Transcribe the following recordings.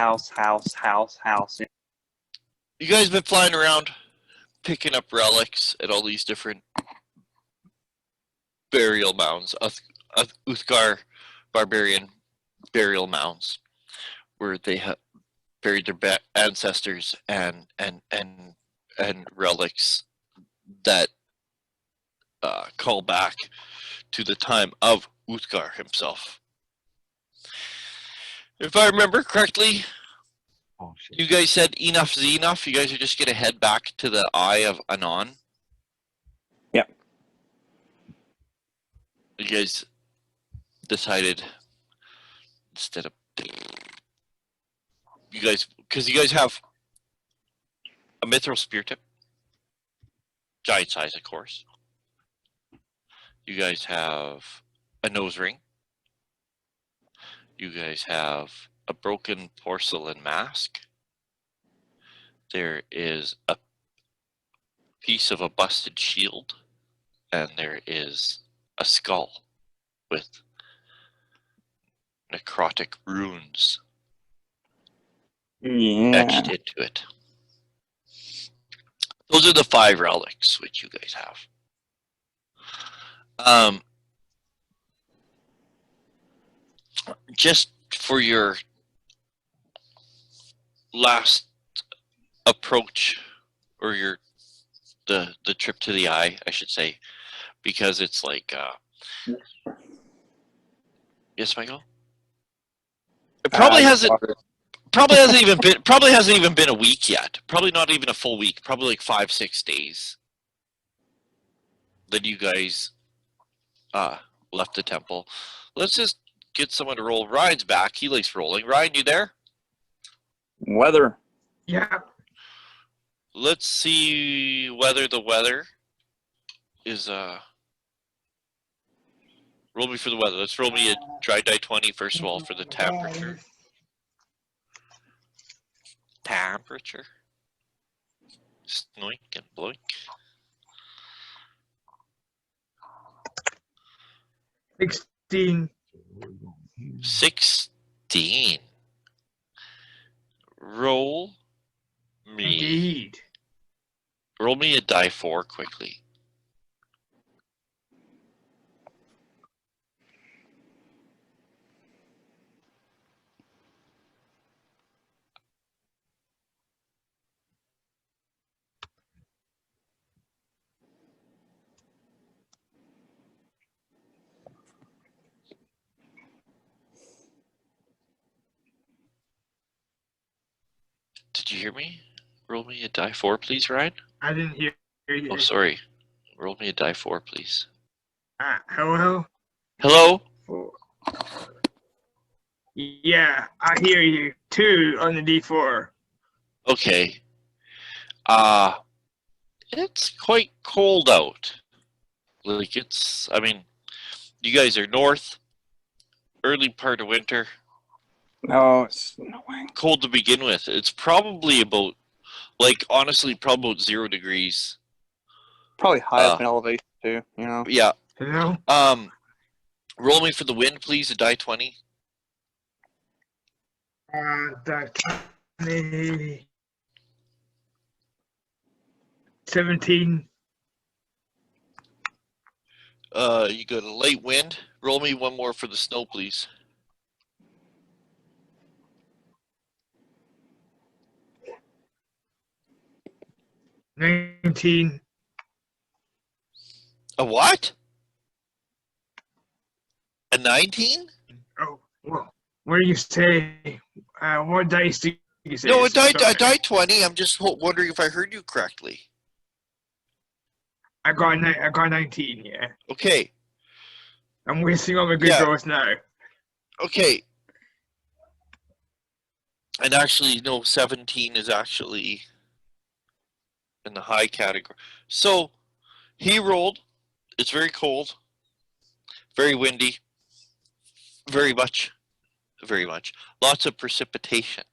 house. You guys been flying around, picking up relics at all these different burial mounds, Uthgar barbarian burial mounds, where they have buried their ancestors and relics that call back to the time of Uthgar himself. If I remember correctly, you guys said enough's enough. You guys are just gonna head back to the Eye of Anon. Yep. You guys decided instead of you guys, because you guys have a mithril spear tip, giant size, of course. You guys have a nose ring. You guys have a broken porcelain mask. There is a piece of a busted shield, and there is a skull with necrotic runes etched into it. Those are the 5 relics which you guys have. Just for your last approach, or the trip to the Eye, I should say, because it's like yes, Michael. It probably hasn't even been a week yet. Probably not even a full week. Probably like 5-6 days that you guys left the temple. Let's just get someone to roll. Ryan's back. He likes rolling. Ryan, you there? Weather. Yeah. Let's see whether the weather is roll me for the weather. Let's roll me a dry die 20 first of all for the temperature. Temperature. Snoink and bloink. 16. 16. Roll me. Indeed. Roll me a die 4 quickly. Did you hear me? Roll me a die 4, please, Ryan. I didn't hear you. Oh, sorry. Roll me a die 4, please. Hello? Hello? 4. Yeah, I hear you. 2 on the D4. Okay. It's quite cold out. Like I mean, you guys are north, early part of winter. No, it's snowing. Cold to begin with. It's probably about, like, honestly, probably about 0 degrees. Probably high up in elevation too, you know. Yeah. Hello? Roll me for the wind, please, a die 20. That 17. You got a light wind. Roll me one more for the snow, please. 19. A what? A 19? Oh, well, what do you say? What dice do you say? No, a die 20. I'm just wondering if I heard you correctly. I got 19, yeah. Okay. I'm wasting all my good rolls now. Okay. And actually, no, 17 is actually in the high category. So, he rolled. It's very cold. Very windy. Very much. Lots of precipitation.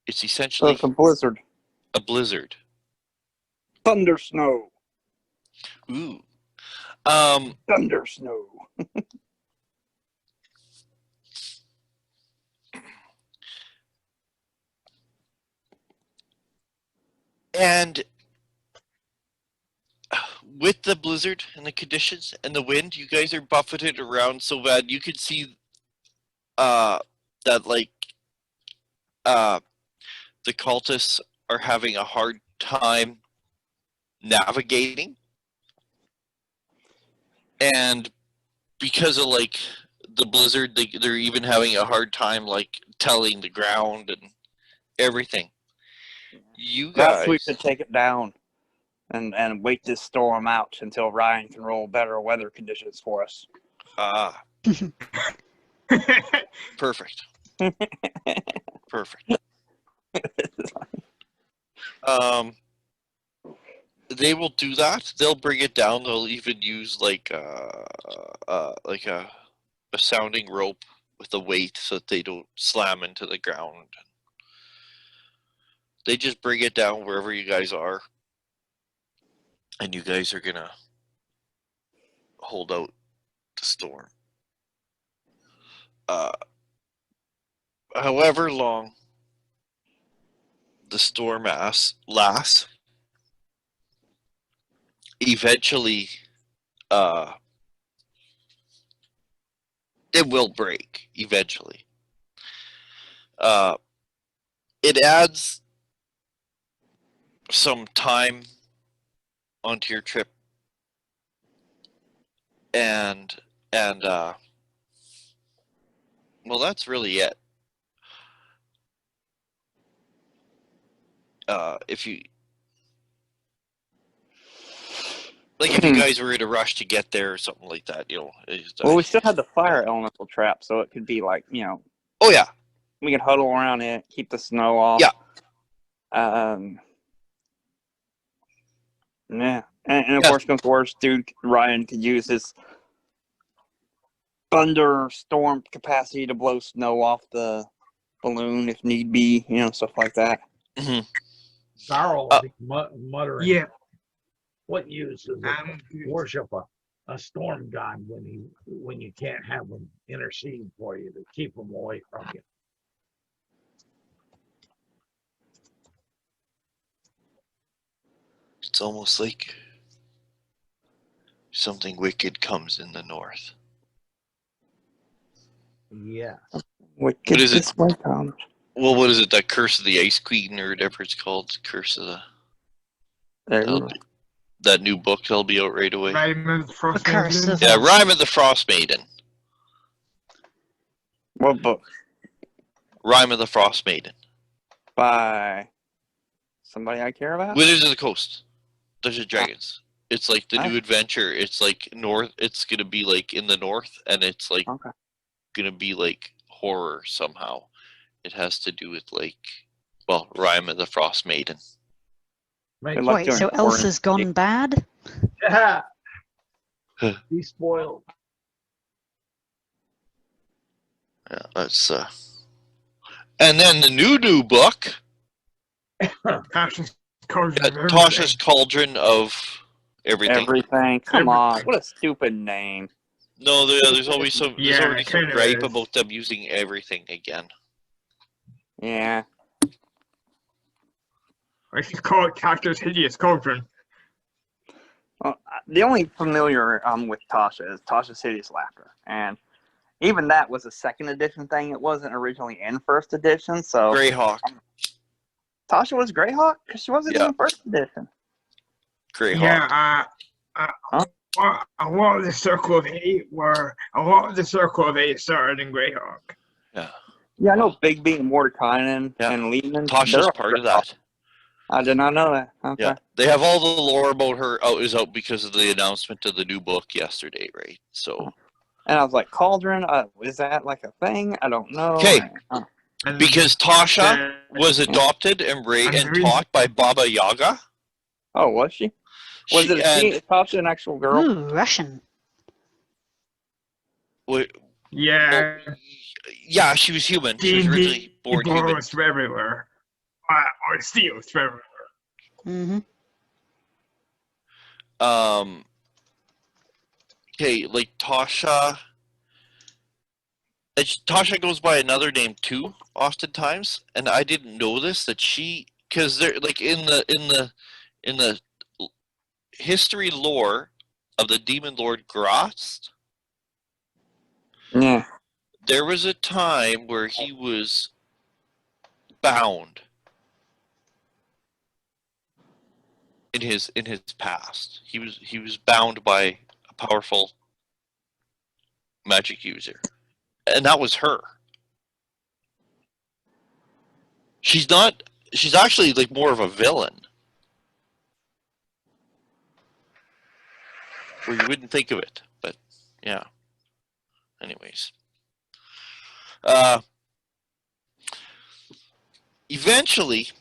It's essentially... So it's a blizzard. A blizzard. Thunder snow. Ooh. Thunder snow. And with the blizzard and the conditions and the wind, you guys are buffeted around so bad you could see that like the cultists are having a hard time navigating, and because of like the blizzard, they're even having a hard time like telling the ground and everything. You Perhaps we guys, should take it down and wait this storm out until Ryan can roll better weather conditions for us. perfect. Perfect. They will do that. They'll bring it down. They'll even use like a sounding rope with a weight so that they don't slam into the ground. They just bring it down wherever you guys are, and you guys are gonna hold out the storm. However long the storm lasts, eventually it will break eventually. It adds some time onto your trip, and well, that's really it. If you like, if you guys were in a rush to get there or something like that, you know. Well, we still had the fire elemental trap, so it could be like, Oh yeah. we could huddle around it, keep the snow off. Yeah. Yeah. And of Yeah. course, comes worse, Ryan could use his thunderstorm capacity to blow snow off the balloon if need be, stuff like that. Mm-hmm. Darrell will be muttering. Yeah. What use is it to worship a storm god when you can't have him intercede for you to keep him away from you? It's almost like something wicked comes in the north. Yeah. Wicked What is it? this way comes. Well, what is it? That Curse of the Ice Queen or whatever it's called? Curse of the... There you go. That new book that'll be out right away. Rhyme of the Frost A curse Maiden. of- Yeah, Rhyme of the Frost Maiden. What book? Rhyme of the Frost Maiden. By somebody I care about? Wizards of the Coast. Dungeons and Dragons. It's like the Ah. new adventure. It's like north. It's gonna be like in the north, and it's like Okay. gonna be like horror somehow. It has to do with like, well, Rhyme of the Frost Maiden. Good luck Wait, doing so it for him. Elsa's gone bad? Yeah. Be spoiled. Yeah, that's and then the new book, Tasha's Cauldron of Everything. Tasha's Cauldron of Everything. Everything. Come on. Everything. What a stupid name. No, there's always some. There's Yeah, already it some kinda gripe is. about them using everything again. Yeah. I should call it Tasha's Hideous Cauldron. Well, the only familiar with Tasha is Tasha's Hideous Laughter. And even that was a second edition thing. It wasn't originally in first edition. So Greyhawk. Tasha was Greyhawk? Because she wasn't Yeah. in first edition. Greyhawk. Yeah, Huh? a lot of the Circle of Eight started in Greyhawk. Yeah. Yeah, I know Bigby and Mordekainen Yeah. and Lehman. Tasha's they're all part of Greyhawk. that. I did not know that. Okay. Yeah. They have all the lore about her is out because of the announcement of the new book yesterday, right? So And I was like, Cauldron? Is that like a thing? I don't know. 'Kay. And because Tasha the- was adopted and raised And and the taught by Baba Yaga. Oh, was she? Was She- it Tasha an actual girl? Ooh, Russian. and- yeah, yeah, she was human. She was originally D&D born human. borrows from everywhere. Or steals from everywhere. Mm-hmm. Okay, like Tasha. Tasha goes by another name too, oftentimes, and I didn't know this, that she because they're like in the history lore of the demon lord Grost. Yeah. There was a time where he was bound in his past. He was bound by a powerful magic user, and that was her. She's not. She's actually like more of a villain, where you wouldn't think of it, but yeah. Anyways, eventually,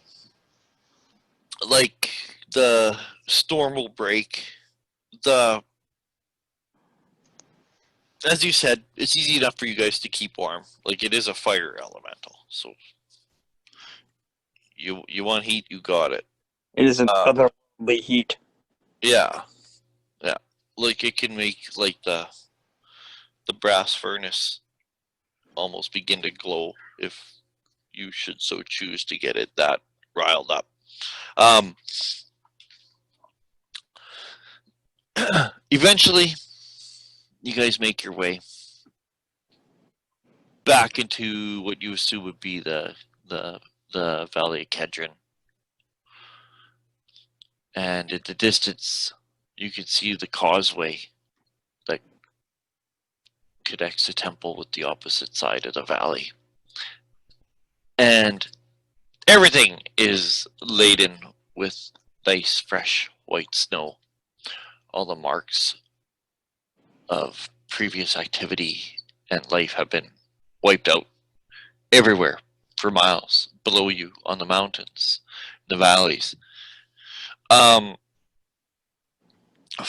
like the storm will break. As you said, it's easy enough for you guys to keep warm. Like it is a fire elemental, so you want heat, you got it. It is an otherworldly heat. Yeah, yeah. Like it can make like the brass furnace almost begin to glow if you should so choose to get it that riled up. Eventually, you guys make your way back into what you assume would be the Valley of Kedron. And at the distance, you can see the causeway that connects the temple with the opposite side of the valley. And everything is laden with nice, fresh white snow. All the marks of previous activity and life have been wiped out everywhere for miles below you on the mountains, the valleys.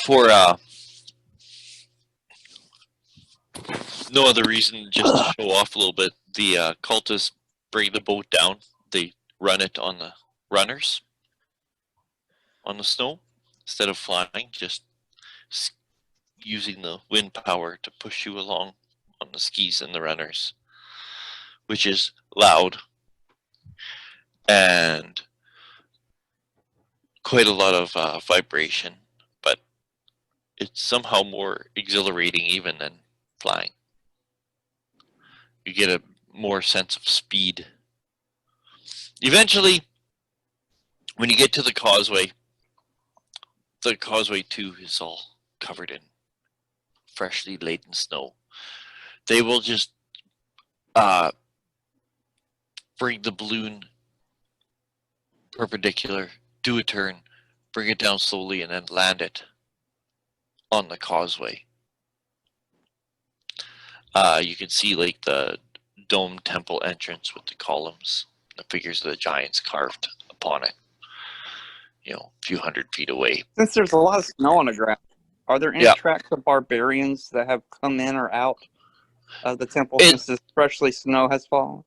For no other reason, just to show off a little bit, the cultists bring the boat down. They run it on the runners on the snow instead of flying, just using the wind power to push you along on the skis and the runners, which is loud and quite a lot of vibration, but it's somehow more exhilarating even than flying. You get a more sense of speed. Eventually, when you get to the causeway too is all covered in freshly laden snow. They will just bring the balloon perpendicular, do a turn, bring it down slowly, and then land it on the causeway. You can see like the dome temple entrance with the columns, the figures of the giants carved upon it, a few 100 feet away. Since there's a lot of snow on the ground, are there any Yeah. tracks of barbarians that have come in or out of the temple since this freshly snow has fallen?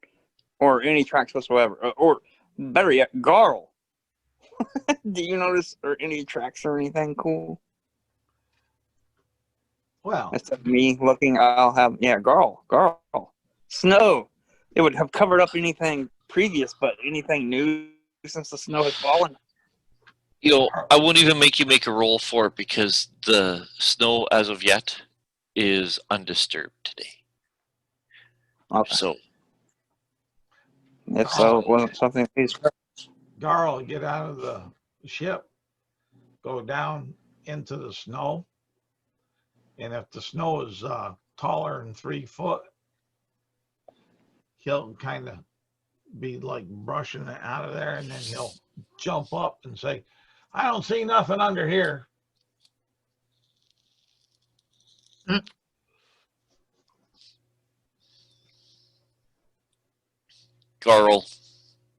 Or any tracks whatsoever? Or better yet, Garl. Do you notice any tracks or anything cool? Well, Instead of me looking, I'll have, Garl. Snow. It would have covered up anything previous, but anything new since the snow has fallen. I won't even make you make a roll for it because the snow as of yet is undisturbed today. Okay. So If so, it wasn't something he's. Garl, get out of the ship, go down into the snow, and if the snow is taller than 3 foot, he'll kind of be like brushing it out of there, and then he'll jump up and say, "I don't see nothing under here." Garl,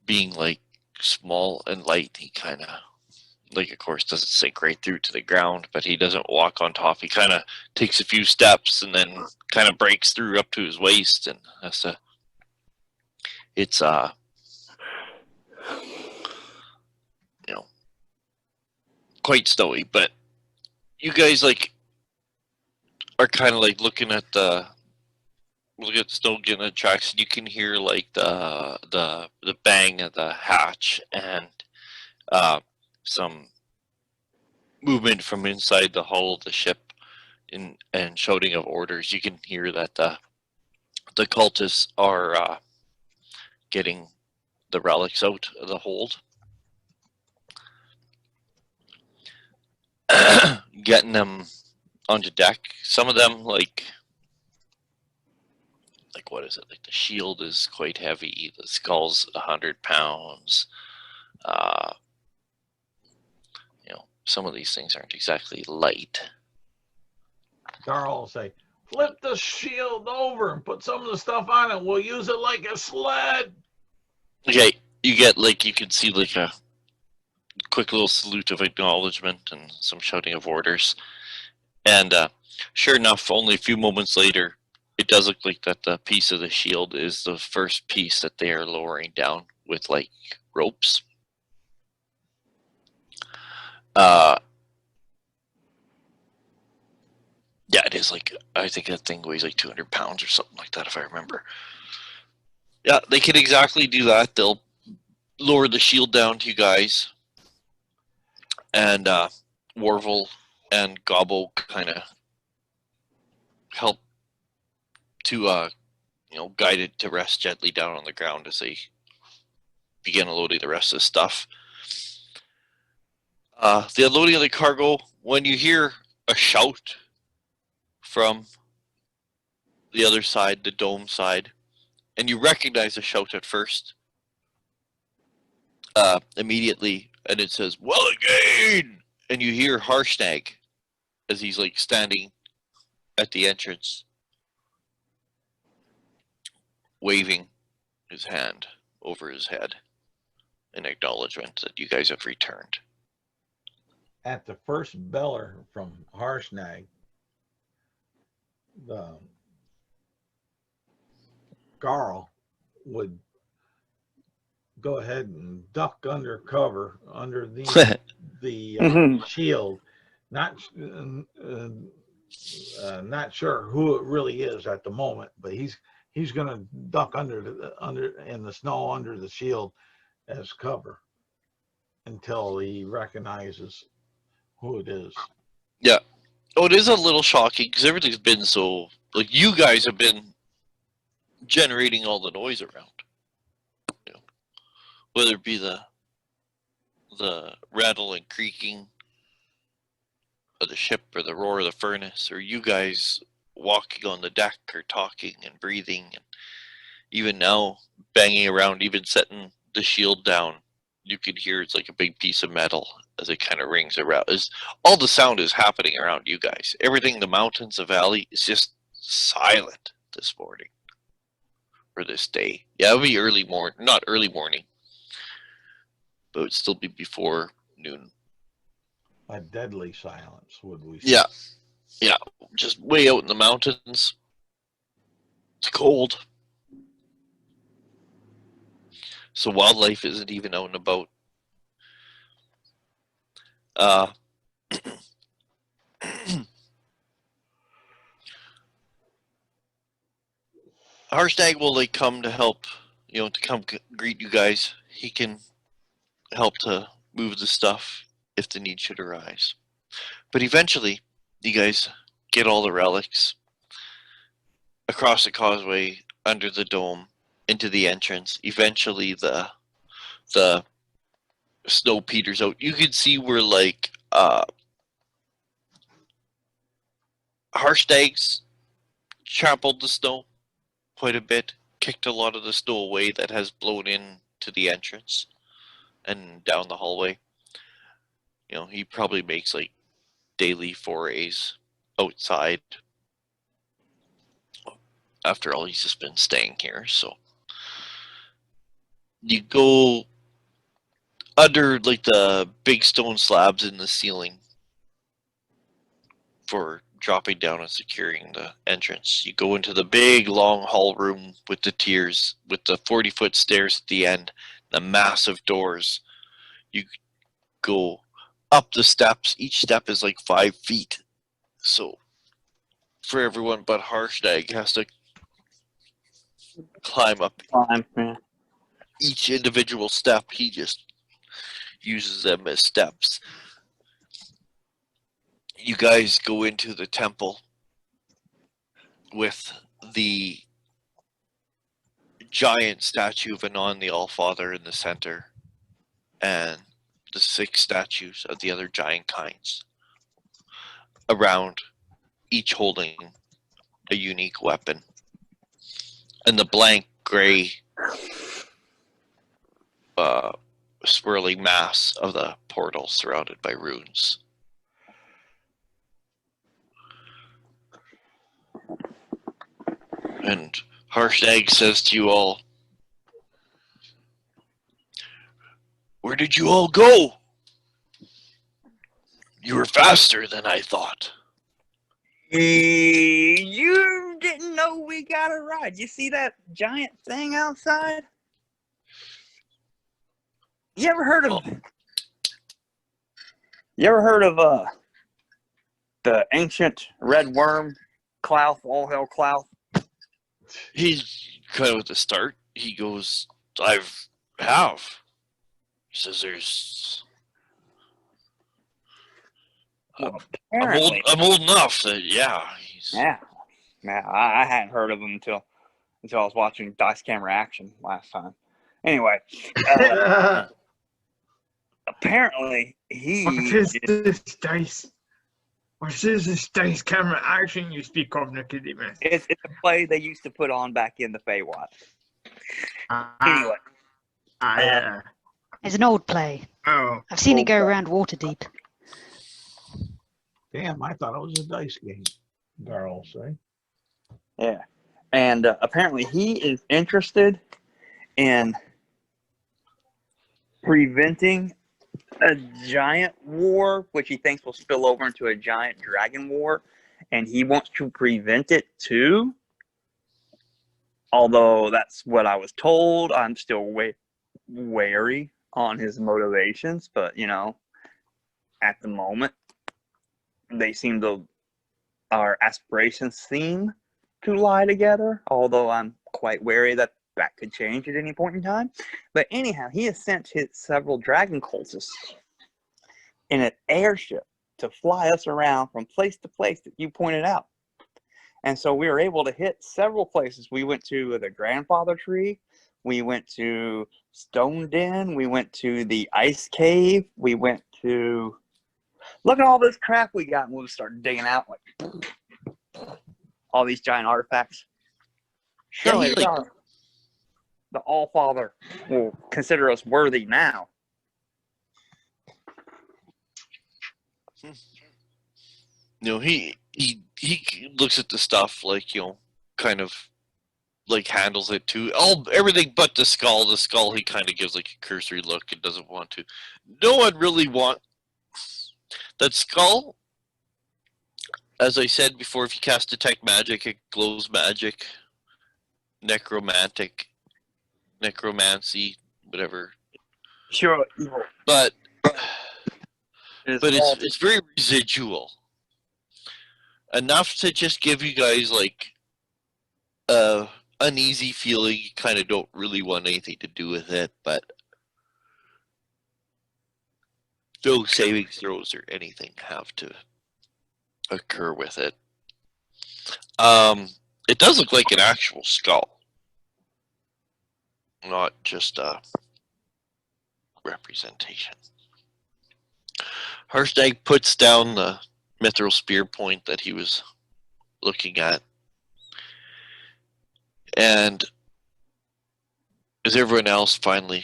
being like small and light, he kind of, like, of course, doesn't sink right through to the ground, but he doesn't walk on top. He kind of takes a few steps and then kind of breaks through up to his waist, and it's quite snowy. But you guys are kind of like looking at the snow getting the tracks, and you can hear like the bang of the hatch, and some movement from inside the hull of the ship and shouting of orders. You can hear that the cultists are getting the relics out of the hold. Getting them onto deck. Some of them, like what is it? Like the shield is quite heavy. The skull's 100 pounds. Some of these things aren't exactly light. Carl will say, flip the shield over and put some of the stuff on it. We'll use it like a sled. Okay, you can see like a quick little salute of acknowledgement and some shouting of orders. And sure enough, only a few moments later, it does look like that the piece of the shield is the first piece that they are lowering down with like ropes. Yeah, it is like, I think that thing weighs like 200 pounds or something like that, if I remember. Yeah, they can exactly do that. They'll lower the shield down to you guys. And Warvel and Gobbo kind of help to, guide it to rest gently down on the ground as they begin unloading the rest of the stuff. The unloading of the cargo, when you hear a shout from the other side, the dome side, and you recognize the shout at first, immediately, and it says, "Well again!" And you hear Harshnag as he's like standing at the entrance, waving his hand over his head in acknowledgement that you guys have returned. At the first beller from Harshnag, the Garl would go ahead and duck under cover under the shield. Not sure who it really is at the moment, but he's going to duck under in the snow under the shield as cover until he recognizes who it is. Yeah. Oh, it is a little shocking because everything's been so, like, you guys have been generating all the noise around. Whether it be the rattle and creaking of the ship or the roar of the furnace, or you guys walking on the deck or talking and breathing, and even now banging around, even setting the shield down, you can hear it's like a big piece of metal as it kind of rings around. All the sound is happening around you guys. Everything, the mountains, the valley, is just silent this morning or this day. Yeah, it'll be early morning, not early morning, but it would still be before noon. A deadly silence, would we say? Yeah. Yeah. Just way out in the mountains. It's cold. So wildlife isn't even out and about. Harshnag will like come to help, to come greet you guys. He can help to move the stuff if the need should arise. But eventually, you guys get all the relics across the causeway, under the dome, into the entrance. Eventually, the snow peters out. You can see where like Harshnags trampled the snow quite a bit, kicked a lot of the snow away that has blown in to the entrance and down the hallway. He probably makes like daily forays outside. After all, he's just been staying here, so you go under like the big stone slabs in the ceiling for dropping down and securing the entrance. You go into the big long hall room with the tiers, with the 40-foot stairs at the end, the massive doors. You go up the steps. Each step is like 5 feet. So for everyone but Harshnag has to climb up Yeah. each individual step. He uses them as steps. You guys go into the temple with the giant statue of Anon the Allfather in the center, and the 6 statues of the other giant kinds around, each holding a unique weapon. And the blank gray swirling mass of the portal surrounded by runes. And Harshnag says to you all, "Where did you all go? You were faster than I thought." You didn't know we got a ride. You see that giant thing outside? You ever heard of? You ever heard of the ancient red worm, Clouth? All hell, Clouth. He's kind of at the start. He goes, "I've have." He says, "There's." Apparently, I'm old enough that he's. yeah. I hadn't heard of him until I was watching Dice Camera Action last time. Anyway, apparently What is this dice? What is this dice camera action you speak of, Nicodemus? it's a play they used to put on back in the Feywild. Anyway, Yeah. It's an old play. Oh. I've seen it go around Waterdeep. Damn, I thought it was a dice game. Darrell will say. yeah, and apparently he is interested in preventing a giant war, which he thinks will spill over into a giant dragon war, and he wants to prevent it too. Although that's what I was told, I'm still wary on his motivations. But at the moment, our aspirations seem to lie together. Although I'm quite wary that could change at any point in time. But anyhow, he has sent several dragon cultists in an airship to fly us around from place to place that you pointed out. And so we were able to hit several places. We went to the Grandfather Tree. We went to Stone Den. We went to the Ice Cave. We went to... Look at all this crap we got. And we'll start digging out all these giant artifacts. Surely the Allfather will consider us worthy now. He looks at the stuff kind of handles it too. Everything but the skull. The skull he kind of gives a cursory look and doesn't want to. No one really that skull. As I said before, if you cast Detect Magic, it glows magic, necromancy, whatever. Sure, but it's very residual. Enough to just give you guys uneasy feeling. You kind of don't really want anything to do with it, but no saving throws or anything have to occur with it. It does look like an actual skull, not just a representation. Harshnag puts down the mithril spear point that he was looking at, and as everyone else finally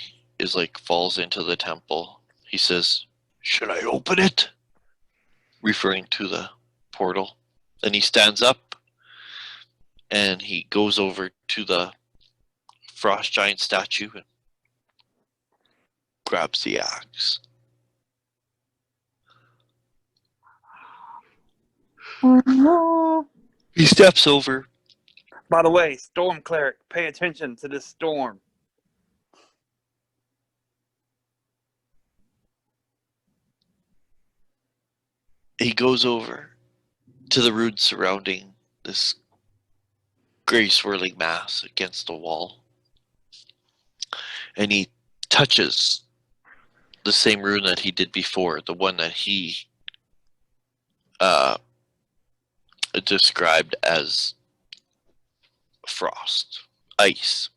falls into the temple, he says, "Should I open it?" referring to the portal. Then he stands up and he goes over to the frost giant statue and grabs the axe. He steps over. By the way, Storm Cleric, pay attention to this storm. He goes over to the runes surrounding this gray swirling mass against the wall. And he touches the same rune that he did before, the one that he described as frost, ice.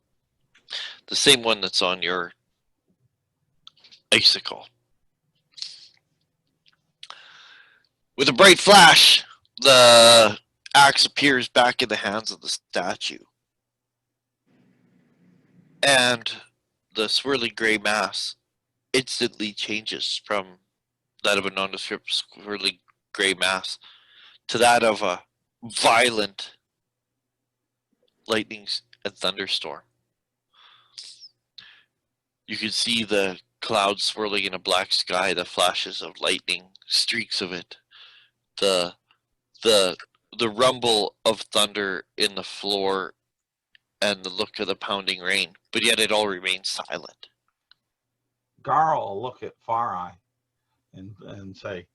The same one that's on your icicle. With a bright flash, the axe appears back in the hands of the statue. And the swirling gray mass instantly changes from that of a nondescript swirling gray mass to that of a violent lightning and thunderstorm. You can see the clouds swirling in a black sky, the flashes of lightning, streaks of it, the rumble of thunder in the floor, and the look of the pounding rain, but yet it all remains silent. Garl will look at Far Eye and say,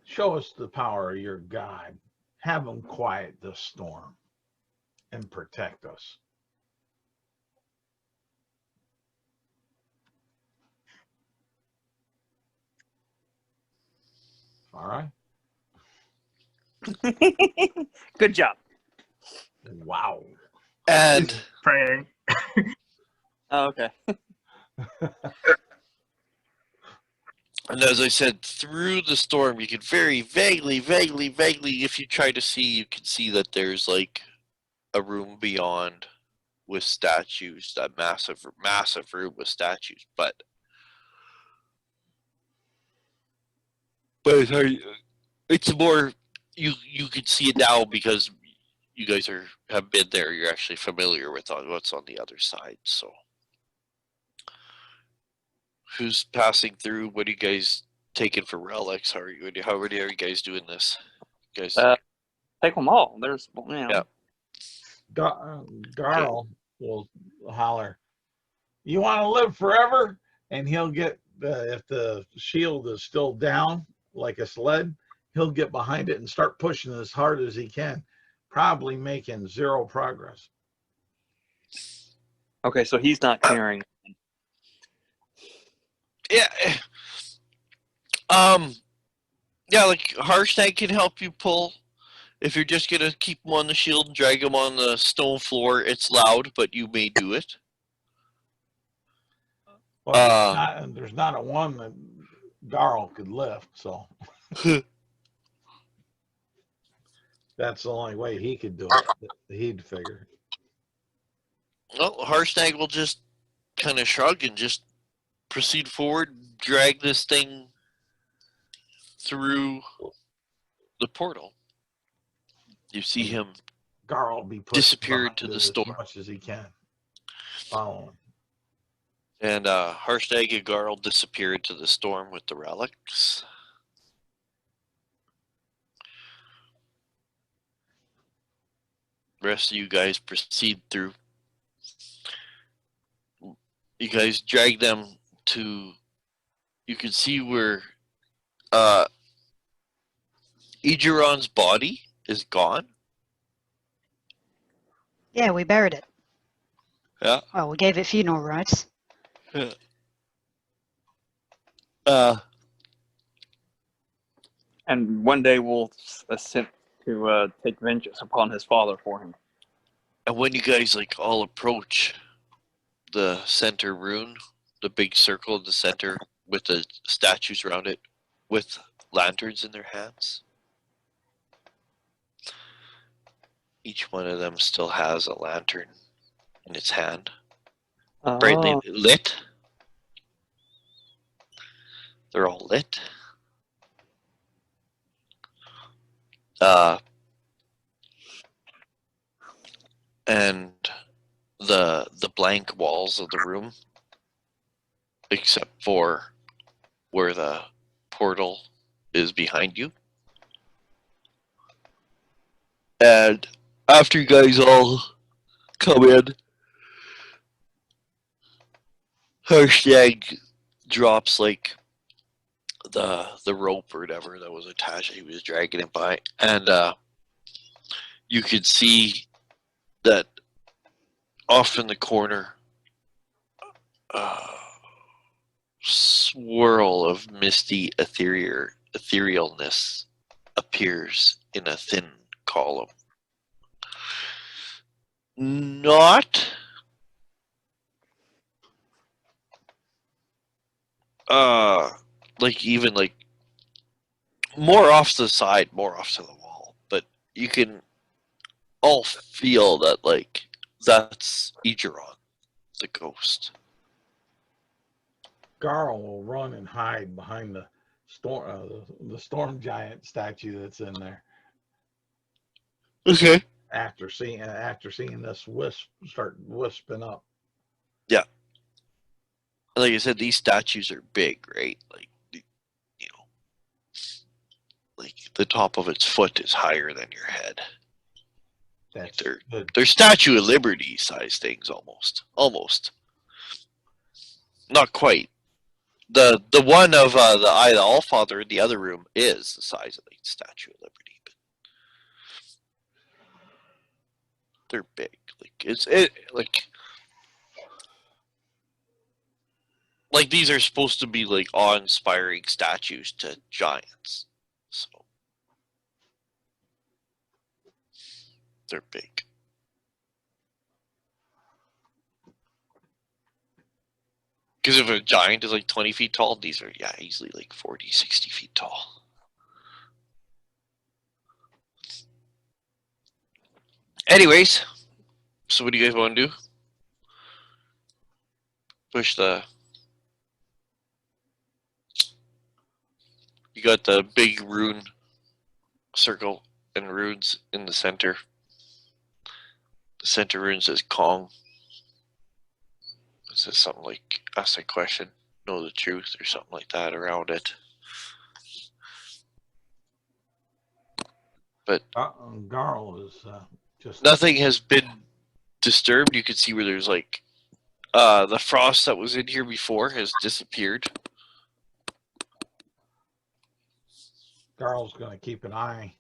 show us the power of your God. Have him quiet the storm and protect us. All right. Good job. Wow. And He's praying. Oh, okay. as I said, through the storm, you can very vaguely, if you try to see, you can see that there's like a room beyond with statues, that massive room with statues. But it's more, you can see it now because you guys have been there. You're actually familiar with what's on the other side. So, who's passing through? What are you guys taking for relics? How are you guys doing this? You guys, Take them all. There's, you know. Yeah. Garl will holler, you want to live forever? And he'll get, if the shield is still down like a sled, he'll get behind it and start pushing as hard as he can, probably making zero progress. Okay, so he's not carrying. yeah, like Harshnag can help you pull. If you're just gonna keep him on the shield and drag him on the stone floor, it's loud, but you may do it. Well, there's not a one that Garl could lift, so that's the only way he could do it. He'd figure. Well, Harshnag will just kind of shrug and just proceed forward, drag this thing through the portal. You see him Garl will be disappear into the storm as much as he can. Follow him. And Harshnag and Garl disappear into the storm with the relics. The rest of you guys proceed through. You guys drag them to. You can see where Igeron's body is gone. Yeah, we buried it. Yeah. Well, we gave it funeral rites. And one day we'll attempt to take vengeance upon his father for him. And when you guys like all approach the center rune, the big circle in the center with the statues around it, with lanterns in their hands, each one of them still has a lantern in its hand, brightly lit. They're all lit. And the blank walls of the room, except for where the portal is behind you. And after you guys all come in, Harshnag drops like the rope or whatever that was attached. He was dragging it by, and you could see that off in the corner, swirl of misty etherealness appears in a thin column. Not like even like more off to the side, more off to the wall, but you can all feel that like that's Igeron, the ghost. Garl will run and hide behind the storm giant statue that's in there Okay. after seeing this wisp start wisping up. Like I said, these statues are big, right? Like, you know, like the top of its foot is higher than your head. That's They're good. they're Statue of Liberty size things, almost. Not quite. The one of the Eye of the Allfather in the other room is the size of the Statue of Liberty, but they're big. Like these are supposed to be like awe-inspiring statues to giants, so they're big. Because if a giant is like 20 feet tall, these are easily like 40, 60 feet tall. Anyways, so what do you guys want to do? Push the... You got the big rune circle and runes in the center. The center rune says Kong. It says something like, ask a question, know the truth, or something like that around it. But Garl is just nothing has been disturbed. You can see where there's like the frost that was in here before has disappeared. Garl's going to keep an eye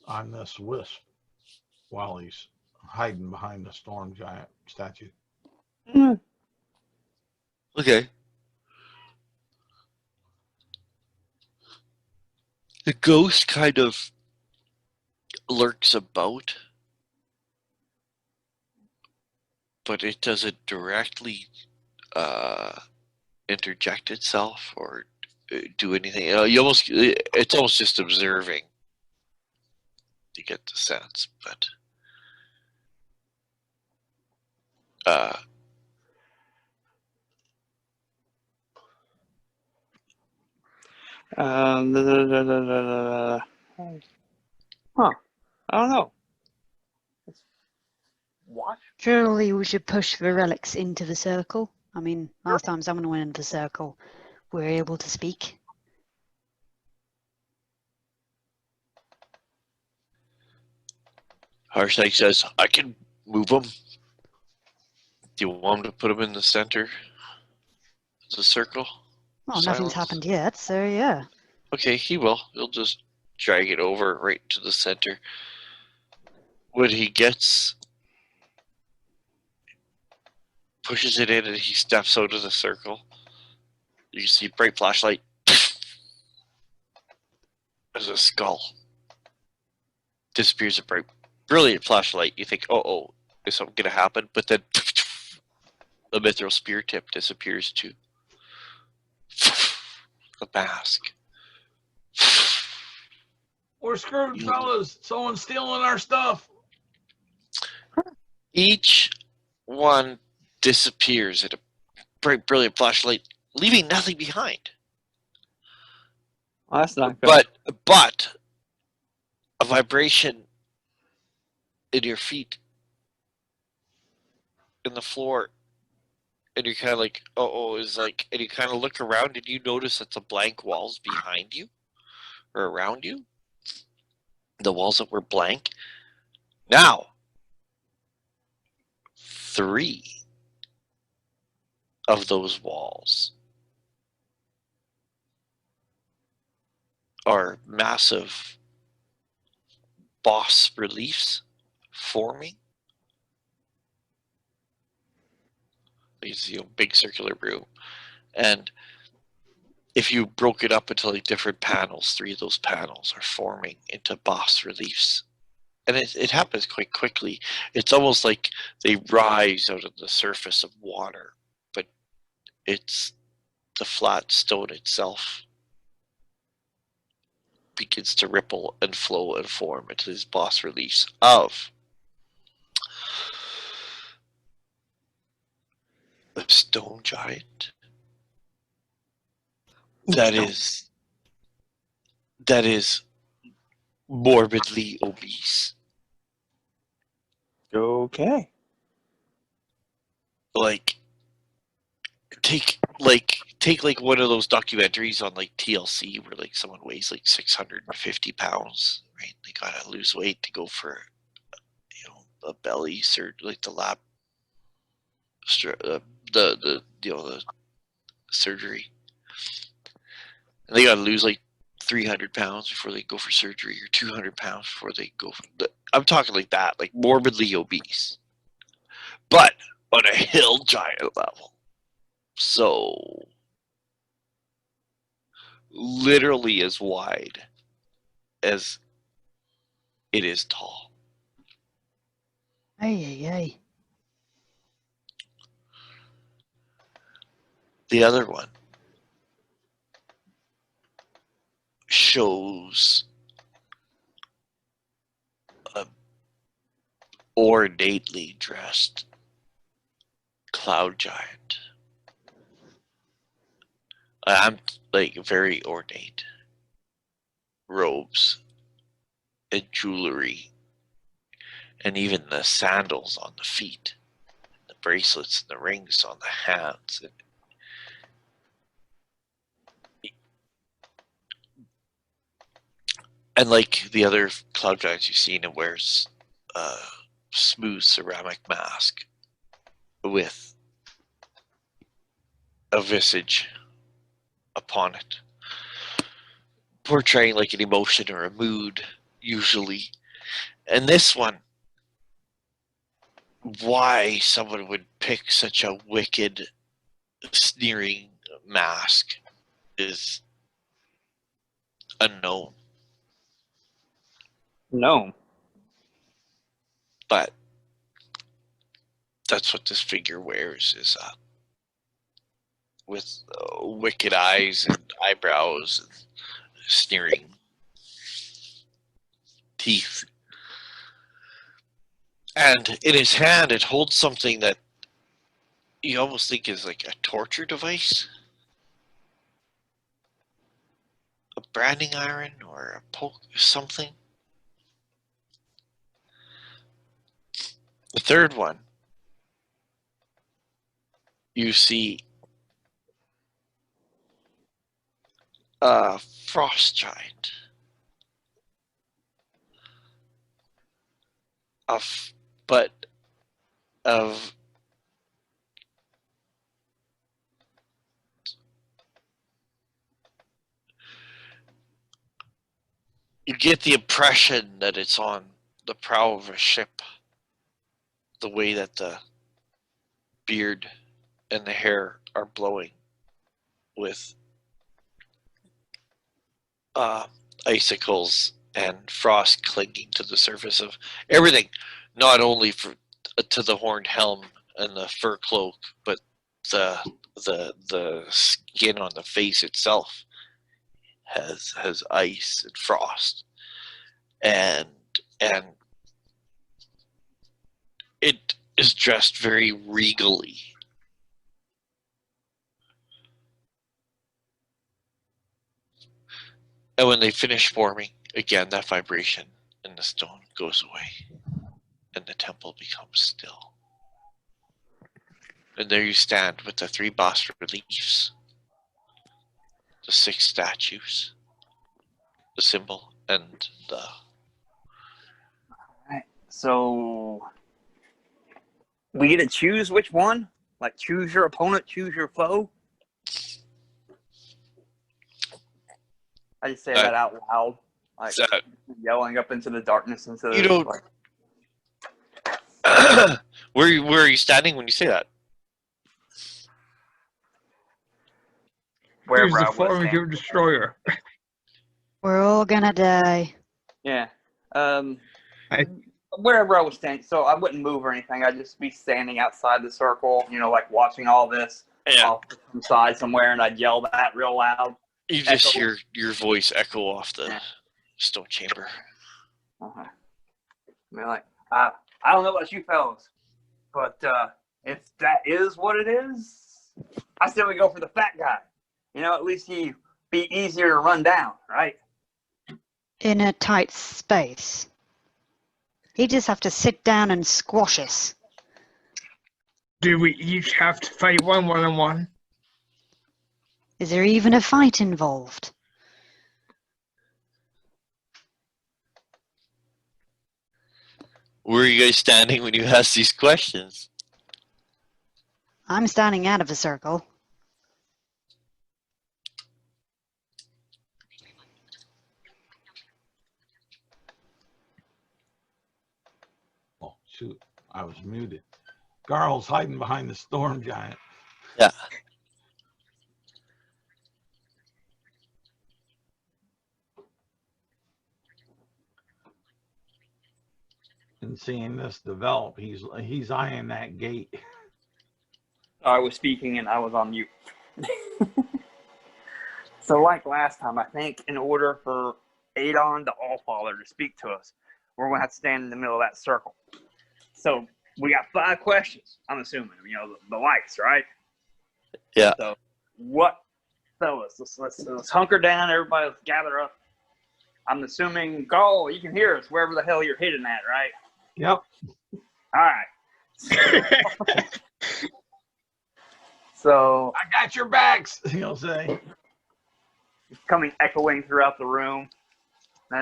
on this wisp while he's hiding behind the storm giant statue. Okay. The ghost kind of lurks about, but it doesn't directly interject itself or do anything. It's almost just observing. You get the sense, but Huh. I don't know. Watch. Surely we should push the relics into the circle. I mean, last time someone went into the circle, we were able to speak. Harshnag says, I can move them. Do you want him to put them in the center of the circle? Well, nothing's Silence. happened yet, so yeah. Okay, he will. He'll just drag it over right to the center. When he pushes it in and he steps out of the circle, you can see bright flashlight. There's a skull. Disappears a bright, brilliant flashlight. You think, oh, is something gonna happen? But then the mithril spear tip disappears too. The mask. We're screwed, fellas. Someone's stealing our stuff. Each one disappears in a bright, brilliant flashlight, leaving nothing behind. Well, that's not good. But a vibration in your feet, in the floor, and you're kind of like, and you kind of look around and you notice that the blank walls behind you or around you, the walls that were blank, now 3 of those walls are massive boss reliefs forming. You see a big circular room, and if you broke it up into like different panels, 3 of those panels are forming into bas reliefs. And it happens quite quickly. It's almost like they rise out of the surface of water, but it's the flat stone itself begins to ripple and flow and form into these bas reliefs of a stone giant that is morbidly obese. Okay. Like take like one of those documentaries on like TLC where like someone weighs like 650 pounds, right? They gotta lose weight to go for a belly surgery, like the lap, the surgery, and they gotta lose like 300 pounds before they go for surgery, or 200 pounds before they go for I'm talking like that, like morbidly obese, but on a hill giant level. So literally as wide as it is tall. Hey. The other one shows a ornately dressed cloud giant. I'm like very ornate robes and jewelry, and even the sandals on the feet, the bracelets and the rings on the hands. And like the other cloud giants you've seen, it wears a smooth ceramic mask with a visage upon it, portraying like an emotion or a mood, usually. And this one, why someone would pick such a wicked, sneering mask is unknown. No. But that's what this figure wears, is with wicked eyes and eyebrows and sneering teeth. And in his hand, it holds something that you almost think is like a torture device. A branding iron or a poke, something. The third one, you see a frost giant. But of you get the impression that it's on the prow of a ship, the way that the beard and the hair are blowing with icicles and frost clinging to the surface of everything, not only to the horned helm and the fur cloak, but the skin on the face itself has ice and frost, and it is dressed very regally. And when they finish forming, again, that vibration in the stone goes away, and the temple becomes still. And there you stand with the 3 bas reliefs, the 6 statues, the symbol, and the... Alright, so we get to choose which one? Like choose your opponent, choose your foe? I just say that out loud. Like yelling up into the darkness, into You the, don't... like, where are you standing when you say that? wherever the I was form of standing. your destroyer. We're all gonna die. Yeah. I- Wherever I was standing, so I wouldn't move or anything. I'd just be standing outside the circle, like watching all this off to some side somewhere, and I'd yell that real loud. You just Echo. hear your voice echo off the Yeah. stone chamber. Uh-huh. I mean, like, I don't know about you fellas, but if that is what it is, I still would go for the fat guy. At least he'd be easier to run down, right? In a tight space. He'd just have to sit down and squash us. Do we each have to fight one-on-one? Is there even a fight involved? Where are you guys standing when you ask these questions? I'm standing out of the circle. Oh, shoot. I was muted. Garl's hiding behind the storm giant. Yeah. And seeing this develop, he's eyeing that gate. I was speaking and I was on mute. So like last time, I think in order for Adon the Allfather to speak to us, we're going to have to stand in the middle of that circle. So we got 5 questions, I'm assuming. The lights, right? Yeah. So what, fellas, let's hunker down. Everybody, let's gather up. I'm assuming, Gall, you can hear us wherever the hell you're hitting at, right? Yep. All right. So I got your backs, he'll say. coming echoing throughout the room.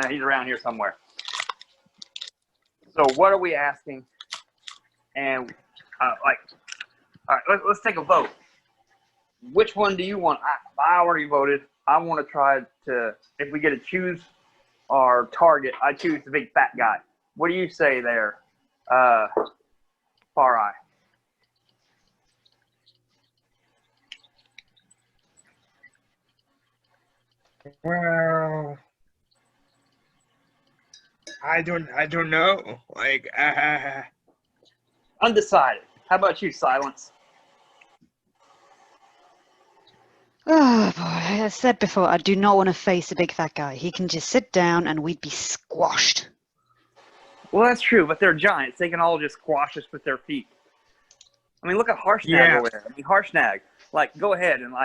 He's around here somewhere. So what are we asking? And all right, let's take a vote. Which one do you want? I already voted. I want to try to, if we get to choose our target, I choose the big fat guy. What do you say there, Far Eye? Well, I don't know. Like, Undecided. How about you, Silence? Oh boy, as I said before, I do not want to face a big fat guy. He can just sit down and we'd be squashed. Well, that's true, but they're giants. They can all just squash us with their feet. I mean, look at Harshnag Yeah. over there. I mean, Harshnag, go ahead and,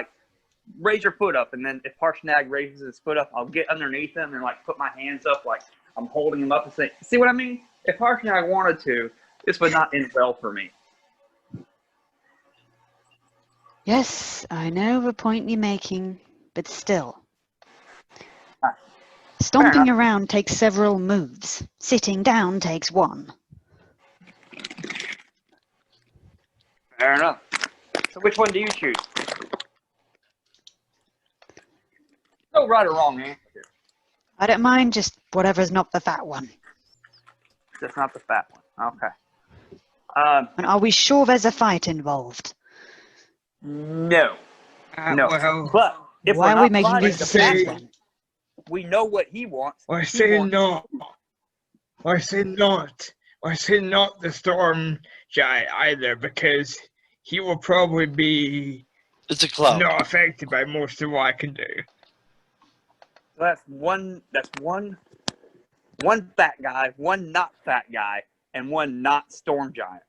raise your foot up. And then if Harshnag raises his foot up, I'll get underneath him and, put my hands up like I'm holding him up and say, see what I mean? If Harshnag wanted to, this would not end well for me. Yes, I know the point you're making, but still. Stomping around takes several moves. Sitting down takes one. Fair enough. So which one do you choose? No right or wrong answer. I don't mind, just whatever's not the fat one. Just not the fat one. Okay. And are we sure there's a fight involved? No. No. well, But if Why we're are we not making fighting these the fat decisions say- then? we know what he wants. I He say wants- not. I say not. I say not the storm giant either, because he will probably be It's a cloud. not affected by most of what I can do. So that's one fat guy, one not fat guy, and one not storm giant.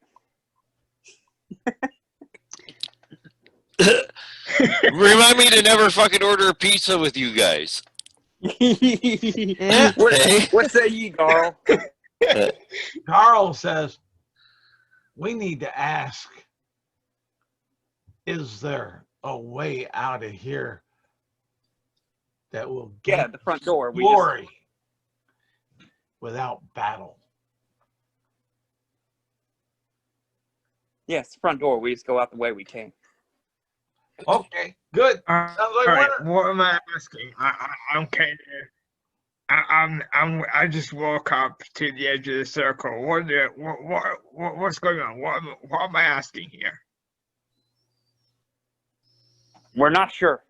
Remind me to never fucking order a pizza with you guys. Yeah. What say ye, Carl? Carl says, we need to ask, is there a way out of here that will Yeah, get the front door. glory without battle? Yes, front door. We just go out the way we came. Okay, good. Sounds like All right, winner. what am I asking? I'm kind of. I just walk up to the edge of the circle. What's going on? What am I asking here? We're not sure.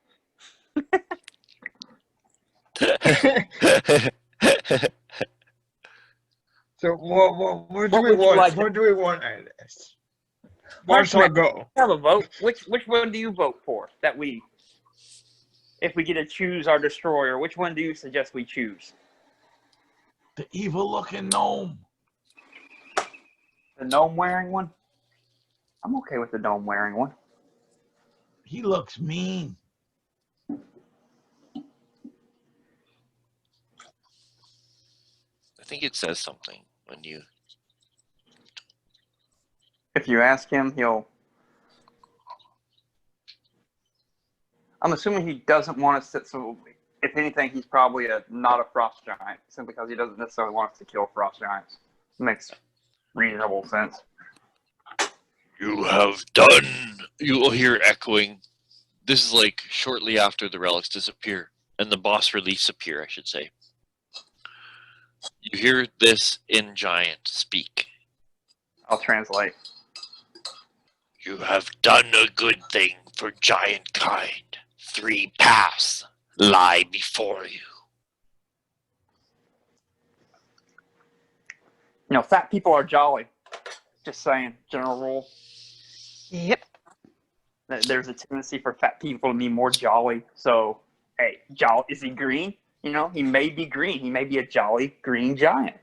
So what do What we would you want? like? What do we want out of this? March Marshall, go. Have a vote. Which one do you vote for? That we, if we get to choose our destroyer, which one do you suggest we choose? The evil-looking gnome. The gnome wearing one? I'm okay with the gnome wearing one. He looks mean. I think it says something when you. If you ask him, he'll. I'm assuming he doesn't want us to. So, if anything, he's probably not a frost giant, simply because he doesn't necessarily want us to kill frost giants. Makes reasonable sense. You have done. You will hear echoing. This is like shortly after the relics disappear and the boss release appear, I should say. You hear this in giant speak. I'll translate. You have done a good thing for giant kind. 3 paths lie before you. You know, fat people are jolly. Just saying, general rule. Yep. There's a tendency for fat people to be more jolly. So, hey, jolly, is he green? You know, he may be green. He may be a jolly green giant.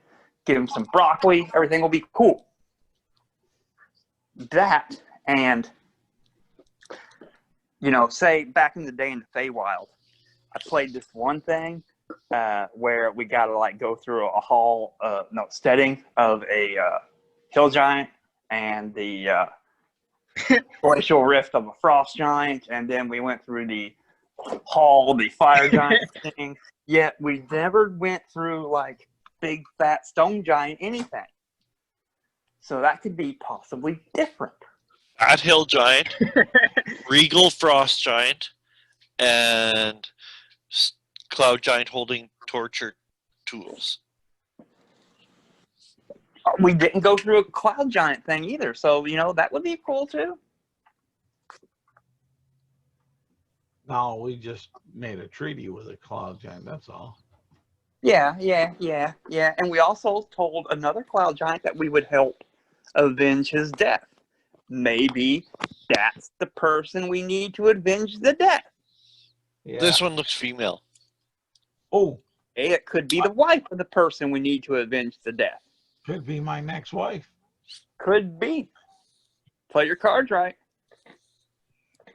Give him some broccoli. Everything will be cool. That and, you know, say back in the day in the Feywild, I played this one thing where we got to like go through a hall, steading of a hill giant and the glacial rift of a frost giant, and then we went through the hall, the fire giant thing. Yet we never went through like big fat stone giant anything. So that could be possibly different. Fat hill giant, regal frost giant, and cloud giant holding torture tools. We didn't go through a cloud giant thing either, so you know that would be cool too. No, we just made a treaty with a cloud giant, that's all. Yeah. And we also told another cloud giant that we would help avenge his death. Maybe that's the person we need to avenge the death. Yeah. This one looks female. Oh, It could be the wife of the person we need to avenge the death. could be my next wife. Could be. Play your cards right.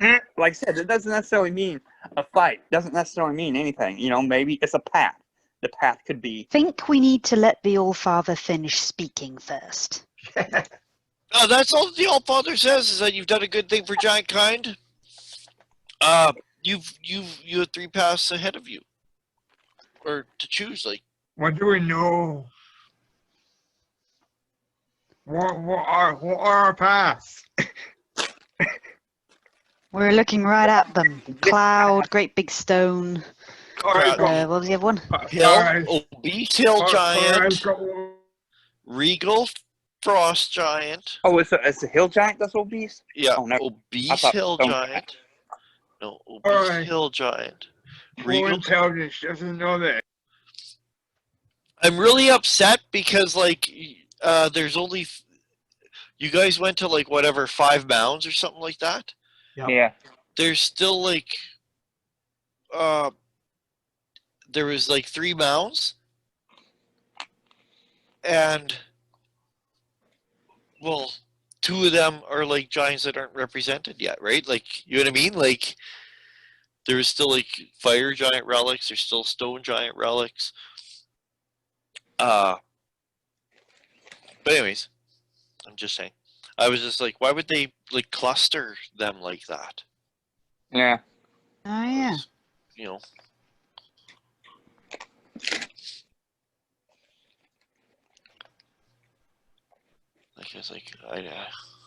Like I said, it doesn't necessarily mean a fight. Doesn't necessarily mean anything. You know, maybe it's a path. The path could be. Think we need to let the All-Father finish speaking first. No, that's all the All-Father says, is that you've done a good thing for giant kind. You have 3 paths ahead of you, or to choose. Like, What do we know? What are our paths? We're looking right at them. Cloud, great big stone. All right, Crowd. What was the other one? hill, obese hill giant, go. regal frost giant. Oh, it's a hill giant that's obese? Yeah, Oh, no. I obese thought hill stone giant. No, obese Alright. hill giant. Full Regal. intelligence doesn't know that. I'm really upset because like there's only you guys went to like whatever 5 mounds or something like that. Yep. Yeah. There's still like there was like 3 mounds, and well, 2 of them are like giants that aren't represented yet, right? Like, you know what I mean? Like, there was still like fire giant relics, there's still stone giant relics. But anyways, I'm just saying. I was just like, why would they like cluster them like that? Yeah. Oh, yeah. You know. Like, I was like, I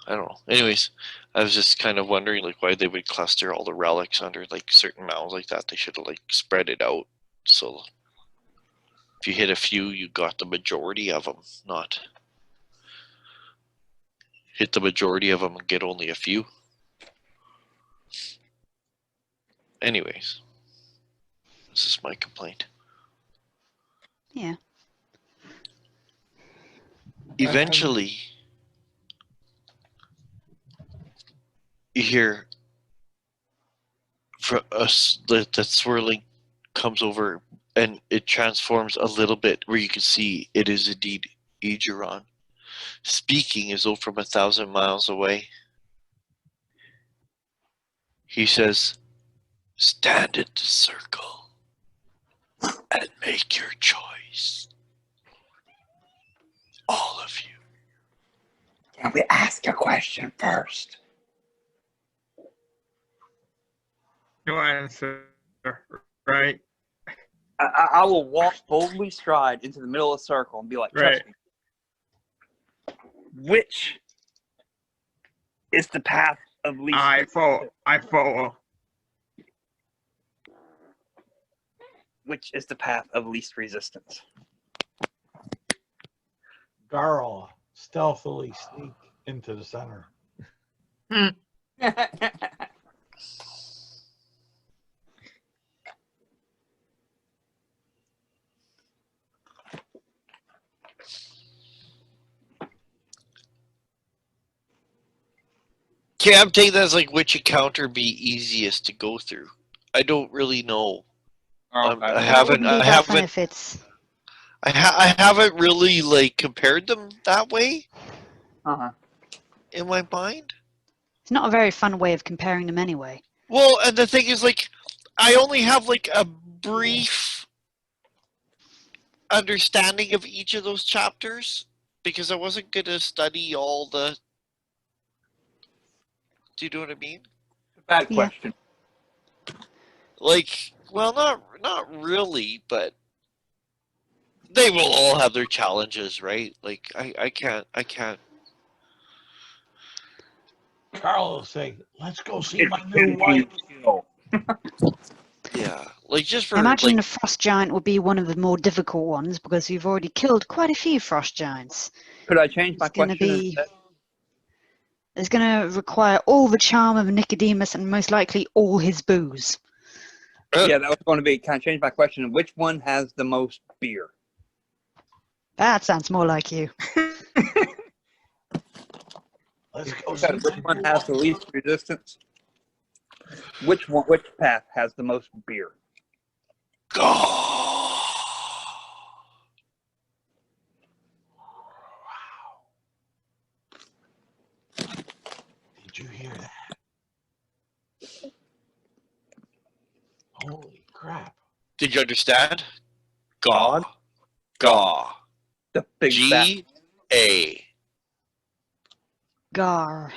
don't know. Anyways, I was just kind of wondering like why they would cluster all the relics under like certain mounds like that. They should have like spread it out. So if you hit a few, you got the majority of them, not hit the majority of them and get only a few. Anyways, This is my complaint. Yeah. Eventually, you hear from us that swirling comes over, and it transforms a little bit where you can see it is indeed Egeron, speaking as though from 1,000 miles away. He says, "Stand in the circle and make your choice. All of you." Can we ask a question first? No answer. Right. I will walk boldly stride into the middle of the circle and be like, trust Right. me. Which is the path of least I follow. which is the path of least resistance? Garl stealthily sneak into the center. Okay, I'm taking that as like which encounter be easiest to go through. I don't really know. I That haven't. wouldn't be that fun if it's. I haven't really like compared them that way Uh-huh. in my mind. It's not a very fun way of comparing them anyway. Well, and the thing is, like, I only have like a brief understanding of each of those chapters because I wasn't gonna study all the. Do you know what I mean? Bad Yeah. question. Like, well, not really, but they will all have their challenges, right? Like, I can't. Carl will say, "Let's go see It's my new wife." skill. Yeah, like just I for imagine like. the frost giant would be one of the more difficult ones because you've already killed quite a few frost giants. Could I change my It's going to question? be. It's going to require all the charm of Nicodemus and most likely all his booze. Yeah, that was going to be. Can I change my question? Which one has the most beer? That sounds more like you. Let's go You see said which my one new has wife. the least resistance? Which path has the most beer? Did you hear that? Holy crap. Did you understand? God? Gaw. The big fat. G-A. Gar.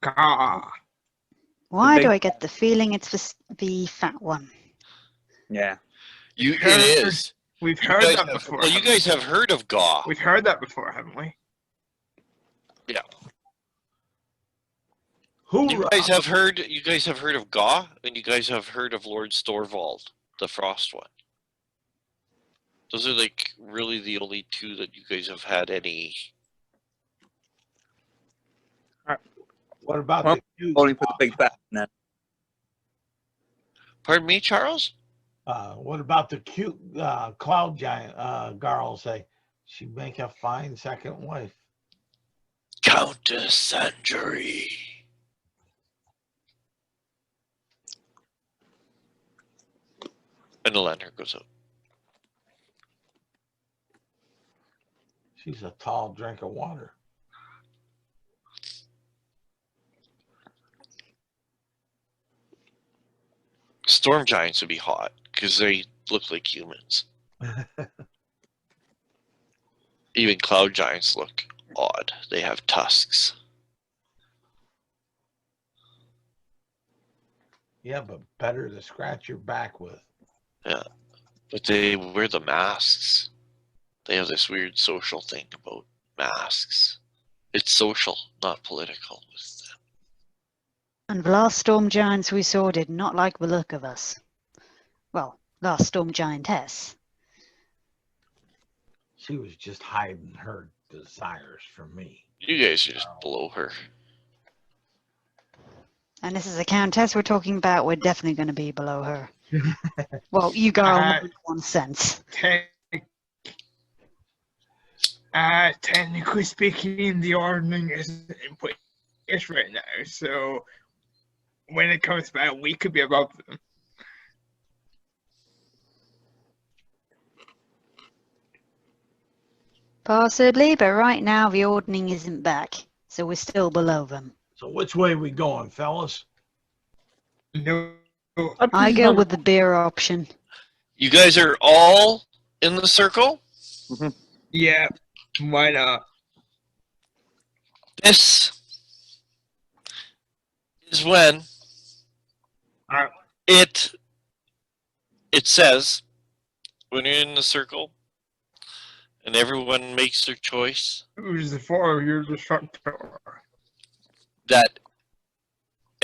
Gah. Why do big- I get the feeling it's the fat one? Yeah. It Heard- is. We've You heard guys that have, before. well, you haven't guys we? have heard of Gaw. We've heard that before, haven't we? You Hoorah! guys have heard. You guys have heard of Gaw, and you guys have heard of Lord Storvald, the Frost one. Those are like really the only two that you guys have had any. What about Well, the cute? Voting for the big fat. Then. Pardon me, Charles. What about the cute cloud giant? Garl will say, she'd make a fine second wife. Countess Sanjari. And the lantern goes up. She's a tall drink of water. Storm giants would be hot because they look like humans. Even cloud giants look odd. They have tusks. Yeah, but better to scratch your back with. But they wear the masks. They have this weird social thing about masks. It's social, not political with them. And the last storm giants we saw did not like the look of us. Well, last storm giantess. She was just hiding her desires from me. You guys are just below her. And this is a countess we're talking about. We're definitely going to be below her. Well, you girl, in one sense. Technically speaking, the ordering isn't in place right now, so when it comes back, we could be above them. Possibly, but right now the ordning isn't back, so we're still below them. So which way we going, fellas? No. I go with the beer option. You guys are all in the circle? Yeah, why not? This is when it says, when you're in the circle and everyone makes their choice, Who's the for your destructor? that,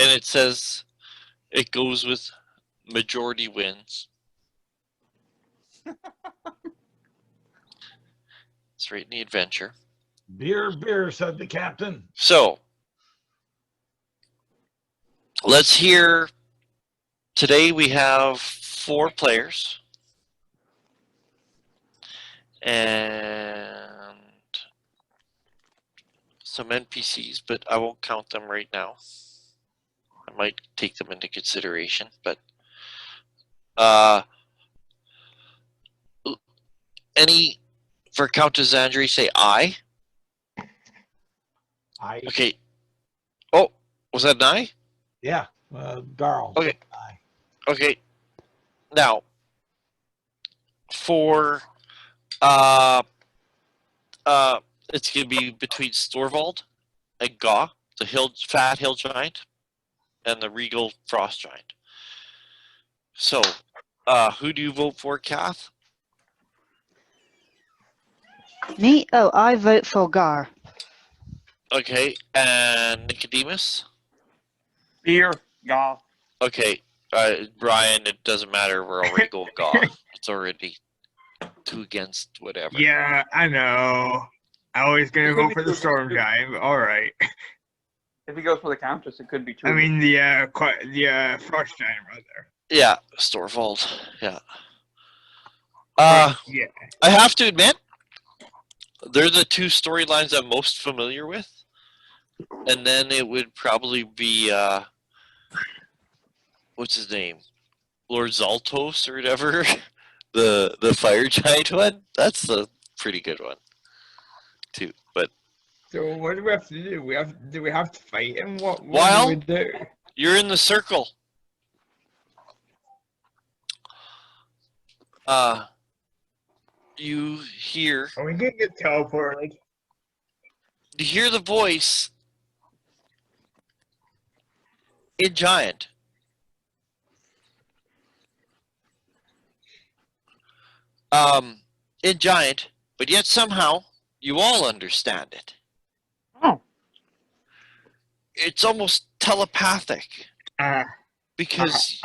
and it says it goes with majority wins. It's right in the adventure. Beer, beer, said the captain. So, let's hear. Today we have 4 players. And some NPCs, but I won't count them right now. I might take them into consideration, but any for Countess Andri, say I. Okay. Oh, was that an I? Yeah, Garl. Okay. Okay. Now, for it's gonna be between Storvald and Gaw, the fat hill giant, and the regal frost giant. So, who do you vote for, Kath? Me? Oh, I vote for Gar. Okay, and Nicodemus? Beer, Gaw. Okay, Brian, it doesn't matter. We're already going Gaw. It's already 2 against whatever. Yeah, I know. I was gonna vote for the storm guy, but all right. If he goes for the Countess, it could be true. I mean the frost giant rather. Yeah, Storvald. Yeah. Yeah. I have to admit, they're the 2 storylines I'm most familiar with. And then it would probably be, what's his name? Lord Zaltos or whatever. The fire giant one. That's a pretty good one, too. But So what do we have to do? Do we have to fight him? What Well, do we do? you're in the circle. You hear Are we gonna get teleported? you hear the voice in giant. In giant, but yet somehow you all understand it. Oh. It's almost telepathic because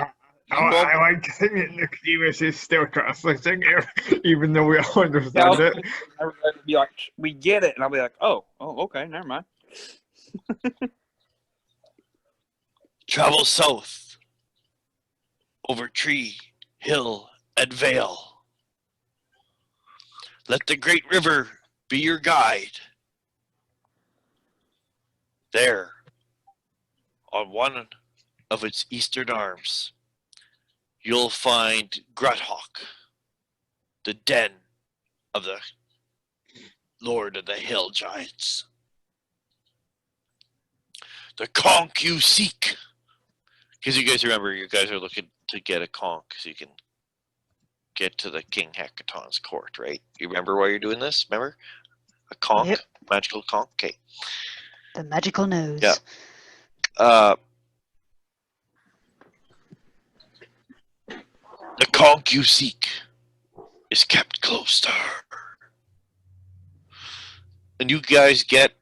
I like to think that Nicodemus is still translating it, even though we all understand it. Everybody would be like, we get it. And I'll be like, oh, okay, never mind. travel south over tree, hill, and vale. Let the great river be your guide. There, on one of its eastern arms, you'll find Gruthawk, the den of the Lord of the Hill Giants. The conch you seek. Because you guys remember, you guys are looking to get a conch so you can get to the King Hecaton's court, right? You remember why you're doing this? Remember? A conch? Yep. Magical conch? Okay. The magical nose. Yeah. The conch you seek is kept close to her. And you guys get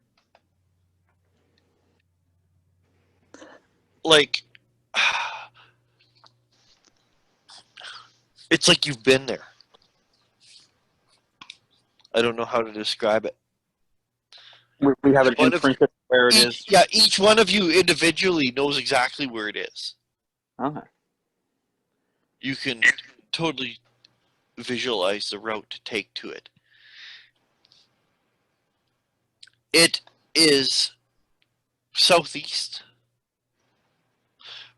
like it's like you've been there. I don't know how to describe it. We have an One of- intrinsic where it is. Yeah, each one of you individually knows exactly where it is. Okay. You can totally visualize the route to take to it. It is southeast.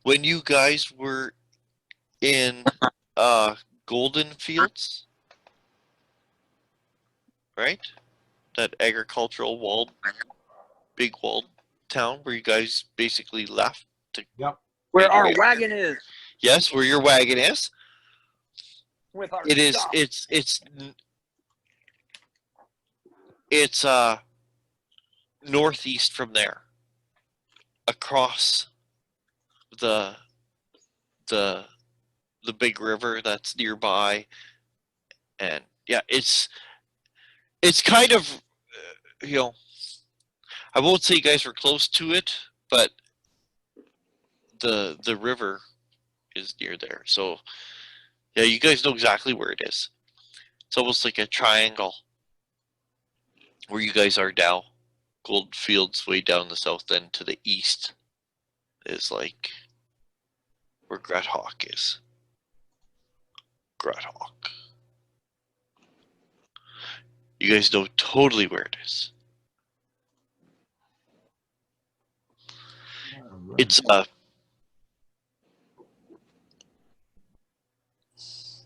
When you guys were in Golden Fields, right? That agricultural walled, big walled town where you guys basically left to. Yep. Where our Okay. wagon is. Yes, where your wagon is. With our It is. stuff. It's northeast from there, across the big river that's nearby, and yeah, it's kind of I won't say you guys were close to it, but the river is near there, so yeah, you guys know exactly where it is. It's almost like a triangle where you guys are now. Goldfields way down the south end to the east is like where Grethawk is. Grethawk. You guys know totally where it is. It's I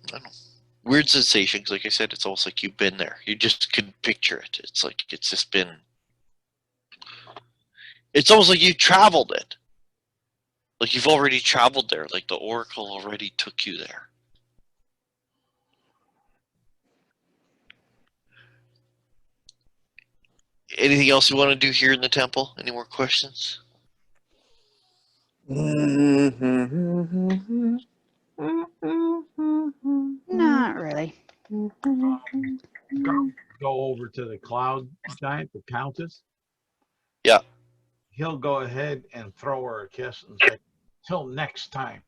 don't know, weird sensations. Like I said, it's almost like you've been there. You just can picture it. It's like it's just been. It's almost like you traveled it. Like you've already traveled there. Like the Oracle already took you there. Anything else you want to do here in the temple? Any more questions? Not really. Go over to the cloud giant, the countess. Yeah. He'll go ahead and throw her a kiss and say, "Till next time.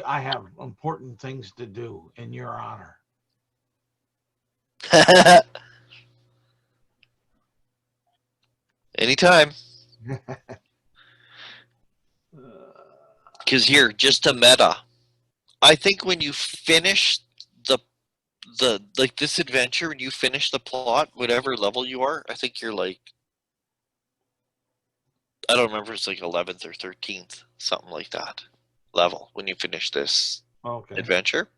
I have important things to do in your honor." Anytime. Because here, just a meta. I think when you finish the like this adventure, when you finish the plot, whatever level you are, I think you're like, I don't remember, it's like 11th or 13th, something like that level when you finish this adventure.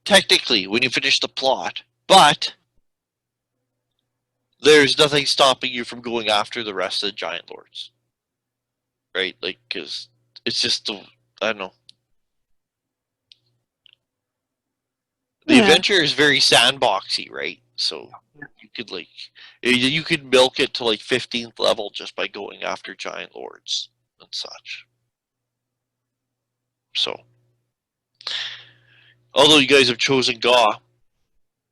Technically, when you finish the plot, but there's nothing stopping you from going after the rest of the Giant Lords. Right? Like, because it's just, I don't know. The adventure is very sandboxy, right? So you could you could milk it to like 15th level just by going after Giant Lords and such. So, although you guys have chosen Gaw,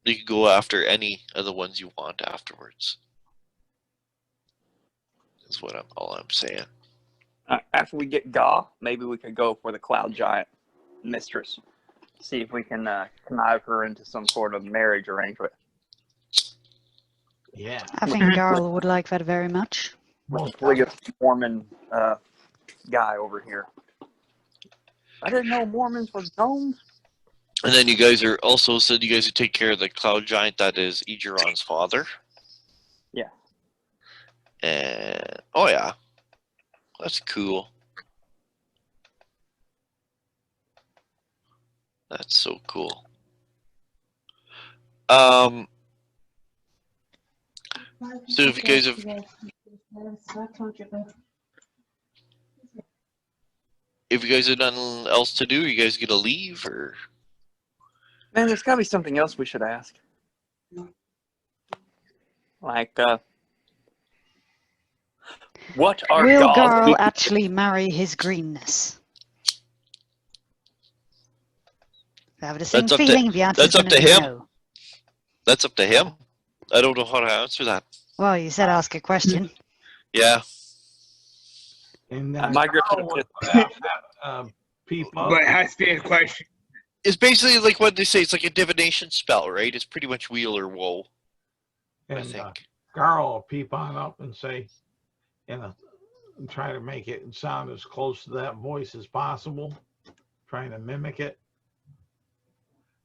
you can go after any of the ones you want afterwards. That's what all I'm saying. After we get Gaw, maybe we could go for the Cloud Giant mistress. See if we can connive her into some sort of marriage arrangement. Yeah. I think Garl would like that very much. With the biggest Mormon guy over here. I didn't know Mormons were gnomes. And then you guys are also said you guys would take care of the Cloud Giant that is Egeron's father. Yeah. And oh yeah, that's cool. That's so cool. So if you guys have, nothing else to do, you guys gonna leave or? Man, there's got to be something else we should ask. Like, what are Will Gaw's Garl actually marry his greenness? I have the same That's up to- feeling the answer that's is up going to to be him. no. That's up to him. I don't know how to answer that. Well, you said ask a question. Yeah. And Migration Carl would, people. But it has to be a question. It's basically like what they say. It's like a divination spell, right? It's pretty much wheel or woe, I And think. Garl will peep on up and say, and try to make it sound as close to that voice as possible, trying to mimic it.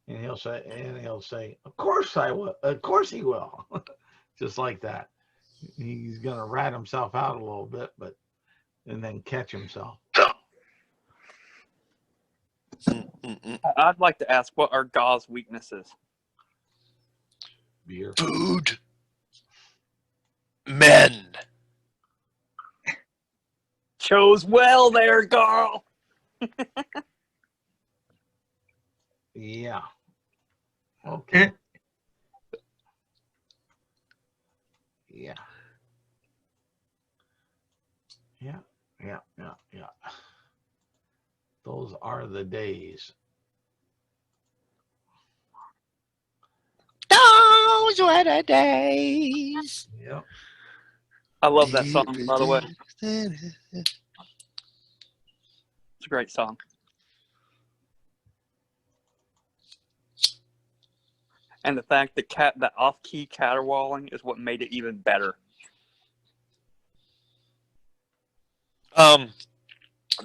And he'll say, of course I will. Of course he will. Just like that. He's going to rat himself out a little bit, and then catch himself. I'd like to ask, what are Gau's weaknesses? Beer. Food. Men. Chose well there, Garl. Yeah. Okay. Yeah. Yeah. Those are the days. Those were the days. Yep. I love that song, by the way. It's a great song. And the fact that off-key caterwauling is what made it even better.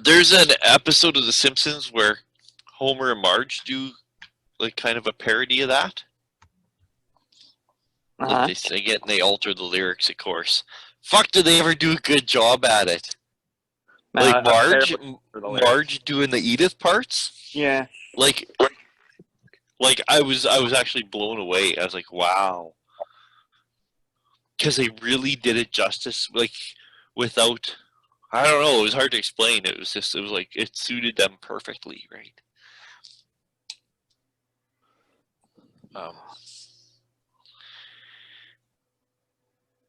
There's an episode of The Simpsons where Homer and Marge do like kind of a parody of that. Like they sing it and they alter the lyrics, of course. Fuck, did they ever do a good job at it? Man, Like Marge doing the Edith parts. Yeah. Like I was actually blown away. I was like, wow, because they really did it justice. Like without, I don't know, it was hard to explain. It was like it suited them perfectly, right?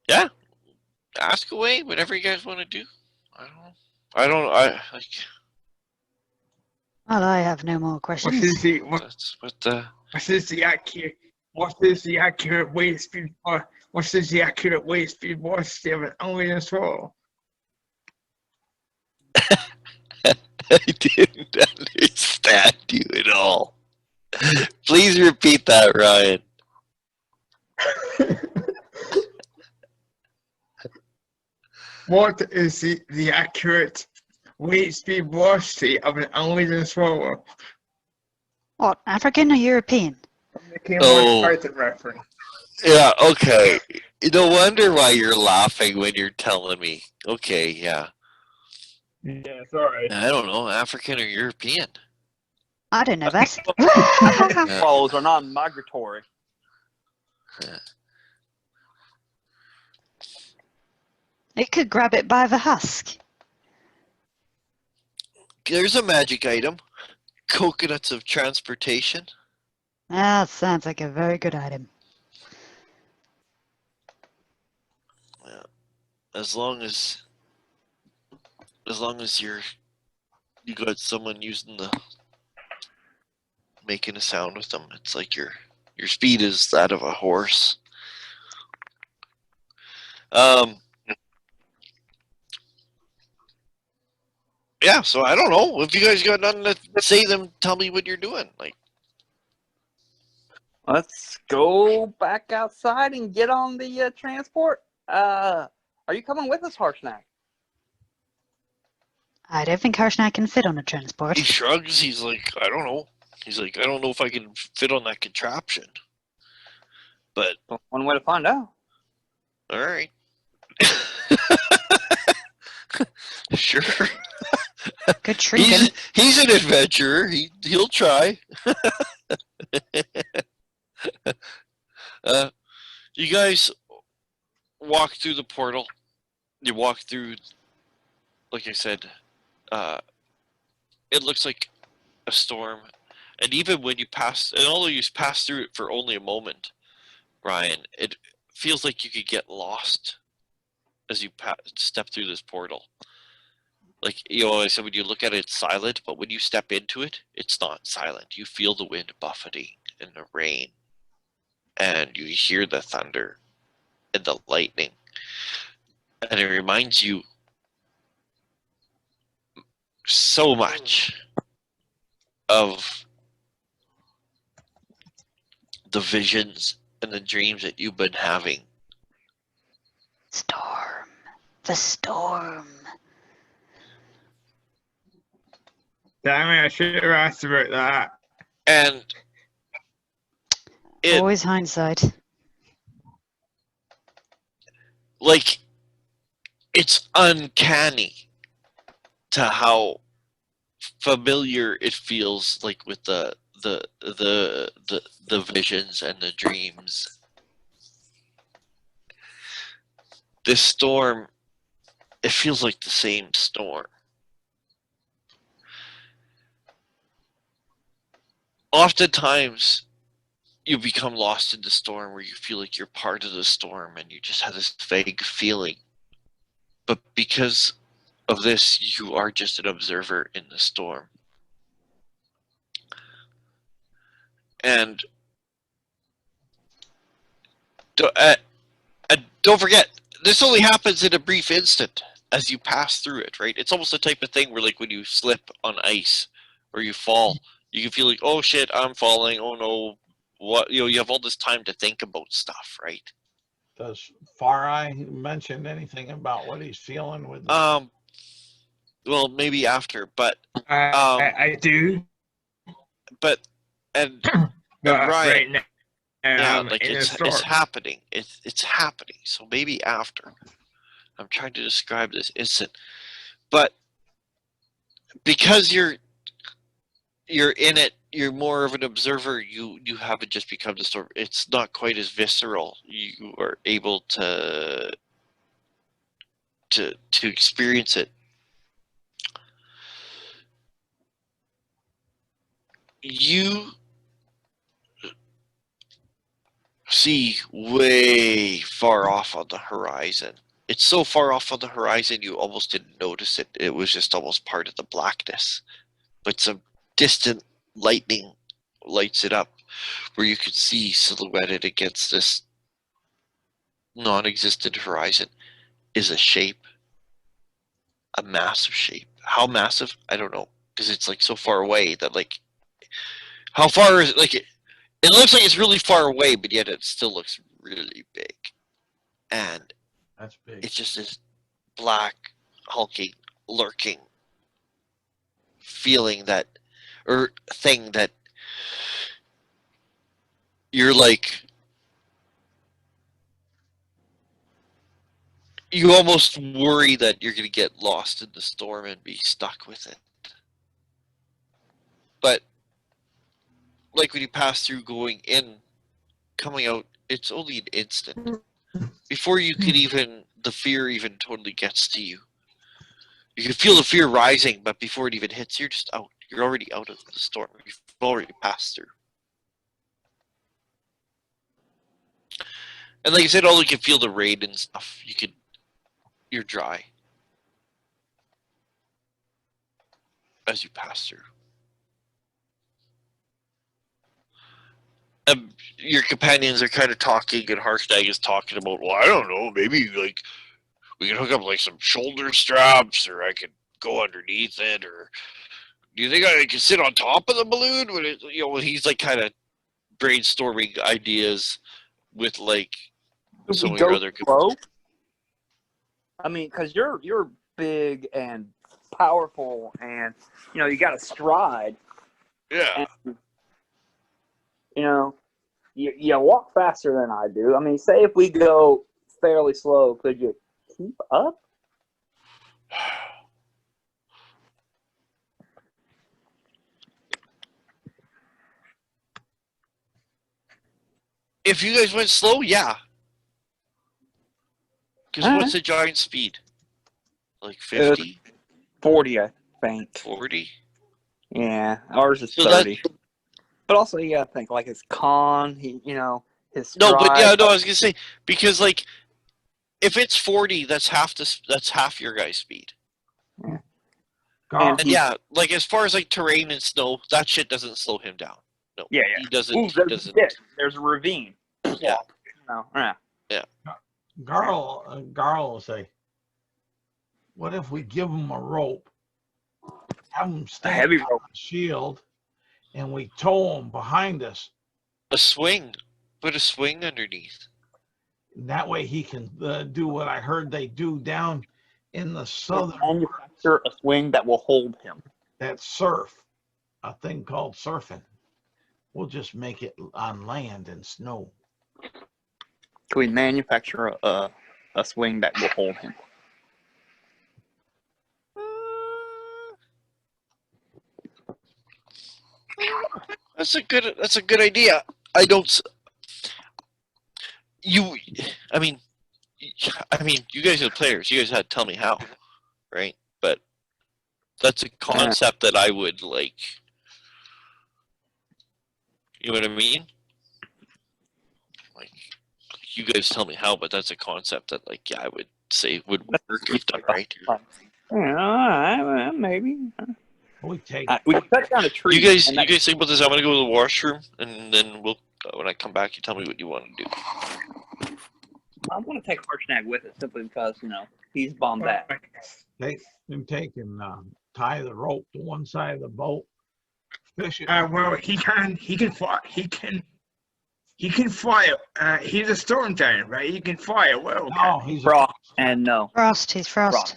Yeah, ask away, whatever you guys want to do. I Well, I have no more questions. What is the accurate weight speed? What is the accurate weight speed velocity of an alien soul? I didn't understand you at all. Please repeat that, Ryan. What is the accurate weight speed velocity of an alien soul? What, African or European? Oh. Python reference. Yeah, okay. No wonder why you're laughing when you're telling me. Okay, yeah. Yeah, sorry. I don't know, African or European. I don't know that. Swallows are non-migratory. It could grab it by the husk. There's a magic item. Coconuts of transportation. That sounds like a very good item. Yeah. As long as you got someone making a sound with them, it's like your speed is that of a horse. Yeah, so I don't know. If you guys got nothing to say, then tell me what you're doing. Like, Let's go back outside and get on the transport. Are you coming with us, Harshnag? I don't think Harshnag can fit on a transport. he shrugs. He's like, I don't know. He's like, I don't know if I can fit on that contraption. But One way to find out. all right, sure. Good treat. He's an adventurer. He'll try. You guys walk through the portal. You walk through, like I said, it looks like a storm. And even when you pass, and although you pass through it for only a moment, Ryan, it feels like you could get lost as you step through this portal. Like, you know, I said, when you look at it, it's silent, but when you step into it, it's not silent. You feel the wind buffeting and the rain, and you hear the thunder and the lightning. And it reminds you so much of the visions and the dreams that you've been having the storm. Damn it, I should have asked about that. And it, Always hindsight. like, it's uncanny to how familiar it feels, like with the visions and the dreams. This storm, it feels like the same storm. Oftentimes, you become lost in the storm where you feel like you're part of the storm and you just have this vague feeling. But because of this, you are just an observer in the storm. And don't forget, this only happens in a brief instant as you pass through it, right? It's almost the type of thing where, like, when you slip on ice or you fall, you can feel like, oh shit, I'm falling. Oh no, what? You know, you have all this time to think about stuff, right? Does Far Eye mention anything about what he's feeling with? Well, maybe after, but I do. but and But Ryan, right now, yeah, I'm like in a it's storm. happening. It's happening. So maybe after. I'm trying to describe this instant, but because you're in it, you're more of an observer. You haven't just become the storm. It's not quite as visceral. You are able to experience it. You see way far off on the horizon. It's so far off on the horizon you almost didn't notice it. It was just almost part of the blackness. But some distant lightning lights it up where you could see silhouetted against this non-existent horizon is a shape. A massive shape. How massive? I don't know. Because it's like so far away that, like, how far is it? Like, it looks like it's really far away, but yet it still looks really big. And That's big. it's just this black, hulking, lurking feeling that, or thing that you're like, you almost worry that you're going to get lost in the storm and be stuck with it. But like when you pass through going in, coming out, it's only an instant. Before you could even, the fear even totally gets to you. You can feel the fear rising, but before it even hits, you're just out. You're already out of the storm. You've already passed through. And like I said, all you can feel the rain and stuff. You're dry as you pass through. Your companions are kind of talking, and Harshnag is talking about, well, I don't know, maybe like we can hook up like some shoulder straps, or I could go underneath it, or do you think I can sit on top of the balloon? When it, you know, he's like kind of brainstorming ideas with like some of your other slow? I mean, because you're big and powerful, and you know you got a stride. Yeah. And, you know, you walk faster than I do. I mean, say if we go fairly slow, could you keep up? If you guys went slow, yeah. Because what's the giant speed? Like 50? 40, I think. 40? Yeah, ours is So 30. But also, you gotta think, like, his con, his stride. No, but yeah, no, I was gonna say, because like, if it's 40, that's half your guy's speed. Yeah. And yeah, like as far as like terrain and snow, that shit doesn't slow him down. No. Yeah. He doesn't. Ooh, there's a ravine. Yeah. No, yeah. Garl will say, what if we give him a rope, have him stand heavy on rope. the shield, and we tow him behind us? A swing. Put a swing underneath. And that way he can do what I heard they do down in the southern, Manufacture a swing that will hold him. that surf, a thing called surfing. We'll just make it on land and snow. Can we manufacture a swing that will hold him? That's a good idea. I don't. You, I mean, you guys are players. You guys had to tell me how, right? But that's a concept that I would like. You know what I mean? Like, you guys tell me how, but that's a concept that, like, yeah, I would say would work if done right. Yeah, maybe. We take We can cut down a tree. You guys think about this. I'm gonna go to the washroom, and then we'll. When I come back, you tell me what you want to do. I want to take Harshnag with it simply because he's bombed that. take and tie the rope to one side of the boat. Fish it. Well, he can fly. He can fly. He's a storm giant, right? He can fly well. No, he's Frost and no. Frost, he's Frost.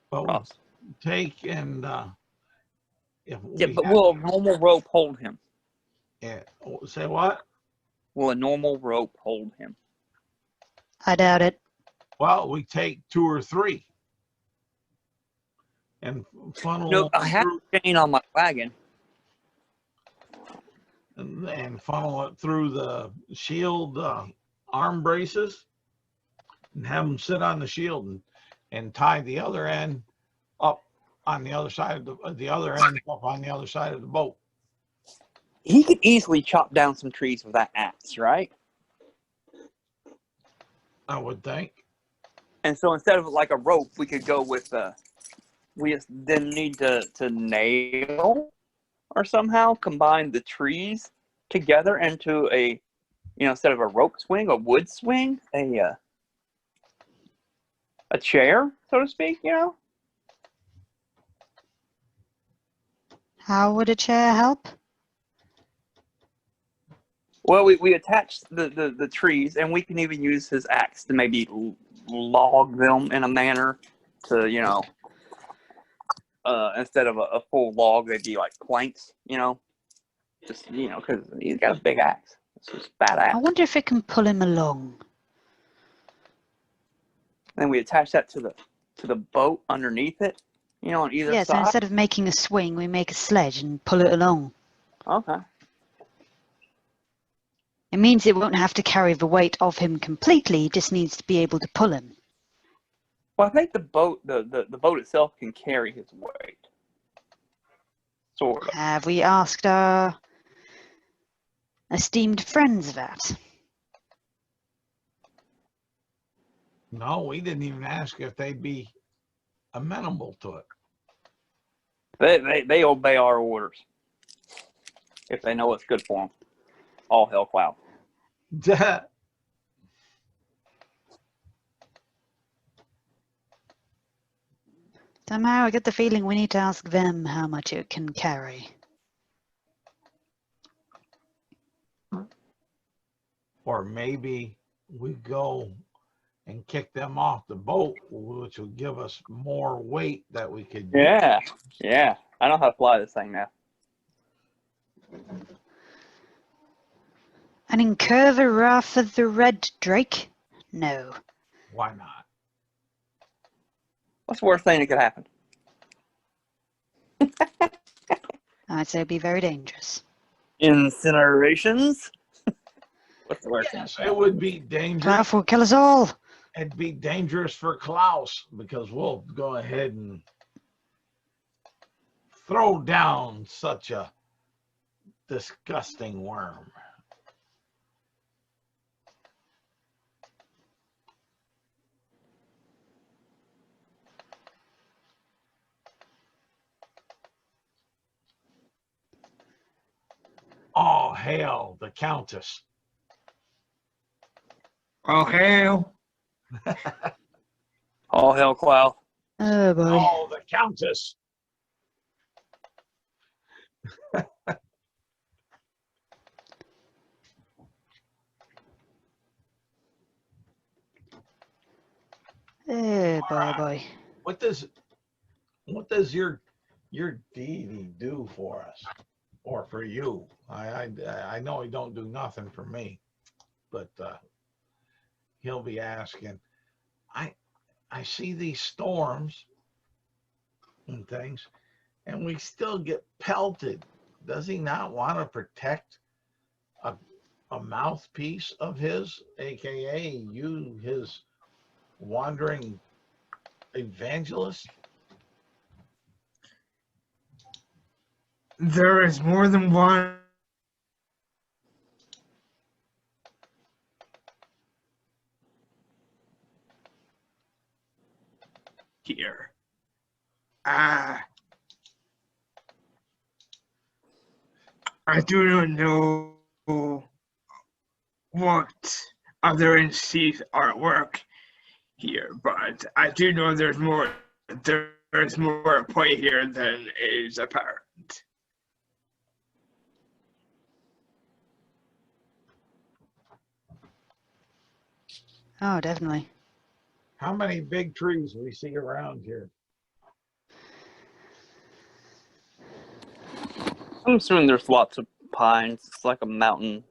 But we'll Frost. take and if Yeah, we but have- will a normal rope hold him? yeah, say what? Will a normal rope hold him? I doubt it. Well, we take 2 or 3 and funnel No, I have through, a chain on my wagon. and funnel it through the shield arm braces, and have them sit on the shield and tie the other end up on the other side of the other end up on the other side of the boat. He could easily chop down some trees with that axe, right? I would think. And so instead of like a rope, we could go with we just then need to nail or somehow combine the trees together into a, instead of a rope swing, a wood swing, a chair, so to speak, How would a chair help? Well, we attach the trees, and we can even use his axe to maybe log them in a manner to, instead of a full log, they'd be like planks, just, because he's got a big axe. It's just bad I axe. wonder if it can pull him along. Then we attach that to the boat underneath it, on either Yeah, so side. instead of making a swing, we make a sledge and pull it along. Okay. It means it won't have to carry the weight of him completely, it just needs to be able to pull him. Well, I think the boat, the boat itself can carry his weight. Sort of. Have we asked our esteemed friends that? No, we didn't even ask if they'd be amenable to They obey our orders if they know what's good for them. All hell cloud. it. Somehow I get the feeling we need to ask them how much it can carry. Or maybe we go and kick them off the boat, which would give us more weight that we could use. Yeah. I know how to fly this thing now. And incur the wrath of the Red Drake? No. Why not? What's the worst thing that could happen? I'd say it'd be very dangerous. Incinerations? What's the worst thing? Yes, it would be dangerous. Klaus will kill us all. It'd be dangerous for Klaus because we'll go ahead and throw down such a disgusting worm. All hail the Countess. Oh hell! All hell cloud. Oh boy. Oh, the Countess. boy. What does your deity do for us, or for you? I know he don't do nothing for me, but he'll be asking. I see these storms and things, and we still get pelted. Does he not want to protect a mouthpiece of his, aka you, his wandering evangelist? There is more than one here. I do not know what other entities are at work here, but I do know there's more at play here than is apparent. Oh, definitely. How many big trees we see around here? I'm assuming there's lots of pines. It's like a mountain,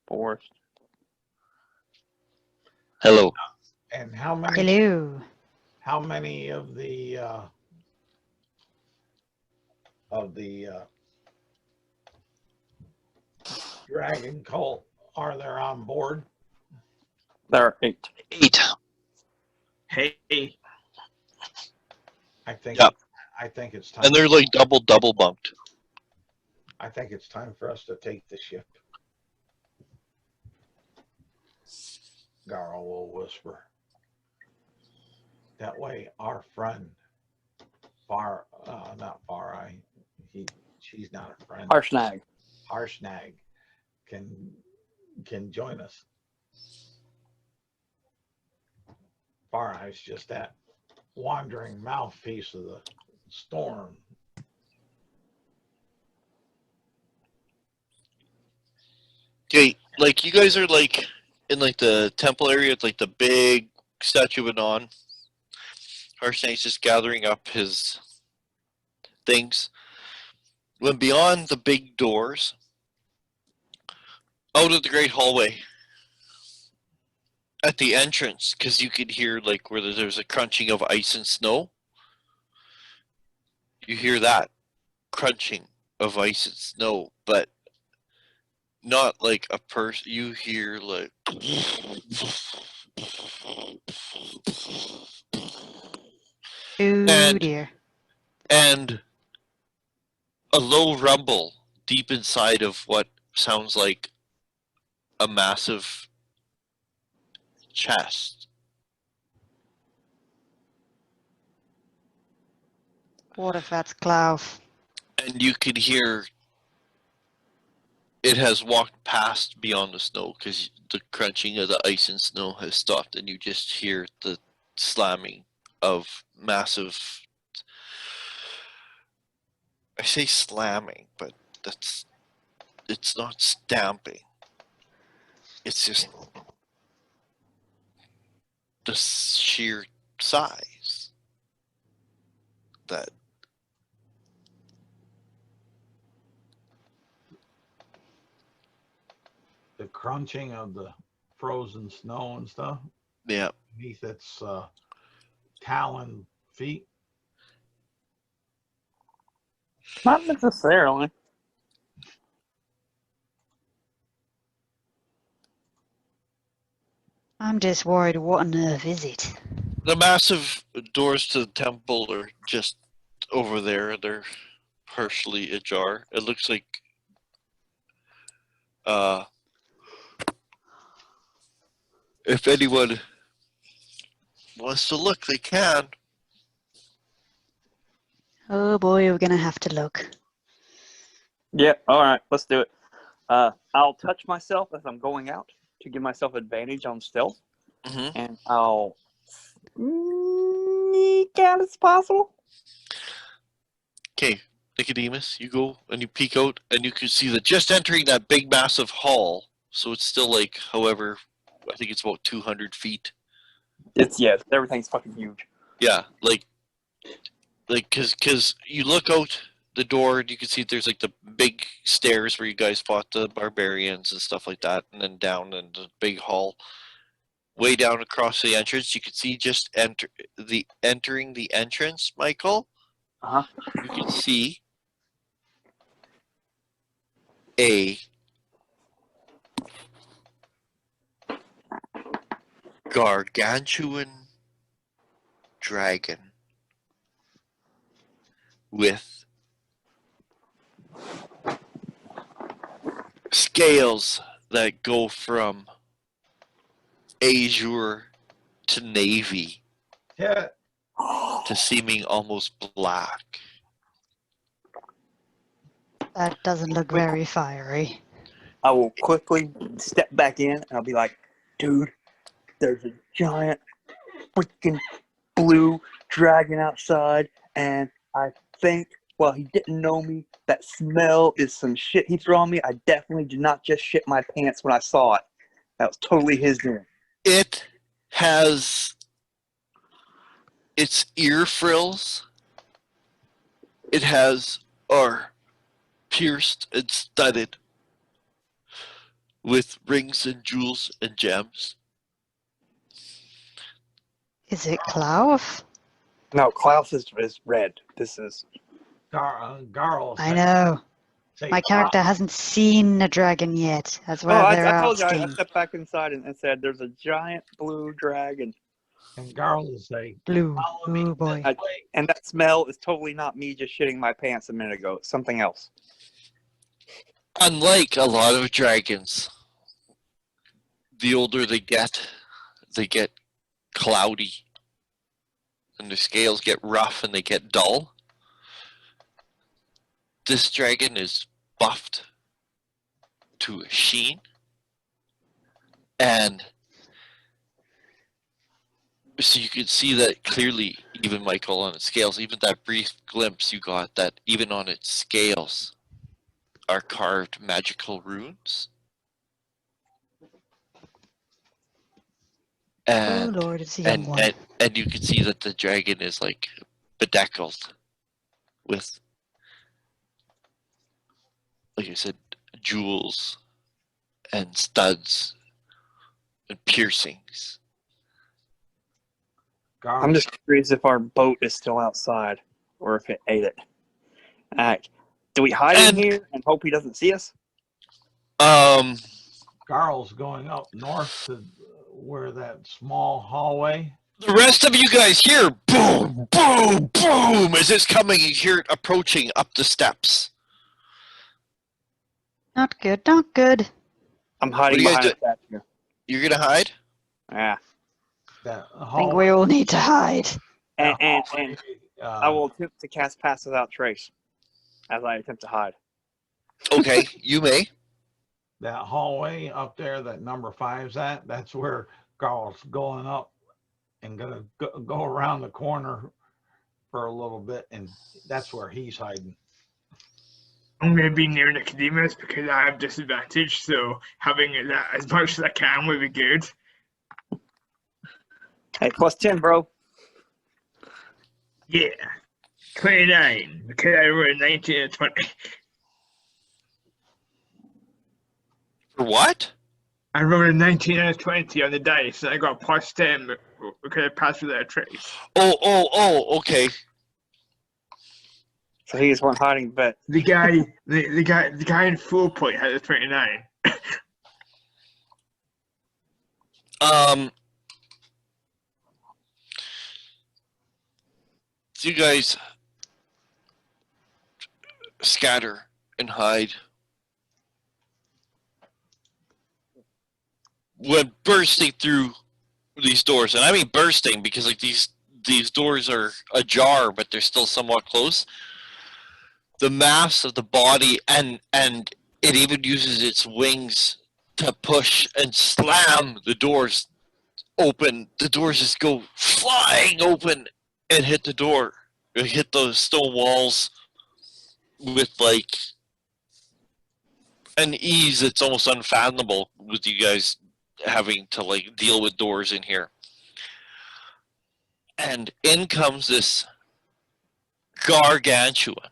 forest. Hello. And how many Hello. of the dragon cult are there on board? There are 8. 8. Hey, I think Yep. I think it's time. And they're like double bunked. I think it's time for us to take the ship. Garl will whisper. That way, our friend, not Far Eye, she's not a friend. Harshnag. Harshnag can join us. Far Eye's just that wandering mouthpiece of the storm. Okay, like you guys are like in like the temple area. It's like the big statue of Anon. Harshnag's just gathering up his things. When beyond the big doors, out of the great hallway, at the entrance, because you could hear like where there's a crunching of ice and snow. You hear that crunching of ice and snow, but not like a person. You hear like Oh dear. and a low rumble deep inside of what sounds like a massive chest. What if that's Klaus? And you could hear it has walked past beyond the snow because the crunching of the ice and snow has stopped, and you just hear the slamming of massive. I say slamming, but it's not stamping. It's just the sheer size that The crunching of the frozen snow and stuff yeah. beneath its talon feet. Not necessarily. I'm just worried, what on earth is it? The massive doors to the temple are just over there. They're partially ajar. It looks like if anyone wants to look, they can. Oh boy, we're gonna have to look. Yeah, alright, let's do it. I'll touch myself as I'm going out to give myself advantage on stealth, Mm-hmm. and I'll sneak out as possible. Okay, Nicodemus, you go and you peek out, and you can see that just entering that big, massive hall. So it's still like, however, I think it's about 200 feet. Everything's fucking huge. Yeah, like cause you look out the door and you can see there's like the big stairs where you guys fought the barbarians and stuff like that, and then down in the big hall. Way down across the entrance, you can see just entering the entrance, Michael. Uh-huh. You can see a gargantuan dragon with scales that go from azure to navy Yeah. to seeming almost black. That doesn't look very fiery. I will quickly step back in and I'll be like, dude, there's a giant freaking blue dragon outside, and I think, well, he didn't know me. That smell is some shit he threw on me. I definitely did not just shit my pants when I saw it. That was totally his doing. It has its ear frills. It has are pierced and studded with rings and jewels and gems. Is it Klaus? No, Klaus is red. This is... Garl. I know. Say, My character hasn't seen a dragon yet. That's Oh, why they're I told you, I asking. stepped back inside and said, there's a giant blue dragon. And Garl will say, Blue. follow me Oh boy. this way. And that smell is totally not me just shitting my pants a minute ago. It's something else. Unlike a lot of dragons, the older they get cloudy. And the scales get rough and they get dull. This dragon is buffed to a sheen. And so you can see that clearly, even Michael, on its scales, even that brief glimpse you got, that even on its scales are carved magical runes. And, Oh Lord, it's a young one. and you can see that the dragon is like bedeckled with, like I said, jewels and studs and piercings. Garl, I'm just curious if our boat is still outside or if it ate it. Alright. Do we hide in here and hope he doesn't see us? Garl's going up north to where that small hallway. The rest of you guys hear boom, boom, boom as it's coming. You hear it approaching up the steps. Not good, not good. I'm hiding What are you behind guys a statue. You're gonna hide? Yeah. That I think hallway. we all need to hide. And hallway, I will attempt to cast Pass Without Trace as I attempt to hide. Okay, you may. that hallway up there that number 5's at, that's where Garl's going up and gonna go around the corner for a little bit, and that's where he's hiding. I'm going to be near Nicodemus because I have disadvantage, so having that as much as I can would be good. Hey, plus 10, bro. Yeah. 29, because I rolled 19 and 20. For what? I rolled a 19 and a 20 on the dice, and I got plus 10 because I passed without a trace. Oh, okay. So he is one hiding bet. The guy in full point had a 29. So you guys scatter and hide. When bursting through these doors, and I mean bursting because like these doors are ajar, but they're still somewhat close. The mass of the body and it even uses its wings to push and slam the doors open. The doors just go flying open and hit the door. Hit those stone walls with like an ease that's almost unfathomable with you guys having to like deal with doors in here. And in comes this gargantuan.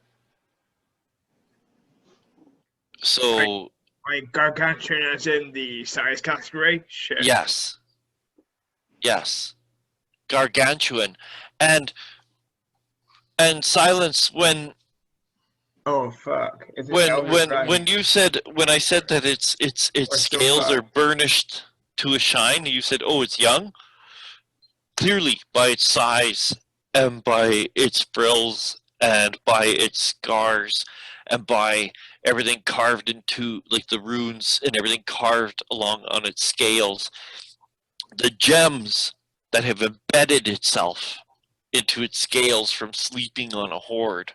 So Like gargantuan as in the size category? Shit. yes, gargantuan, and Silence when Oh fuck. Is it Elder Dragon? when I said that its Or scales Silver? are burnished to a shine, you said, oh, it's young. Clearly, by its size and by its frills and by its scars and by everything carved into, like the runes and everything carved along on its scales, the gems that have embedded itself into its scales from sleeping on a hoard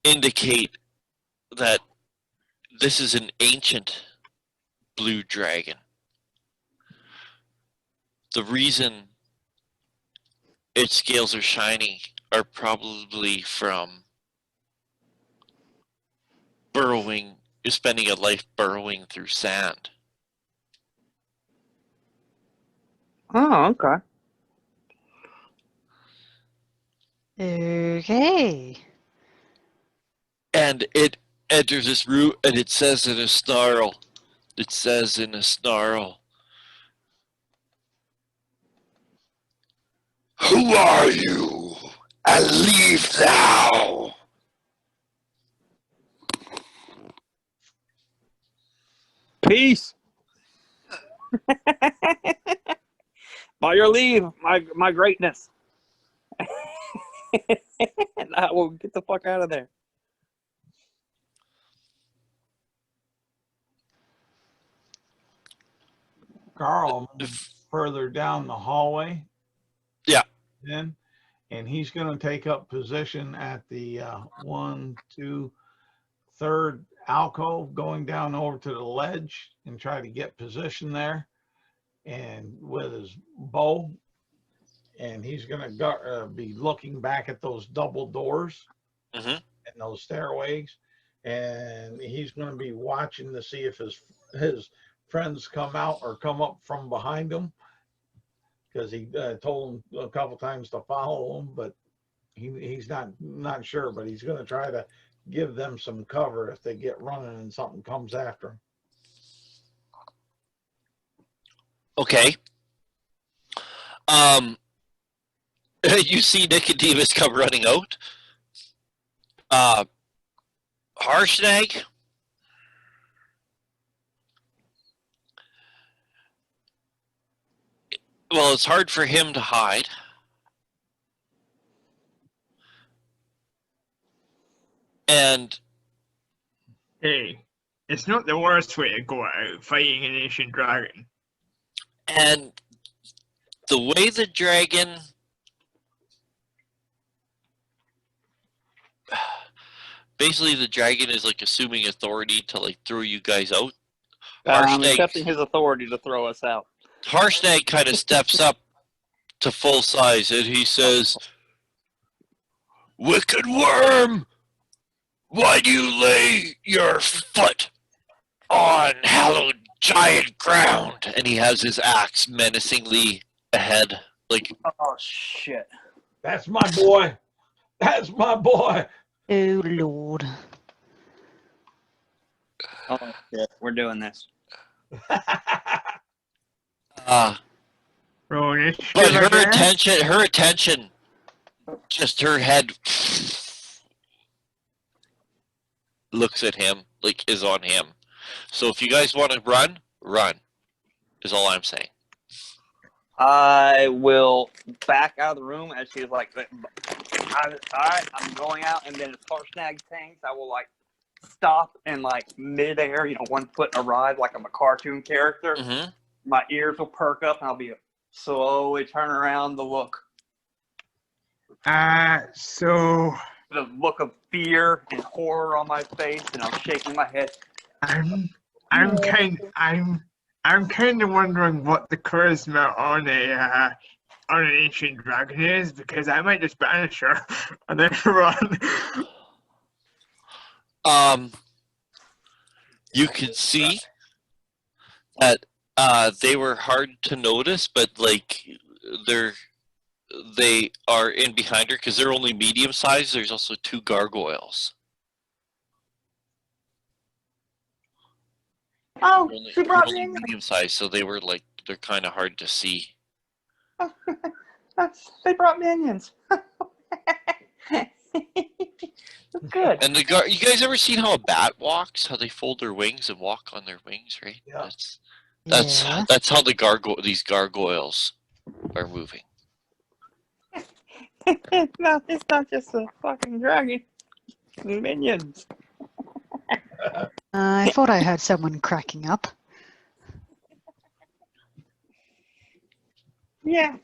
indicate that this is an ancient blue dragon. The reason its scales are shiny are probably from spending a life burrowing through sand. Oh, okay. Okay. And it enters this room and it says in a snarl, who are you? And leave thou. Peace. By your leave, my greatness. And I will get the fuck out of there. Carl moves further down the hallway. Yeah. Then, and he's going to take up position at the 3rd alcove, going down over to the ledge and try to get position there, and with his bow. And he's going to be looking back at those double doors and those stairways, and he's going to be watching to see if his friends come out or come up from behind him, because he told them a couple times to follow him, but he's not sure. But he's going to try to give them some cover if they get running and something comes after him. Okay. You see Nicodemus come running out. Harshnag. Well, it's hard for him to hide. And Hey, it's not the worst way to go out fighting an ancient dragon. And the way the dragon basically the dragon is like assuming authority to like throw you guys out. I'm accepting his authority to throw us out. Harshnag kind of steps up to full size and he says, "Wicked worm, why do you lay your foot on hallowed giant ground?" And he has his axe menacingly ahead. Like, Oh shit! That's my boy. That's my boy. Oh Lord. Oh shit! We're doing this. Roll but initiative her attention, just her head looks at him, like is on him. So if you guys want to run, is all I'm saying. I will back out of the room as she's like, all right, I'm going out, and then as Harshnag tanks, I will like stop and like midair, 1 foot in a ride like I'm a cartoon character. Mm-hmm. My ears will perk up, and I'll be slowly turn around the look. So The look of fear and horror on my face, and I'm shaking my head. I'm kind of wondering what the charisma on an ancient dragon is, because I might just banish her and then run. You can see that they were hard to notice, but like they're they are in behind her, because they're only medium sized, there's also 2 gargoyles. Oh, Only, she brought only minions. medium sized, so they were like, they're kind of hard to see. They brought minions. Good. And you guys ever seen how a bat walks? How they fold their wings and walk on their wings, right? Yeah. Yeah. That's how these gargoyles are moving. No, it's not just a fucking dragon. Minions. I thought I heard someone cracking up. Yeah,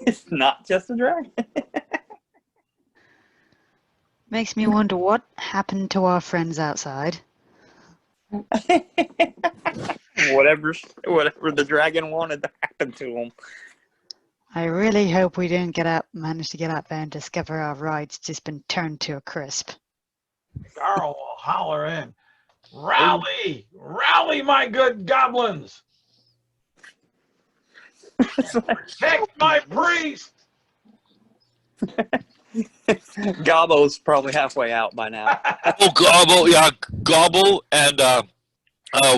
it's not just a dragon. Makes me wonder what happened to our friends outside. whatever the dragon wanted to happen to him. I really hope we didn't manage to get out there and discover our ride's just been turned to a crisp. Carl will holler in, "Rally! Rally, my good goblins! Protect my priest!" Gobbo's probably halfway out by now. Oh, Gobbo, yeah, Gobbo and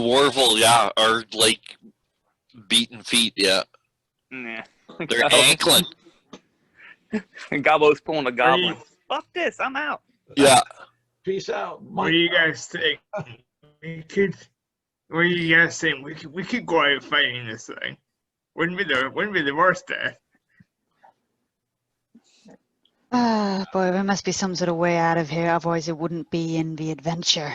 Warvel, yeah, are like beating feet, yeah. Nah. They're ankling. Gobbo's pulling a goblin. you- Fuck this, I'm out. Yeah. Peace out. What do you guys think? What do you guys think? We could go out fighting this thing. Wouldn't be the worst death. Ah, boy, there must be some sort of way out of here, otherwise it wouldn't be in the adventure.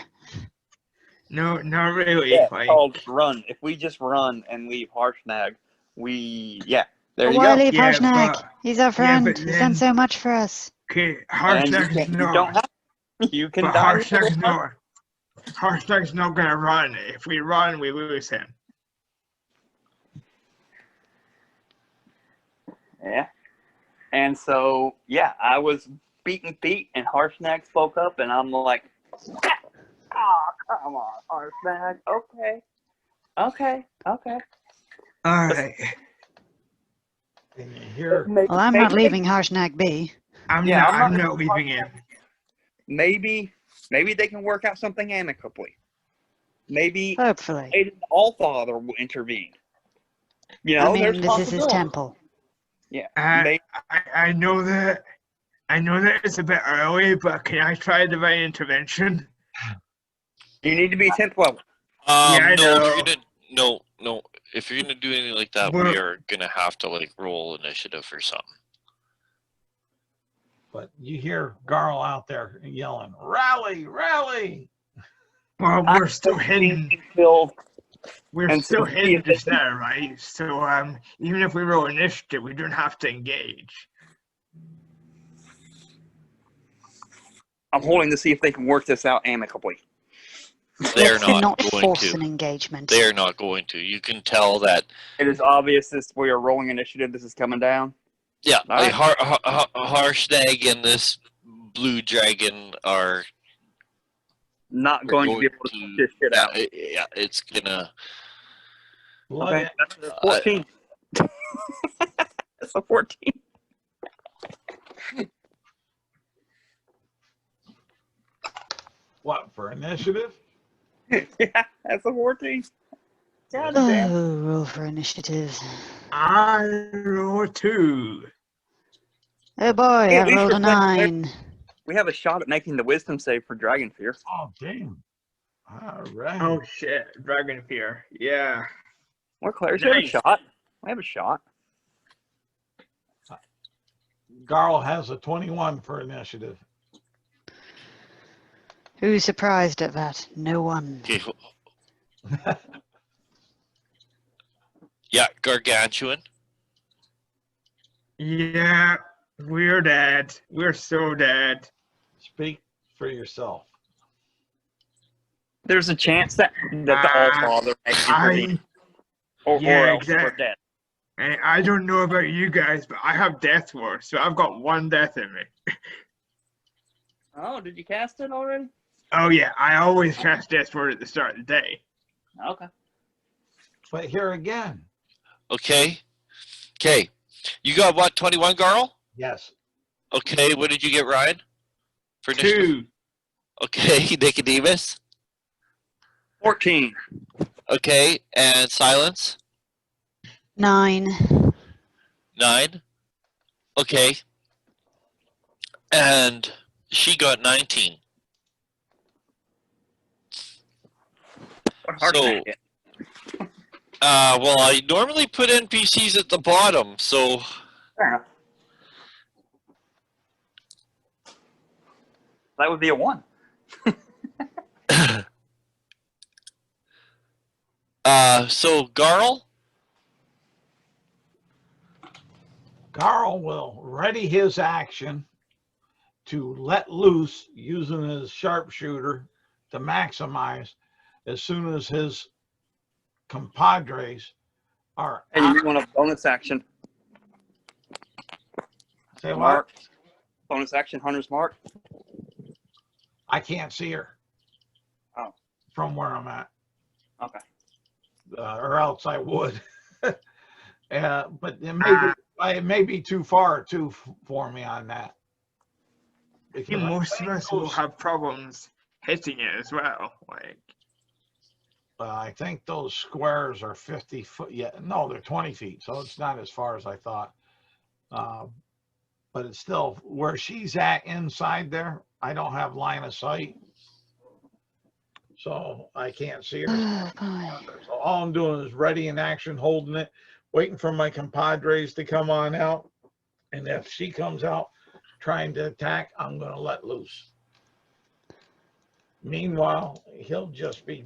No, not really. Yeah, Like, called run. If we just run and leave Harshnag, there But you why go. leave Yeah, Harshnag? but- He's our friend. but He's then- done so much for us. okay, And Harshnag's you don't not. have. You can But die. Harshnag's not. Harshnag's not gonna run. If we run, we lose him. Yeah. And so, yeah, I was beating feet, and Harshnag spoke up, and I'm like, oh, come on, Harshnag. Okay. All right. Can you hear? Well, I'm not leaving Harshnag be. I'm Yeah, not leaving him. Maybe they can work out something amicably. Maybe Hopefully. Aiden Allfather will intervene. You know, I mean, there's this is his possibility. temple. Yeah. I know that. I know that it's a bit early, but can I try divine intervention? You need to be 10th level. I No, know. if you're gonna no. If you're gonna do anything like that, Well- we are gonna have to like roll initiative or something. But you hear Garl out there yelling, "Rally! Rally!" Well, we're still hidden. Until We're and still so- hidden just now, right? So even if we roll initiative, we don't have to engage. I'm holding to see if they can work this out amicably. They're Let's not not going force to. an engagement. They're not going to. You can tell that. It is obvious this we are rolling initiative. This is coming down. Yeah, All right. Harshnag and this blue dragon are Not going to be able to sort this shit out. Yeah, it's gonna. Look Okay, at- that's a 14. That's a 14. what for initiative? Yeah, that's a 14. God damn. Oh, roll for initiative. I roll 2. Oh boy, Hey, I at least rolled a you're playing 9. We have a shot at making the wisdom save for Dragon Fear. Oh damn! All right. Oh shit, Dragon Fear. Yeah. We're clear. We have a Nice. shot. We have a shot. Garl has a 21 for initiative. Who's surprised at that? No one. Okay. Yeah, gargantuan. Yeah, we're dead. We're so dead. Speak for yourself. There's a chance that the Allfather may intervene, or yeah, else we're exact- dead. I don't know about you guys, but I have Death Ward, so I've got 1 death in me. Oh, did you cast it already? Oh yeah, I always cast Death Ward at the start of the day. Okay. But here again, Okay. You got what? 21, Garl? Yes. Okay, what did you get, Ryan? For initiative? 2. Okay, Nicodemus. 14. Okay, and Silence? 9. 9. Okay. And she got 19. What hard So, can I get? well, I normally put NPCs at the bottom, so Fair enough. That would be a 1. so Garl? Carl will ready his action to let loose using his sharpshooter to maximize as soon as his compadres are And you out. may want a bonus action. Say what? Mark. Bonus action, Hunter's Mark. I can't see her. Oh. From where I'm at. Okay. Or else I would. But it may be too far too for me on that. I think Because most of us will have problems hitting it as well. Like, I think those squares are 50 foot. Yeah, no, they're 20 feet. So it's not as far as I thought. But it's still where she's at inside there. I don't have line of sight. So I can't see her. Oh, boy. So all I'm doing is ready in action, holding it, waiting for my compadres to come on out. And if she comes out trying to attack, I'm going to let loose. Meanwhile, he'll just be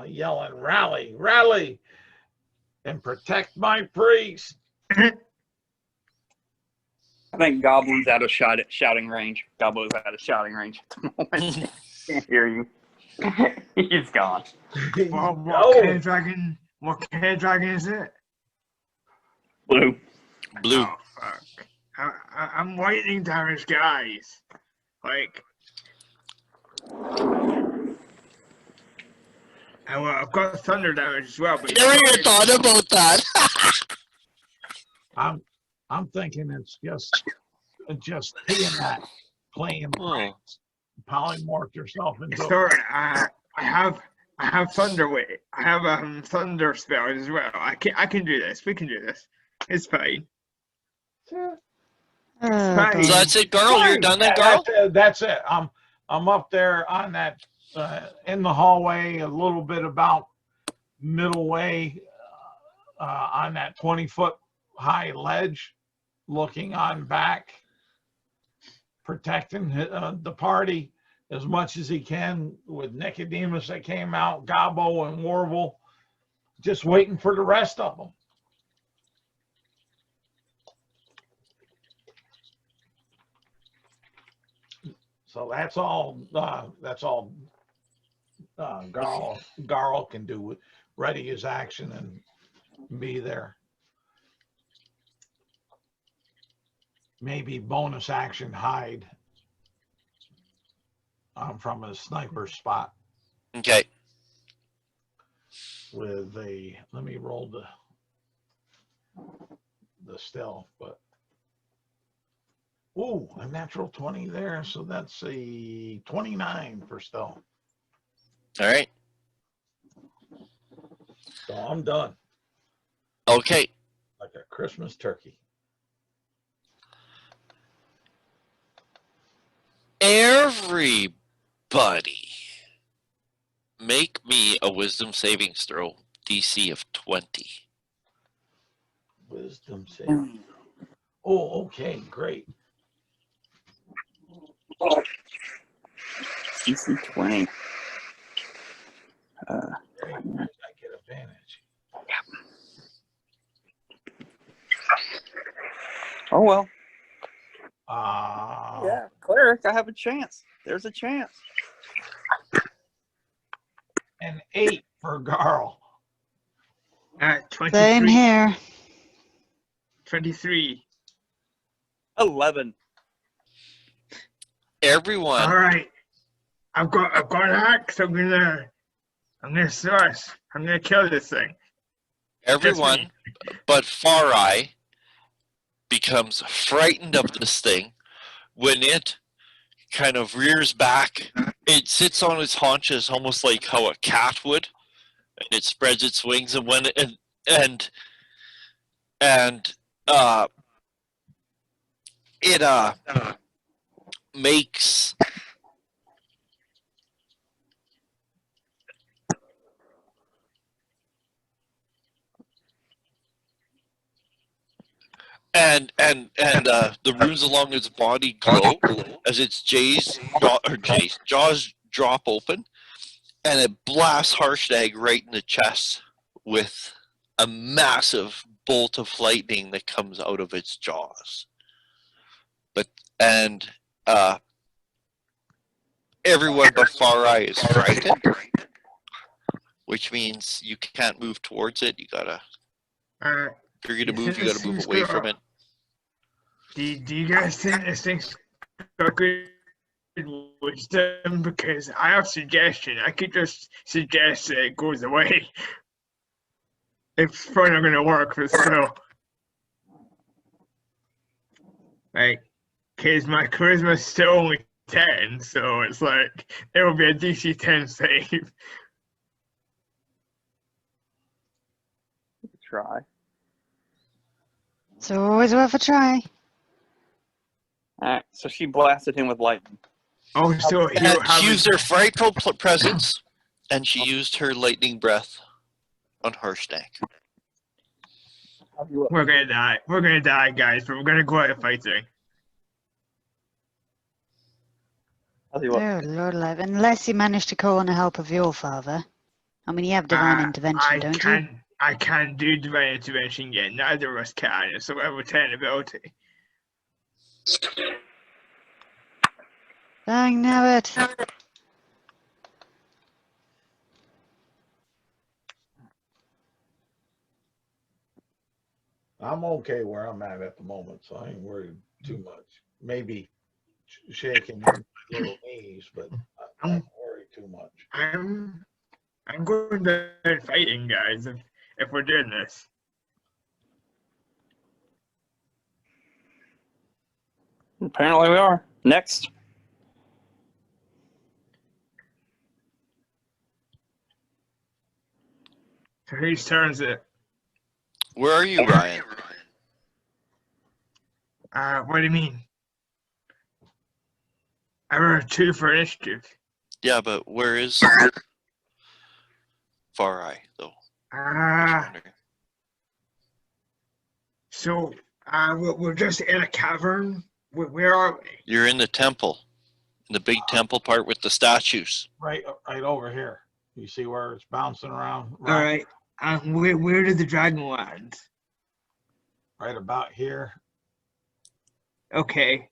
yelling, rally, rally, and protect my priest. I think Goblin's out of shouting range. Goblin's out of shouting range at the moment. Can't hear you. He's gone. what No. cave dragon? What cave dragon is it? Blue. Blue. Oh fuck! I'm lightning damage, guys. Like, I've got thunder damage as well. But Never even thought about that. I'm thinking it's just being that playing polymorphed yourself into. sorry, I have thunder weight. I have thunder spell as well. I can do this. We can do this. It's fine. Oh, Fine. boy. So that's it, Garl. You're done then, Garl? That's it. I'm up there on that in the hallway, a little bit about middle way on that 20-foot high ledge, looking on back, protecting the party as much as he can with Nicodemus that came out, Gobbo and Warble, just waiting for the rest of them. So that's all. Garl can do. Ready his action and be there. Maybe bonus action hide from a sniper spot Okay. with a. Let me roll the stealth, but. Ooh, a natural 20 there, so that's a 29 for stealth. All right. So I'm done. Okay. Like a Christmas turkey. Everybody, make me a wisdom savings throw, DC of 20. Wisdom save. Oh, okay, great. DC 20. I get advantage. Oh, well. Yeah. Yeah, cleric, I have a chance. There's a chance. An 8 for Garl. 23. Same here. 23. 11. Everyone, All right. I've got an axe. I'm gonna smash. I'm gonna kill this thing. everyone, but Far Eye, because becomes frightened of this thing. When it kind of rears back, it sits on its haunches almost like how a cat would, and it spreads its wings, and when and it makes the runes along its body glow as its jaws drop open, and it blasts Harshnag right in the chest with a massive bolt of lightning that comes out of its jaws. And everyone but Far Eye is frightened, which means you can't move towards it. You gotta, if you're gonna move, you gotta move away from it. Do you guys think this thing's got good wisdom? Because I have a suggestion. I could just suggest that it goes away. It's probably not going to work for the spell. Like, because my charisma's still only 10, so it's like, it will be a DC 10 save. Try. It's always worth a try. Alright, so she blasted him with lightning. Oh, so And she used her frightful presence, and she used her lightning breath on Harshnag. we're gonna die. We're gonna die, guys, but we're gonna go out and fight thing. I'll see what. Oh, Lord alive. Unless you manage to call on the help of your father. I mean, you have divine intervention, don't you? I can't do divine intervention yet. Neither of us can. It's a level 10 ability. Dang nabbit. I'm okay where I'm at the moment, so I ain't worried too much. Maybe shaking my little knees, but I don't worry too much. I'm going to fighting, guys, if we're doing this. Apparently we are. Next. So whose turn is it? Where are you, Ryan? What do you mean? I rolled 2 for initiative. Yeah, but where is Far Eye, though? So we're just in a cavern. Where are we? You're in the temple, in the big temple part with the statues. Right over here. You see where it's bouncing around? All right. Where did the dragon land? Right about here. Okay.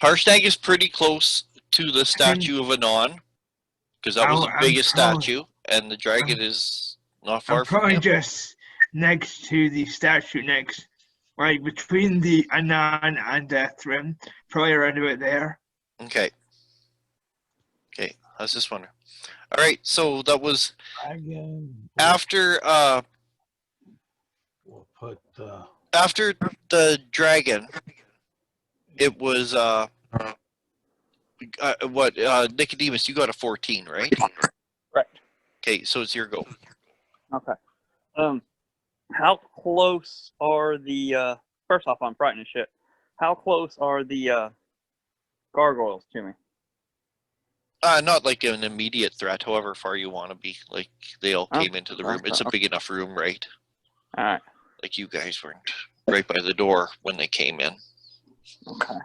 Harshnag is pretty close to the statue of Anon, because that was the biggest statue, and the dragon is not far from probably him. just next to the statue next, like between the Anon and Deathrim, probably around about there. Okay. Okay, how's this one? All right, so that was Dragon. after We'll put after the dragon. It was Nicodemus, you got a 14, right? Right. Okay, so it's your go. Okay. How close are the first off, I'm frightened as shit. How close are the gargoyles to me? Not like an immediate threat, however far you want to be. Like, they all came into the room. It's a big enough room, right? Alright. Like, you guys weren't right by the door when they came in. Okay.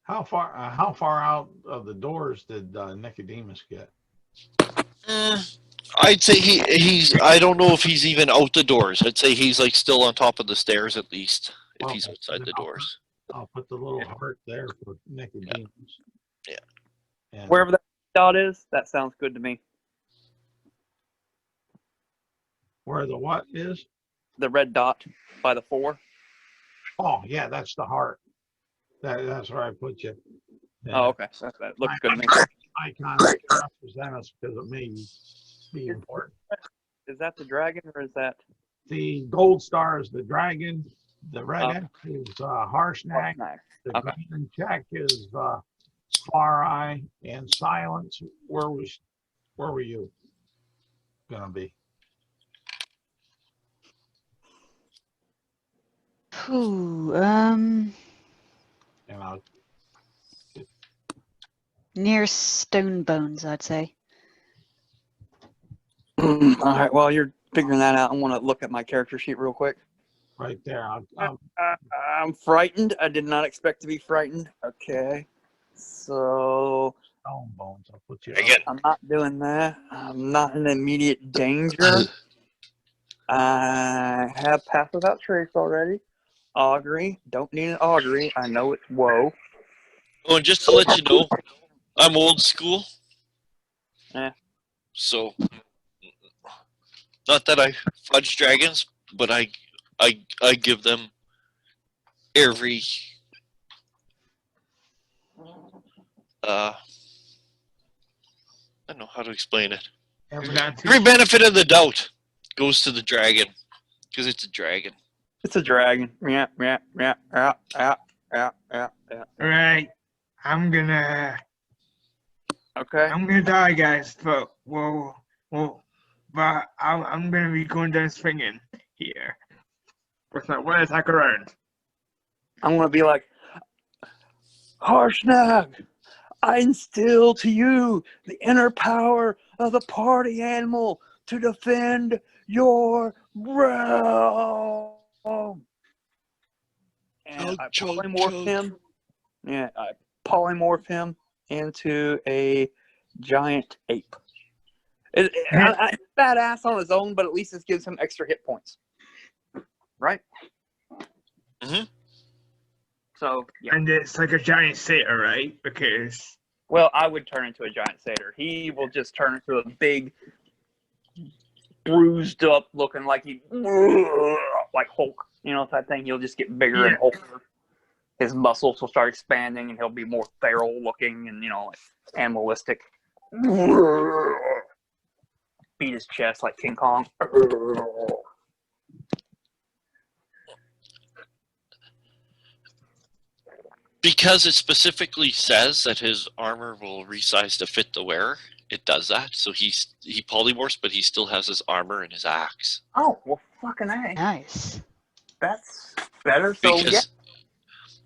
how far out of the doors did Nicodemus get? I'd say he's. I don't know if he's even out the doors. I'd say he's like still on top of the stairs at least. If he's outside the doors. I'll put the little heart there for Nicodemus. Yeah. And Wherever that dot is, that sounds good to me. where the what is? The red dot by the 4. Oh yeah, that's the heart. That's where I put you. Oh, okay. That looks good to me. Icon that can represent us because it may be important. Is that the dragon or is that The gold star is the dragon. The red Okay. X is Harshnag. Snag? The Okay. green check is Far Eye, and Silence. Where were you gonna be? Ooh, And I'll near stone bones, I'd say. All right. While you're figuring that out, I want to look at my character sheet real quick. right there. I'm frightened. I did not expect to be frightened. Okay. So Stone Bones. I'll put you Again. I'm not doing that. I'm not in immediate danger. I have Pass Without Trace already. Augury. Don't need an augury. I know it's woe. Oh, and just to let you know, I'm old school. Yeah. So, not that I fudge dragons, but I give them every I don't know how to explain it. Every benefit of the doubt goes to the dragon because it's a dragon. It's a dragon. Yeah. Right. I'm gonna Okay. die, guys. But but I'm gonna be going down swinging here with my one attack around. I'm gonna be like, Harshnag, I instill to you the inner power of the party animal to defend your realm. And I polymorph him. Yeah, I polymorph him into a giant ape. It's badass on his own, but at least this gives him extra hit points. Right? Mm-hmm. So, yeah. And it's like a giant satyr, right? Because Well, I would turn into a giant satyr. He will just turn into a big, bruised up, looking like like Hulk, type thing. He'll just get bigger and Hulkier. His muscles will start expanding, and he'll be more feral looking and like animalistic. Beat his chest like King Kong. Because it specifically says that his armor will resize to fit the wearer, it does that. So he polymorphs, but he still has his armor and his axe. Oh, well, fucking A. Nice. That's better. So,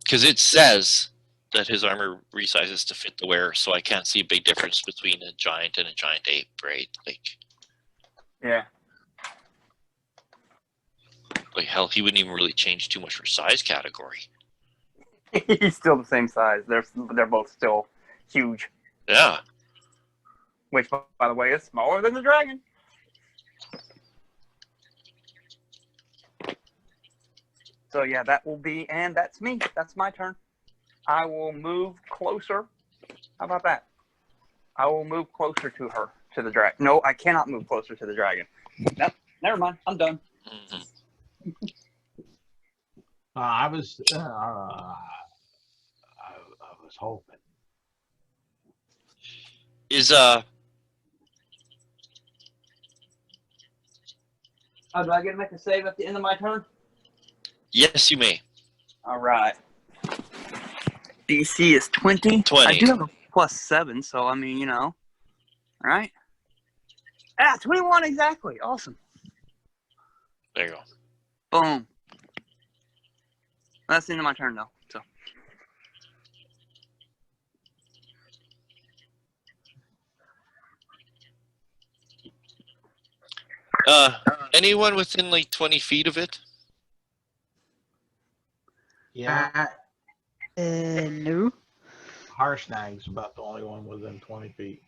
Because it says that his armor resizes to fit the wearer, so I can't see a big difference between a giant and a giant ape, right? Yeah. Like hell, he wouldn't even really change too much for size category. He's still the same size. They're both still huge. Yeah. Which, by the way, is smaller than the dragon. So yeah, that will be, and that's me. That's my turn. I will move closer. How about that? I will move closer to her, to the dragon. No, I cannot move closer to the dragon. Nope, never mind. I'm done. Mm-hmm. I was hoping. Is Oh, do I get to make a save at the end of my turn? yes, you may. All right. DC is 20. 20. I do have a +7, so I mean, right? 21 exactly. Awesome. There you go. Boom. That's the end of my turn, though. So. Anyone within like 20 feet of it? Yeah, No. Harshnag's about the only one within 20 feet.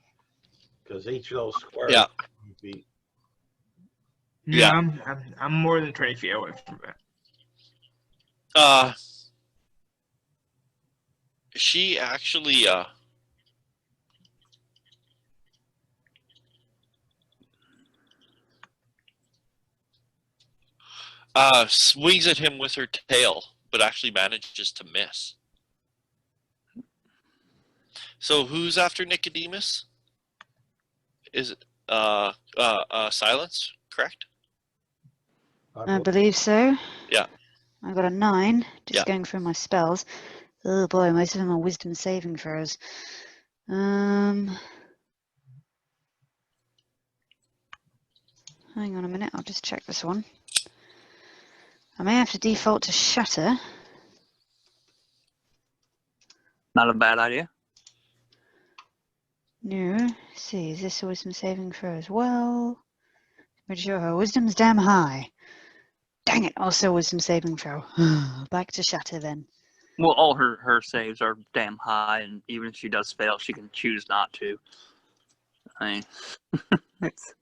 Because each of those squares Yeah. is 20 feet. yeah, I'm more than 20 feet away from it. She actually swings at him with her tail, but actually manages to miss. So who's after Nicodemus? Is it Silence, correct? I believe so. Yeah. I got a 9. Just Yeah. going through my spells. Oh boy, most of them are wisdom saving throws. Hang on a minute, I'll just check this one. I may have to default to Shatter. Not a bad idea. No. Let's see, is this a wisdom saving throw as well? Pretty sure her wisdom's damn high. Dang it, also wisdom saving throw. Back to Shatter then. Well, all her saves are damn high, and even if she does fail, she can choose not to. I mean, it's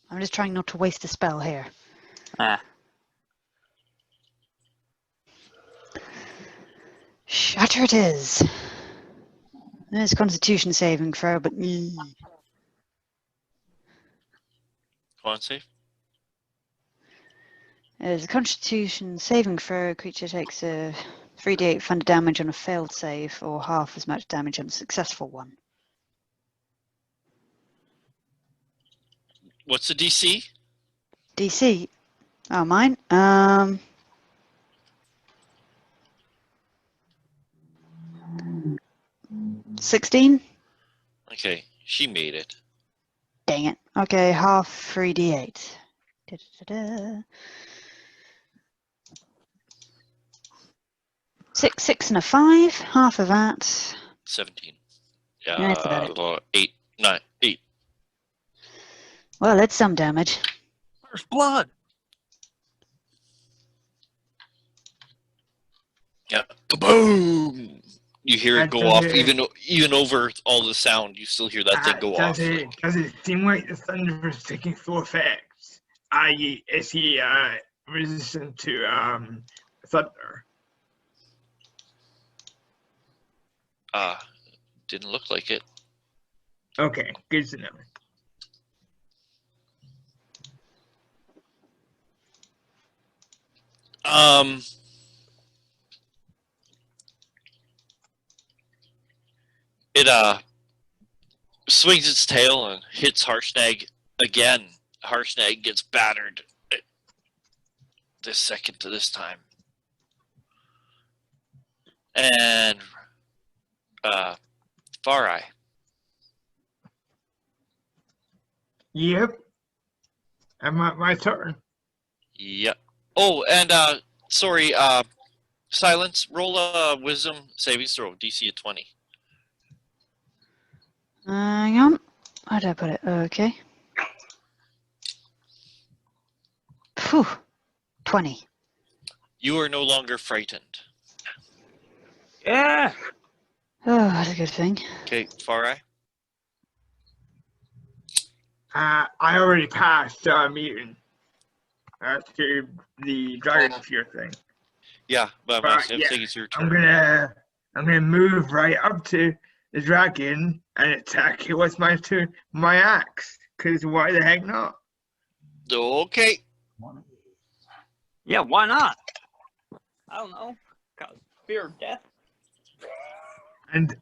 I'm just trying not to waste a spell here. Shatter it is. There's Constitution saving throw, but Come on, save. As a Constitution saving throw, creature takes a 3d8 thunder damage on a failed save, or half as much damage on a successful one. What's the DC? DC. Oh, mine. 16. Okay, she made it. Dang it. Okay, half 3d8. Da-da-da-da. 6 and a 5. Half of that. 17. Yeah, that's about it. 8, 9, 8. Well, that's some damage. first blood. Yeah. Boom! You hear it go Does off, it- even over all the sound. You still hear that thing go off. Does it seem like the thunder is taking full effect? I.e., is he resistant to thunder? Didn't look like it. Okay, good to know. It swings its tail and hits Harshnag again. Harshnag gets battered this time. And Far Eye. Yep. And my turn. Yep. Oh, and sorry, Silence, roll a wisdom saving throw, DC at 20. Hang on. Where'd I put it? Okay. Phew. 20. You are no longer frightened. Yeah. Oh, that's a good thing. Okay, Far Eye. I already passed mutant to the dragon fear thing. Yeah, but Right, I'm yeah. saying it's your I'm turn. gonna move right up to the dragon and attack it with my axe. Cause why the heck not? Okay. Yeah, why not? I don't know. Cause fear of death. And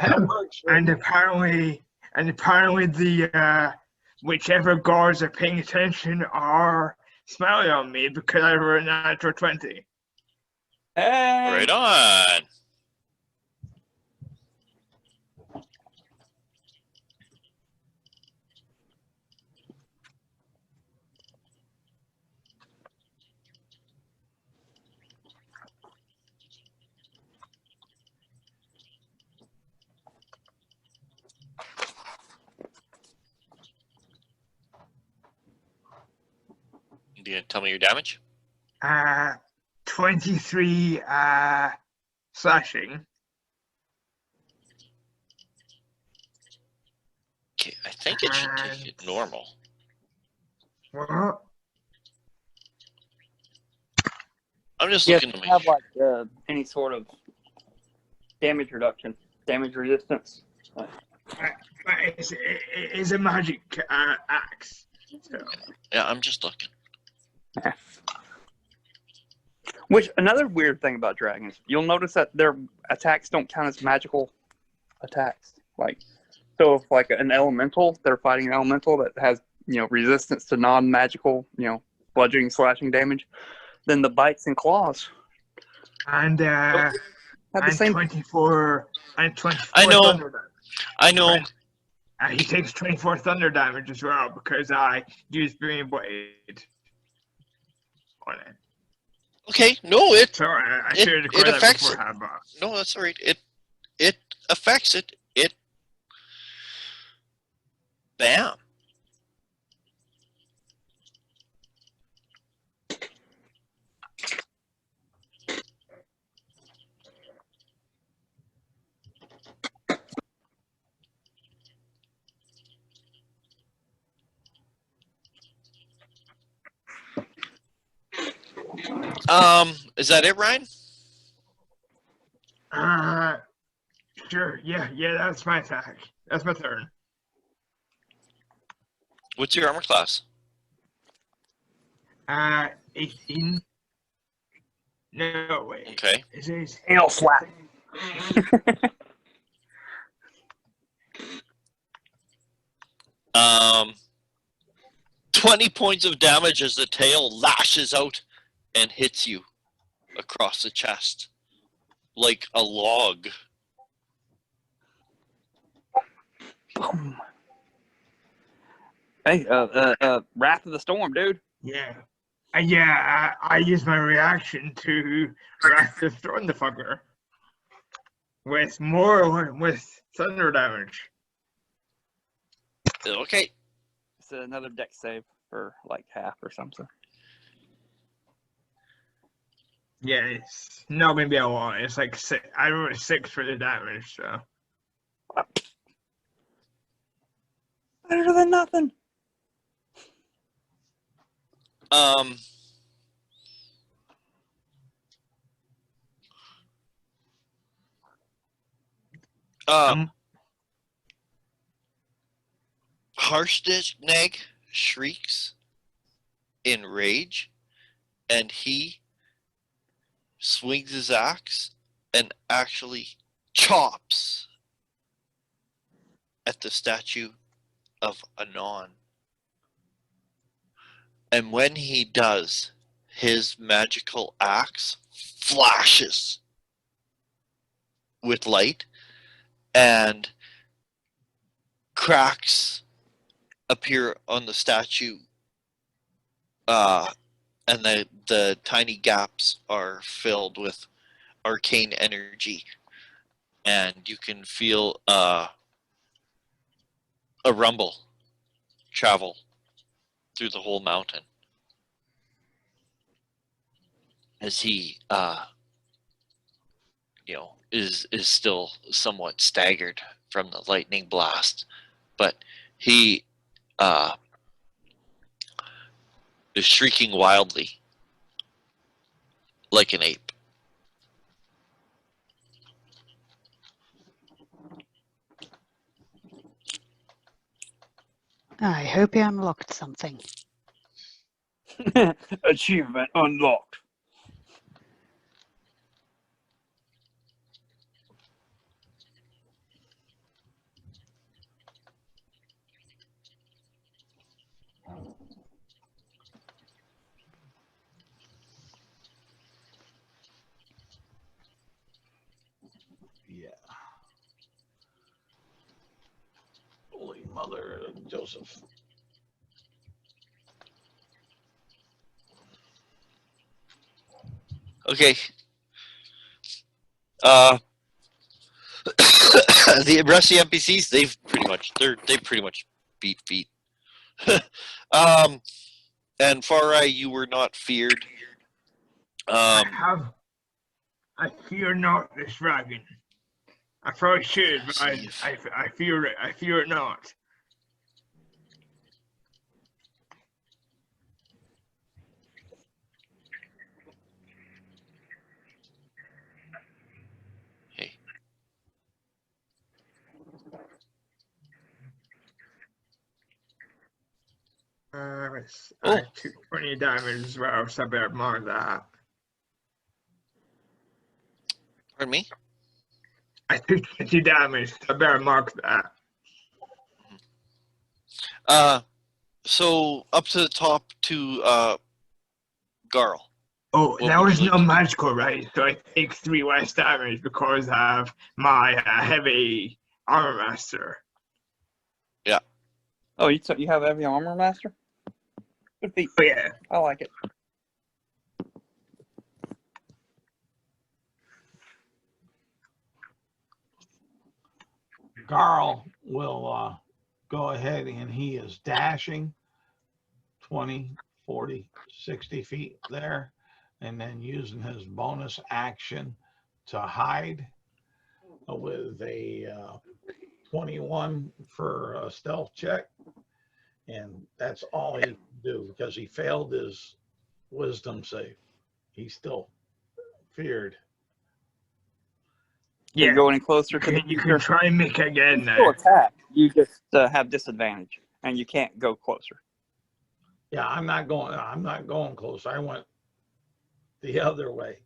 That works. and apparently the whichever guards are paying attention are smiling on me because I rolled a natural 20. Hey. Right on. You gonna tell me your damage? 23 slashing. Okay, I think it should take it normal. What? I'm just Yeah, looking to make have sure. like any sort of damage reduction, damage resistance. It's a magic axe. So. Yeah, I'm just looking. Which another weird thing about dragons, you'll notice that their attacks don't count as magical attacks. Like, so if like an elemental, they're fighting an elemental that has, you know, resistance to non-magical, you know, bludgeoning, slashing damage, then the bites and claws And have the and same. 24 and 24 I know. thunder damage. I know. He takes 24 thunder damage as well because I used Green Blade on it. Okay, no, it So I It- should have it declared that affects it. beforehand, but no, that's all right. It affects it. It bam. Is that it, Ryan? sure, yeah, that's my attack. That's my turn. What's your armor class? 18. No, wait. Okay. Is it? Hail slap. 20 points of damage as the tail lashes out and hits you across the chest like a log. Boom. Hey, Wrath of the Storm, dude. Yeah. I use my reaction to Wrath to Storm the fucker with thunder damage. Okay. It's another deck save for like half or something. Yeah, it's not gonna be a lot. It's like 6. I rolled a 6 for the damage, so Better than nothing. Harshnag shrieks in rage, and he swings his axe and actually chops at the statue of Anon. And when he does, his magical axe flashes with light, and cracks appear on the statue, and the tiny gaps are filled with arcane energy, and you can feel a rumble travel through the whole mountain as he is still somewhat staggered from the lightning blast, but he is shrieking wildly like an ape. I hope he unlocked something. Achievement unlocked. Yeah. Holy Mother of Joseph. Okay. The rest of the NPCs, they pretty much beat feet. And Farai, you were not feared. I fear not this dragon. I probably should, but I fear it. I fear it not. Hey. I took 20 damage as well, so I better mark that. Pardon me? I took 20 damage. I better mark that. So up to the top to Garl. Oh, What that would was you like no to do? magical, right? So I take 3 less damage because I have my heavy armor master. Oh, you have heavy armor master? Good feat. Oh yeah. I like it. Garl will go ahead and he is dashing 20, 40, 60 feet there, and then using his bonus action to hide with a 21 for a stealth check. And that's all he can do because he failed his wisdom save. He's still feared. Can you Yeah. go any closer to the You creature? can try and make it again You now. still attack. You just have disadvantage, and you can't go closer. Yeah, I'm not going close. I went the other way.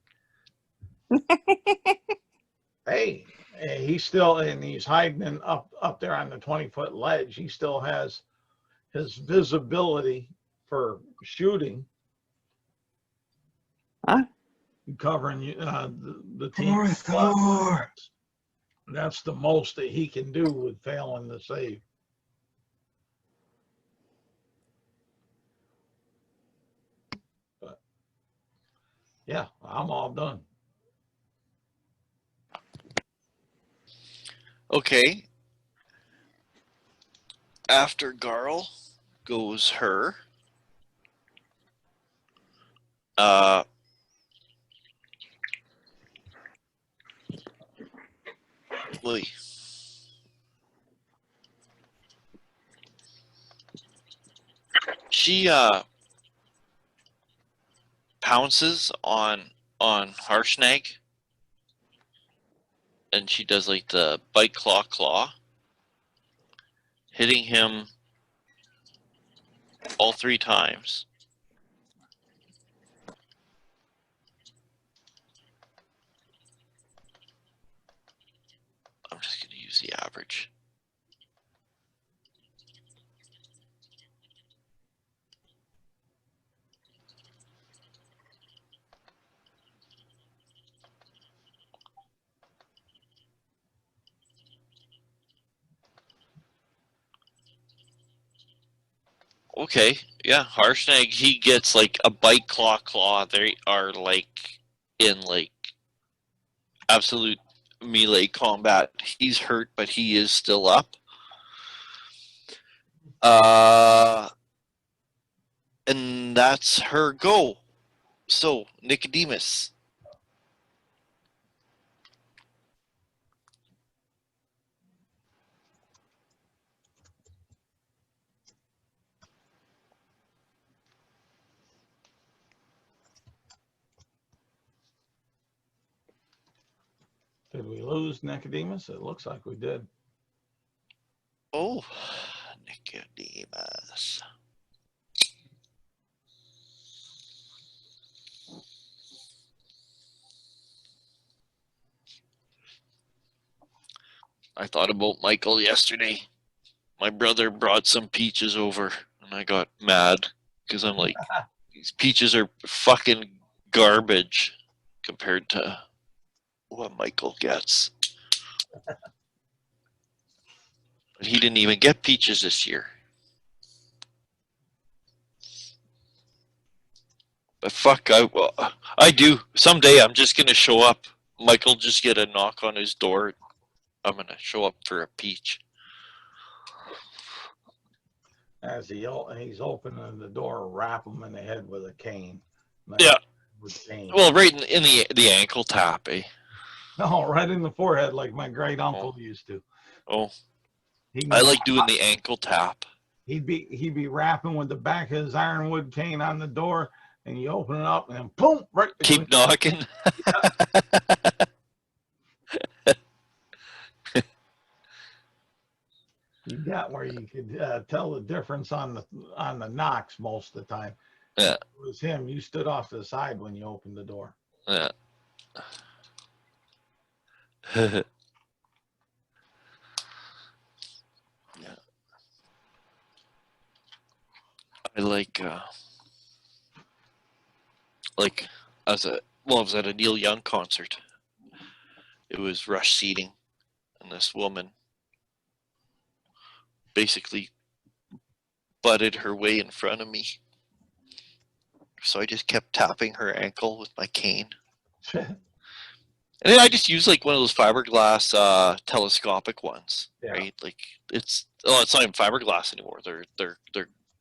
Hey, he's still, and he's hiding up there on the 20-foot ledge. He still has his visibility for shooting. Huh? Covering the team. Poor Thor. That's the most that he can do with failing the save. But yeah, I'm all done. Okay. After Garl goes her. Lily. She pounces on Harshnag, and she does like the bite claw, hitting him all 3 times. I'm just going to use the average. Okay, yeah, Harshnag, he gets like a bite claw. They are like in like absolute melee combat. He's hurt, but he is still up. And that's her go. So, Nicodemus. Did we lose Nicodemus? It looks like we did. Oh, Nicodemus. I thought about Michael yesterday. My brother brought some peaches over, and I got mad because I'm like, these peaches are fucking garbage compared to what Michael gets. But he didn't even get peaches this year. But fuck, I do. Someday I'm just gonna show up. Michael just get a knock on his door. I'm gonna show up for a peach. As he's opening the door, wrap him in the head with a cane. Yeah. With cane. Well, right in the ankle tap, eh? No, right in the forehead like my great uncle used to. Oh, He'd I like doing the ankle tap. He'd be rapping with the back of his ironwood cane on the door, and you open it up, and then boom, right. Keep knocking. You got where you could tell the difference on the knocks most of the time. Yeah. It was him. You stood off to the side when you opened the door. Yeah. I like I was at a Neil Young concert. It was rush seating, and this woman basically butted her way in front of me. So I just kept tapping her ankle with my cane. And then I just used like one of those fiberglass telescopic ones, Yeah. right? Like it's not even fiberglass anymore. They're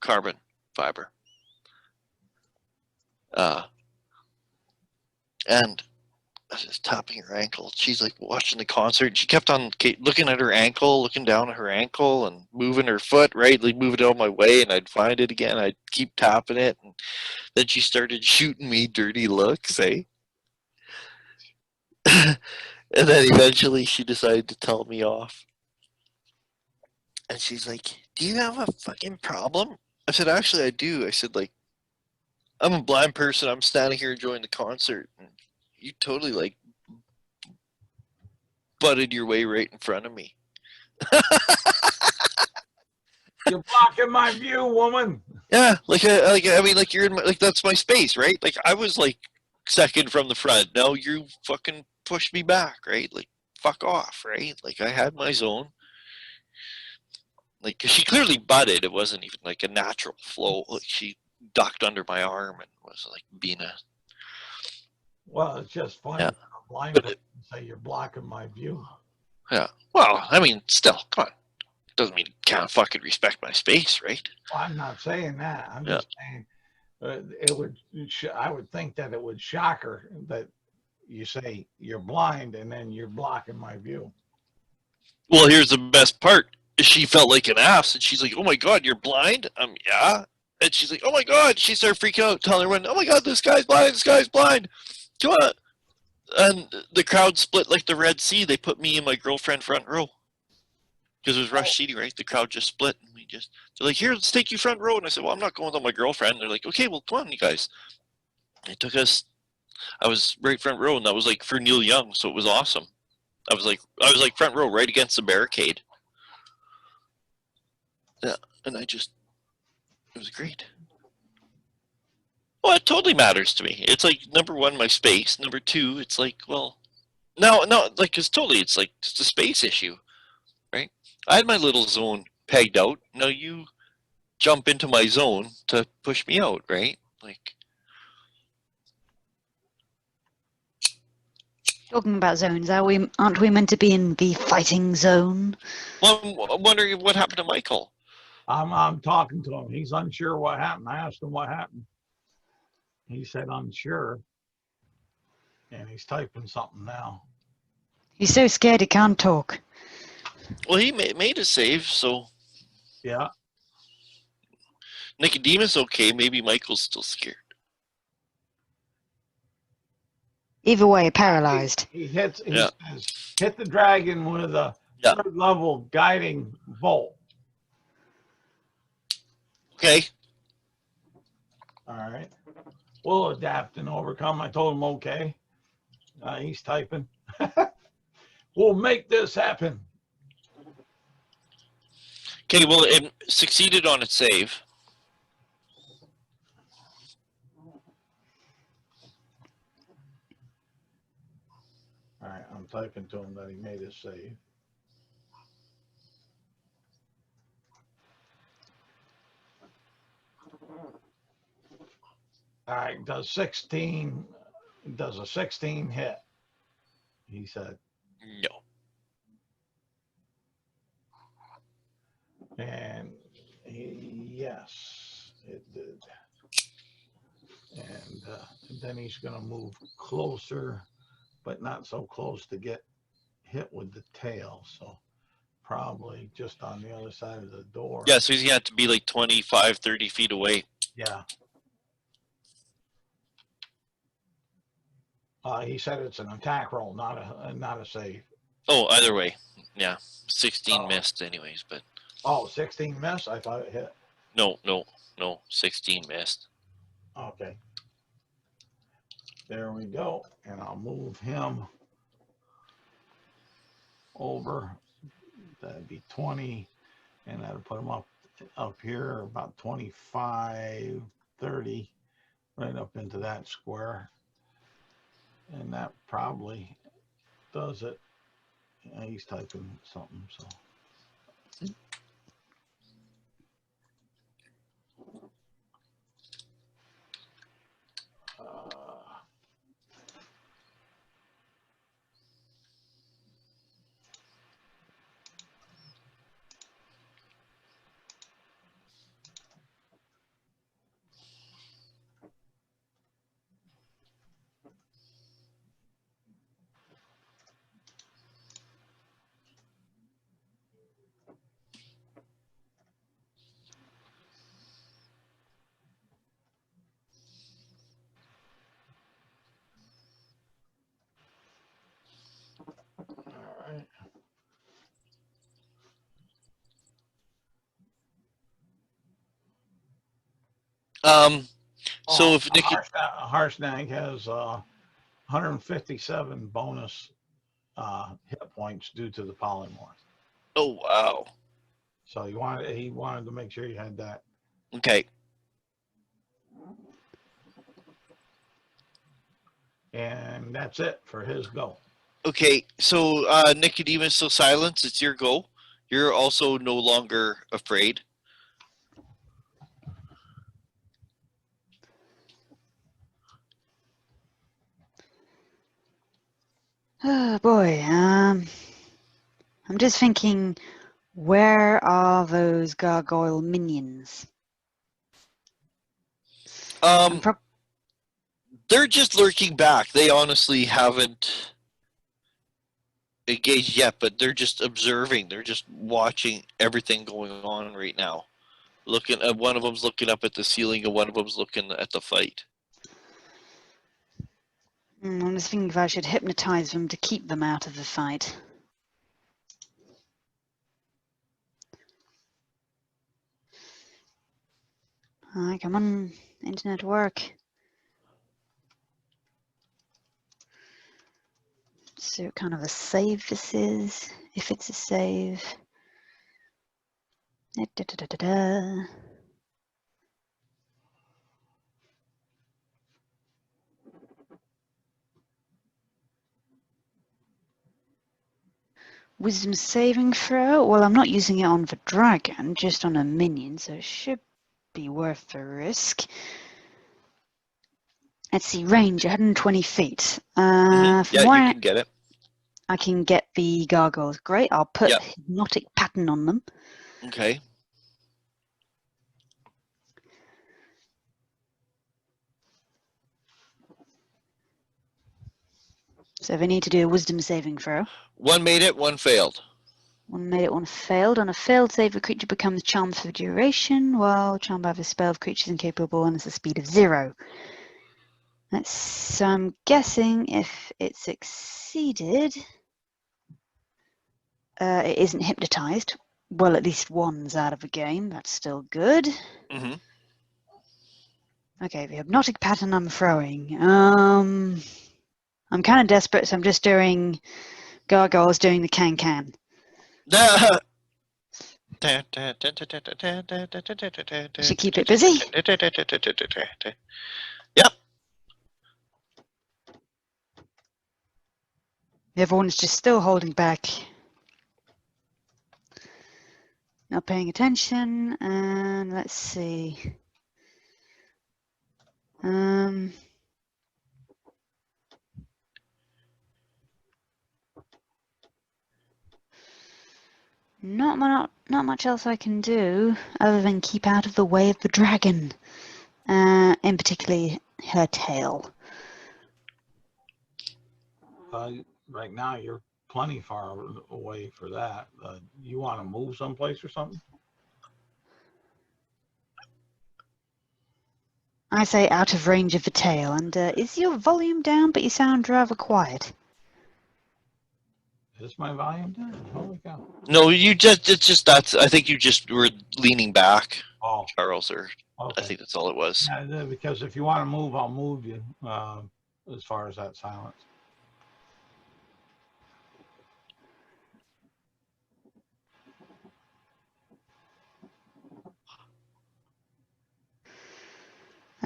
carbon fiber. And I was just tapping her ankle. She's like watching the concert. She kept on looking at her ankle, looking down at her ankle, and moving her foot, right? Like moving it out of my way, and I'd find it again. I'd keep tapping it, and then she started shooting me dirty looks, eh? And then eventually she decided to tell me off. And she's like, "Do you have a fucking problem?" I said, "Actually, I do." I said, like, "I'm a blind person. I'm standing here enjoying the concert. And you totally, like, butted your way right in front of me." You're blocking my view, woman. Yeah, I mean, like, you're in my, like, that's my space, right? Like, I was, like, second from the front. Now you fucking pushed me back, right? Like, fuck off, right? Like, I had my zone. Like, 'cause she clearly butted. It wasn't even like a natural flow. Like, she ducked under my arm and was like being a. Well, it's just funny. Yeah. A blind But person say you're blocking my view. Yeah. Well, I mean, still, come on. Doesn't mean you can't fucking respect my space, right? Well, I'm not saying that. I'm just saying I would think that it would shock her that you say you're blind and then you're blocking my view. Well, here's the best part. She felt like an ass, and she's like, "Oh my god, you're blind?" Yeah. And she's like, "Oh my god!" She started freaking out, telling everyone, "Oh my god, this guy's blind! This guy's blind!" Come on. And the crowd split like the Red Sea. They put me and my girlfriend front row because it was rush seating, right? The crowd just split, and they're like, "Here, let's take you front row." And I said, "Well, I'm not going with my girlfriend." And they're like, "Okay, well, come on, you guys." They took us. I was right front row, and that was like for Neil Young, so it was awesome. I was like front row, right against the barricade. Yeah, and it was great. Well, it totally matters to me. It's like, number one, my space. Number two, it's like, well, no, like, cause totally, it's like it's a space issue, right? I had my little zone pegged out. Now you jump into my zone to push me out, right? Like, Talking about zones, aren't we meant to be in the fighting zone? well, I'm wondering what happened to Michael. I'm talking to him. He's unsure what happened. I asked him what happened. He said unsure. And he's typing something now. He's so scared he can't talk. Well, he made a save, so Yeah. Nicodemus okay. Maybe Michael's still scared. Either way, paralyzed. He says, hit the dragon with a Yeah. third level guiding bolt. Okay. All right. We'll adapt and overcome. I told him okay. He's typing. We'll make this happen. Okay, well, it succeeded on its save. All right, I'm typing to him that he made his save. All right, does a 16 hit? He said. No. And yes, it did. And then he's going to move closer, but not so close to get hit with the tail. So probably just on the other side of the door. Yeah, so he's going to have to be like 25, 30 feet away. Yeah. He said it's an attack roll, not a save. Oh, either way. Yeah. 16 missed anyways, but. Oh, 16 miss? I thought it hit. No. 16 missed. Okay. There we go. And I'll move him over. That'd be 20. And that'll put him up up here, about 25, 30, right up into that square. And that probably does it. Yeah, he's typing something, so. All right. So Oh, if Nick, Harshnag has 157 bonus hit points due to the polymorph. oh wow, So he wanted to make sure you had that. okay, And that's it for his go. okay. So Nicodemus, so silence. It's your go. You're also no longer afraid. Oh boy. I'm just thinking, where are those gargoyle minions? I'm prob- They're just lurking back. They honestly haven't engaged yet, but they're just observing. They're just watching everything going on right now. Looking at one of them's looking up at the ceiling, and one of them's looking at the fight. I'm just thinking if I should hypnotize them to keep them out of the fight. Alright, come on, internet work. Let's see what kind of a save this is, if it's a save. Da-da-da-da-da. Wisdom saving throw? Well, I'm not using it on the dragon, just on a minion, so it should be worth the risk. Let's see, range 120 feet. Yeah, From you where can get it. I can get the gargoyles. Great, I'll put Yep. hypnotic pattern on them. Okay. So they need to do a wisdom saving throw. One made it, one failed. One made it, one failed. On a failed save, the creature becomes charmed for duration, while charmed by the spell of creatures incapable and has a speed of 0. So I'm guessing if it succeeded, it isn't hypnotized. Well, at least one's out of the game. That's still good. Mm-hmm. Okay, the hypnotic pattern I'm throwing. I'm kind of desperate, so I'm just doing gargoyles doing the can-can. Should keep it busy. Yep. Everyone's just still holding back. Not paying attention, and let's see. Not much else I can do other than keep out of the way of the dragon, in particularly her tail. Right now, you're plenty far away for that. You want to move someplace or something? I say out of range of the tail. And is your volume down? But you sound rather quiet. Is my volume down? Holy cow. No, it's just that's. I think you just were leaning back, Oh, Charles, or okay. I think that's all it was. Yeah, because if you want to move, I'll move you as far as that silence.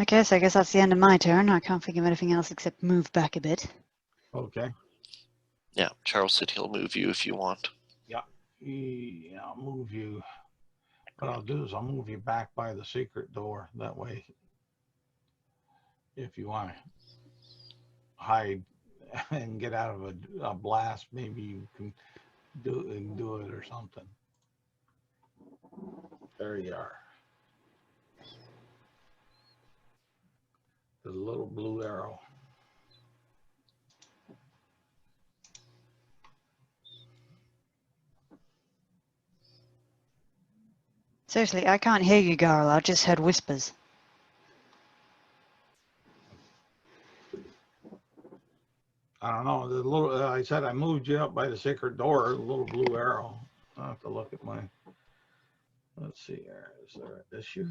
Okay, so I guess that's the end of my turn. I can't think of anything else except move back a bit. Okay. Yeah, Charles said he'll move you if you want. Yeah, I'll move you. What I'll do is I'll move you back by the secret door. That way, if you want to hide and get out of a blast, maybe you can do it or something. There you are. The little blue arrow. Seriously, I can't hear you, Garl. I just heard whispers. I don't know. The little I said I moved you up by the secret door. The little blue arrow. I will have to look at my. Let's see here. Is there an issue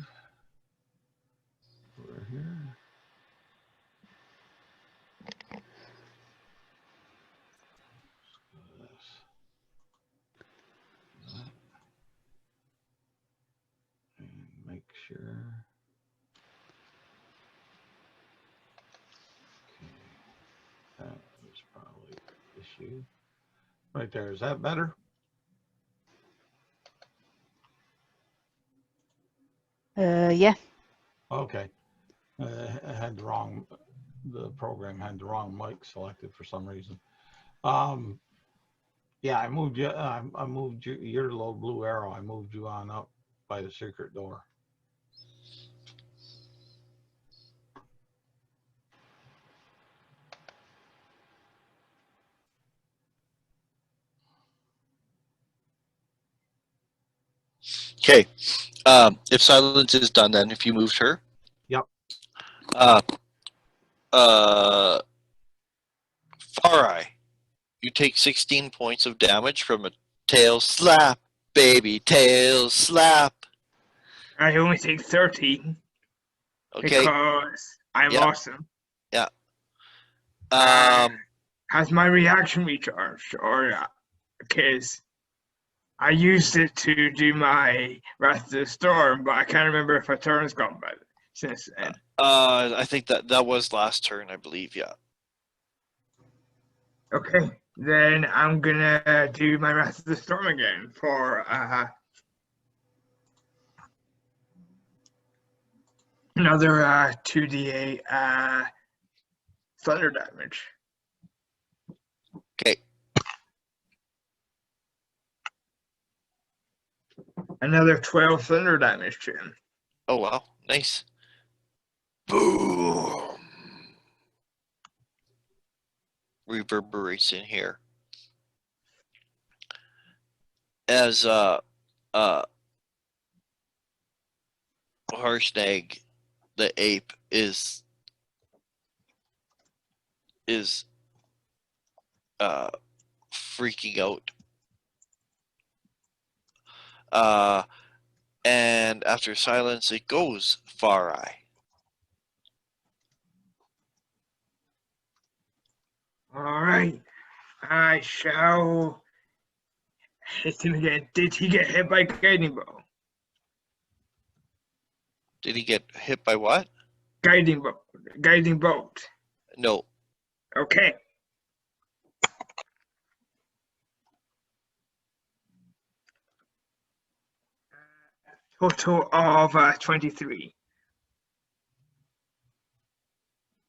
over here? And make sure. Okay, that was probably the issue. Right there. Is that better? Yeah. Okay. I had the program had the wrong mic selected for some reason. Yeah, I moved you. I moved you. Your little blue arrow. I moved you on up by the secret door. Okay. If silence is done, then if you moved her. Yep. Far Eye. You take 16 points of damage from a tail slap, baby. Tail slap. I only take 13 Okay. because I'm Yeah. awesome. Yeah. Has my reaction recharged? Or because I used it to do my Wrath of the Storm, but I can't remember if a turn's gone by since then. I think that was last turn, I believe. Yeah. Okay, then I'm gonna do my Wrath of the Storm again for another 2d8 thunder damage. Okay. Another 12 thunder damage to him. Oh wow, nice. Boom. Reverberates in here. As Harshnag, the ape, is freaking out. And after silence, it goes Far Eye. All right, I shall hit him again. Did he get hit by guiding bolt? Did he get hit by what? Guiding bolt. Guiding bolt. No. Okay. Total of 23.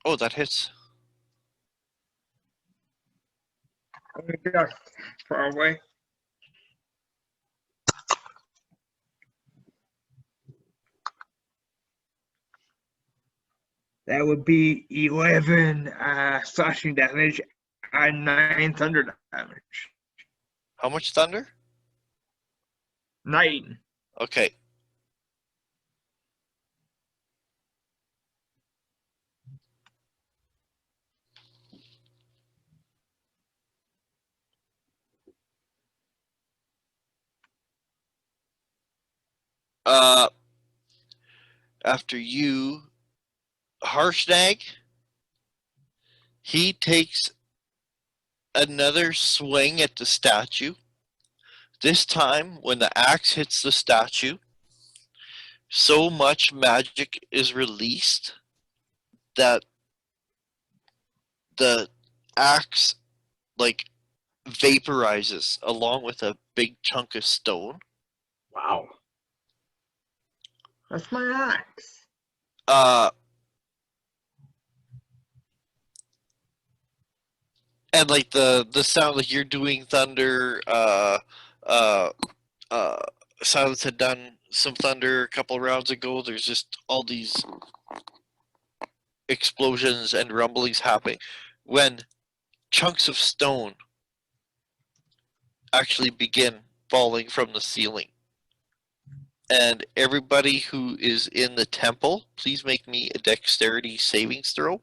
Oh, that hits. Oh my gosh, far away. That would be 11 slashing damage and 9 thunder damage. How much thunder? 9. Okay. After you, Harshnag, he takes another swing at the statue. This time, when the axe hits the statue, so much magic is released that the axe like vaporizes along with a big chunk of stone. Wow. That's my axe. And like the sound, like you're doing thunder. Silence had done some thunder a couple rounds ago. There's just all these explosions and rumblings happening when chunks of stone actually begin falling from the ceiling. And everybody who is in the temple, please make me a dexterity savings throw.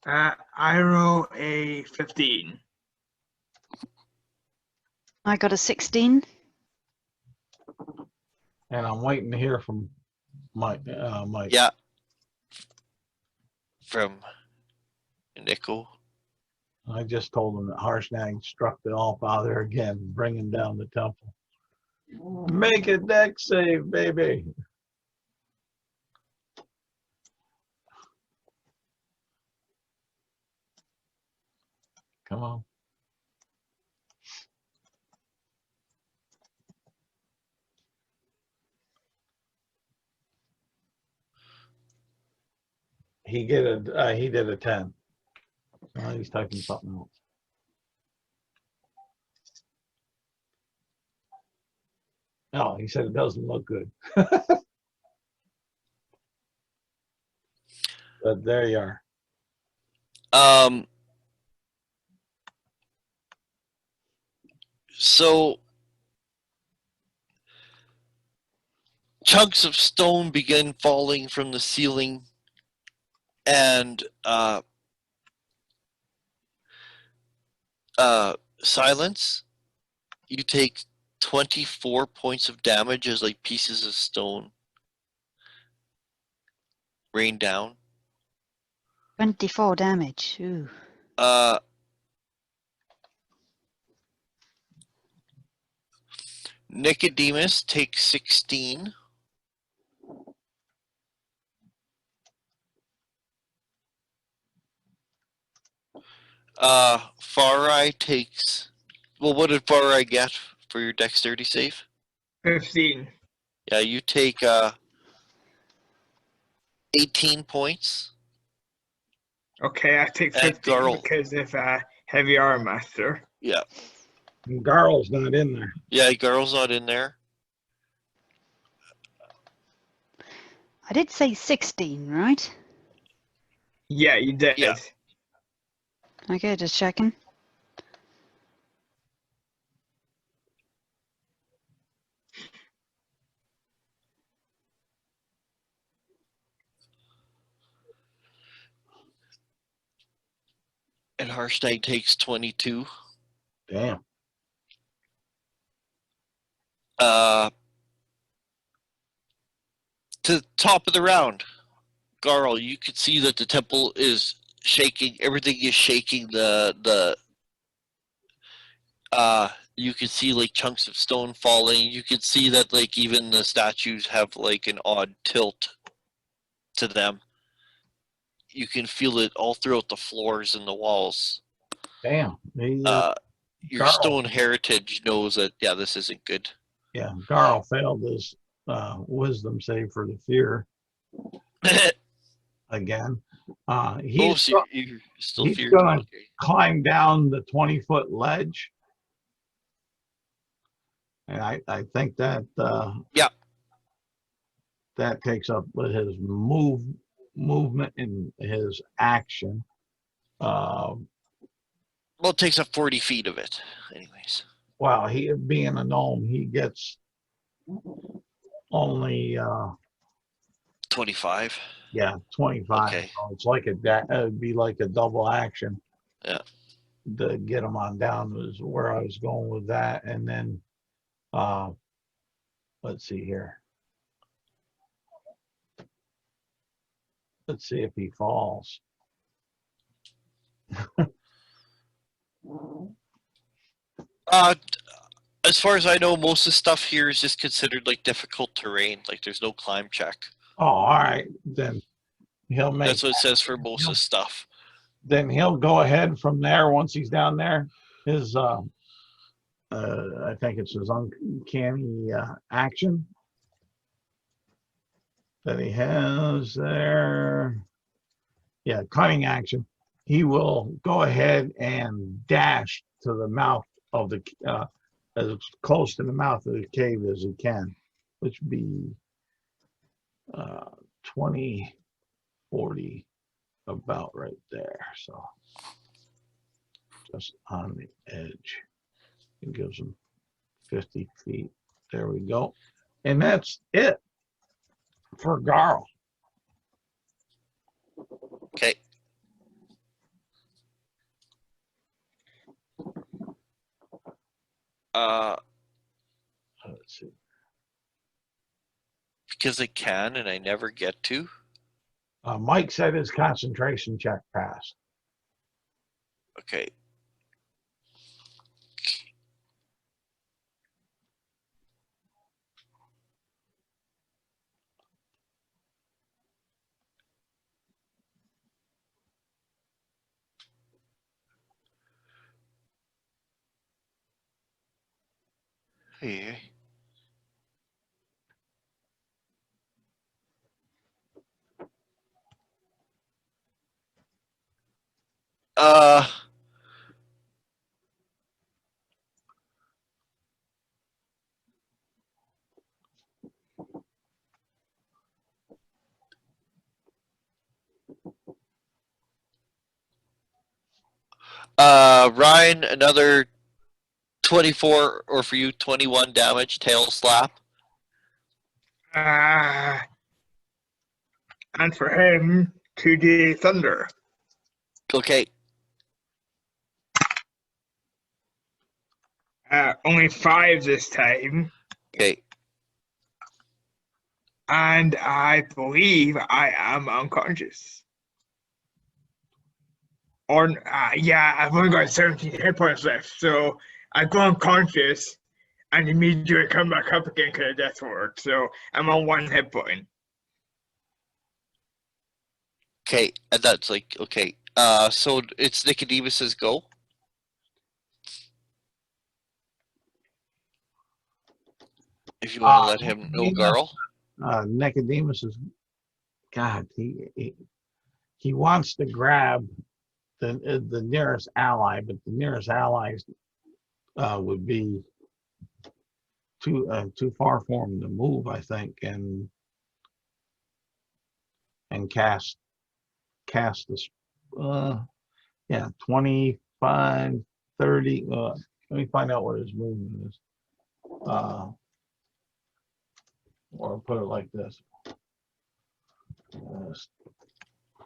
I roll a 15. I got a 16. And I'm waiting to hear from Mike. Mike. Yeah. From Nico. I just told him that Harshnag struck the All-Father again, bringing down the temple. Make a dex save, baby. Come on. He did a 10. He's typing something else. No, he said it doesn't look good. But there you are. So chunks of stone begin falling from the ceiling, and Silence, you take 24 points of damage as like pieces of stone rain down. 24 damage. Ooh. Nicodemus takes 16. Farai takes. Well, what did Farai get for your dexterity save? 15. Yeah, you take 18 points. Okay, I take And 15 Garl. because of heavy armor master. Yeah. And Garl's not in there. Yeah, Garl's not in there. I did say 16, right? Yeah, you did. Yeah. Okay, just checking. And Harshnag takes 22. Damn. To the top of the round, Garl, you can see that the temple is shaking. Everything is shaking. You can see like chunks of stone falling. You can see that like even the statues have like an odd tilt to them. You can feel it all throughout the floors and the walls. Damn. Your Garl. stone heritage knows that, yeah, this isn't good. Yeah, Garl failed his wisdom save for the fear again. He's so you're still he's feared. gonna Okay. climb down the 20-foot ledge. And I think that Yeah. that takes up his movement and his action. Well, it takes up 40 feet of it, anyways. Well, he being a gnome, he gets only 25. 25. Okay. So it's like it'd be like a double action. Yeah. To get him on down is where I was going with that. And then let's see here. Let's see if he falls. As far as I know, most of the stuff here is just considered like difficult terrain. Like there's no climb check. Oh, all right. Then he'll make. That's what it says for most of the stuff. Then he'll go ahead from there once he's down there. His, I think it's his uncanny action that he has there. Yeah, cunning action. He will go ahead and dash to the mouth of the, as close to the mouth of the cave as he can, which would be 20, 40, about right there. So just on the edge. It gives him 50 feet. There we go. And that's it for Garl. Okay. Let's see. Because I can and I never get to. Mike said his concentration check passed. Okay. Hey. Uh, Ryan, another 24, or for you, 21 damage, tail slap. And for him, 2d thunder. Okay. Only 5 this time. Okay. And I believe I am unconscious. Or, yeah, I've only got 17 hit points left, so I go unconscious and immediately come back up again because of death ward. So I'm on 1 hit point. Okay, and that's like, okay. So it's Nicodemus's go. If you want to let him know, Garl. Nicodemus is, God, he wants to grab the nearest ally, but the nearest allies would be too far for him to move, I think, and cast this. Yeah, 25, 30. Let me find out what his movement is. Or put it like this.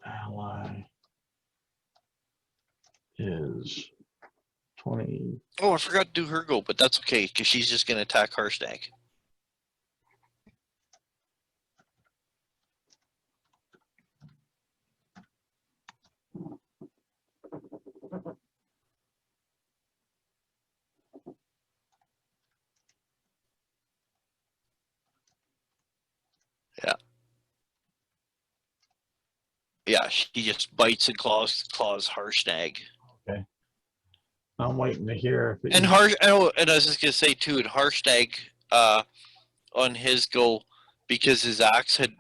Ally is 20. Oh, I forgot to do her go, but that's okay, because she's just going to attack Harshnag. Yeah. Yeah, she just bites and claws Harshnag. Okay. I'm waiting to hear if And and I was just gonna say too, and Harshnag, on his go, because his axe had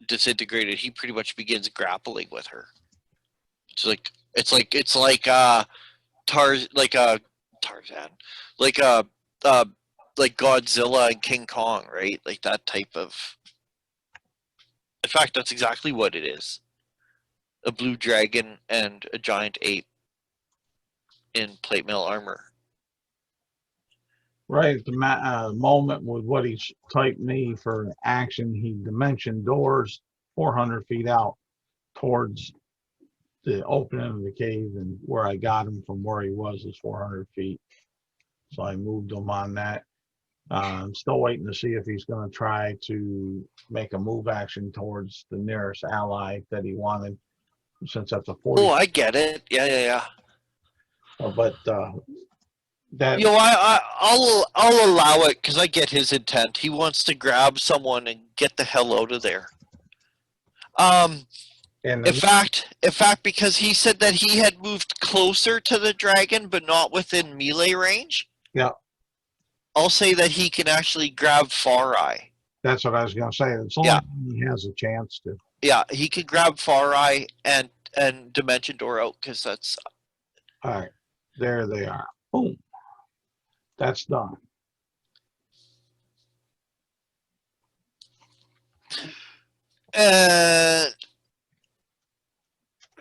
disintegrated, he pretty much begins grappling with her. It's like Tarzan, like like Godzilla and King Kong, right? Like that type of. In fact, that's exactly what it is. A blue dragon and a giant ape in plate mail armor. right at the moment with what he's typed me for action, he dimensioned doors 400 feet out towards the opening of the cave, and where I got him from where he was is 400 feet. So I moved him on that. I'm still waiting to see if he's going to try to make a move action towards the nearest ally that he wanted, since that's a 40. Oh, I get it. Yeah. But that, You know, I'll allow it because I get his intent. He wants to grab someone and get the hell out of there. and In fact, because he said that he had moved closer to the dragon, but not within melee range. Yeah. I'll say that he can actually grab Far Eye. that's what I was going to say. It's only when he has a chance to. Yeah, he could grab Far Eye and Dimension Door out because that's. All right, there they are. Boom. That's done.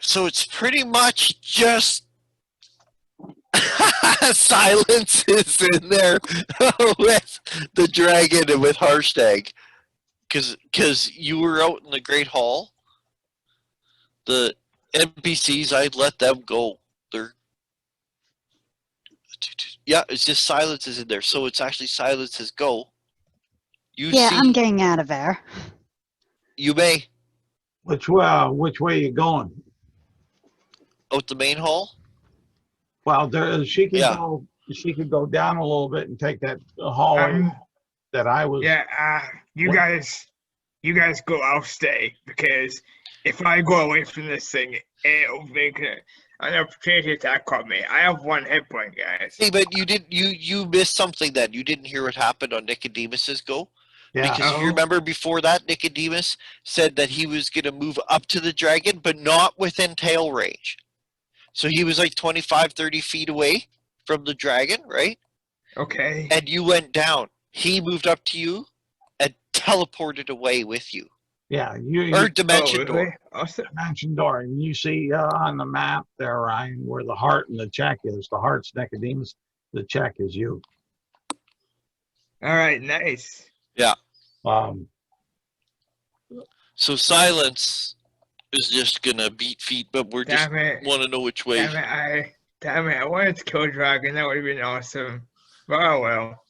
So it's pretty much just Silence is in there with the dragon and with Harshtag. Because you were out in the Great Hall. The NPCs, I'd let them go. Yeah, it's just Silence is in there. So it's actually Silence's go. I'm getting out of there. You may. Which way are you going? Out the main hall? Well, she could go down a little bit and take that hallway that I was. Yeah, you guys go. I'll stay because if I go away from this thing, it'll make an opportunity attack on me. I have 1 hit point, guys. Hey, but you missed something then. You didn't hear what happened on Nicodemus's go? Yeah. Because if you remember before that, Nicodemus said that he was going to move up to the dragon, but not within tail range. So he was like 25, 30 feet away from the dragon, right? Okay. And you went down. He moved up to you and teleported away with you. Yeah, Or Dimension Door. Dimension Door. And you see on the map there, Ryan, where the heart and the check is. The heart's Nicodemus. The check is you. All right, nice. Yeah. So Silence is just gonna beat feet, but we're just want to know which way. Damn it! I wanted to kill Dragon. That would have been awesome. But oh well.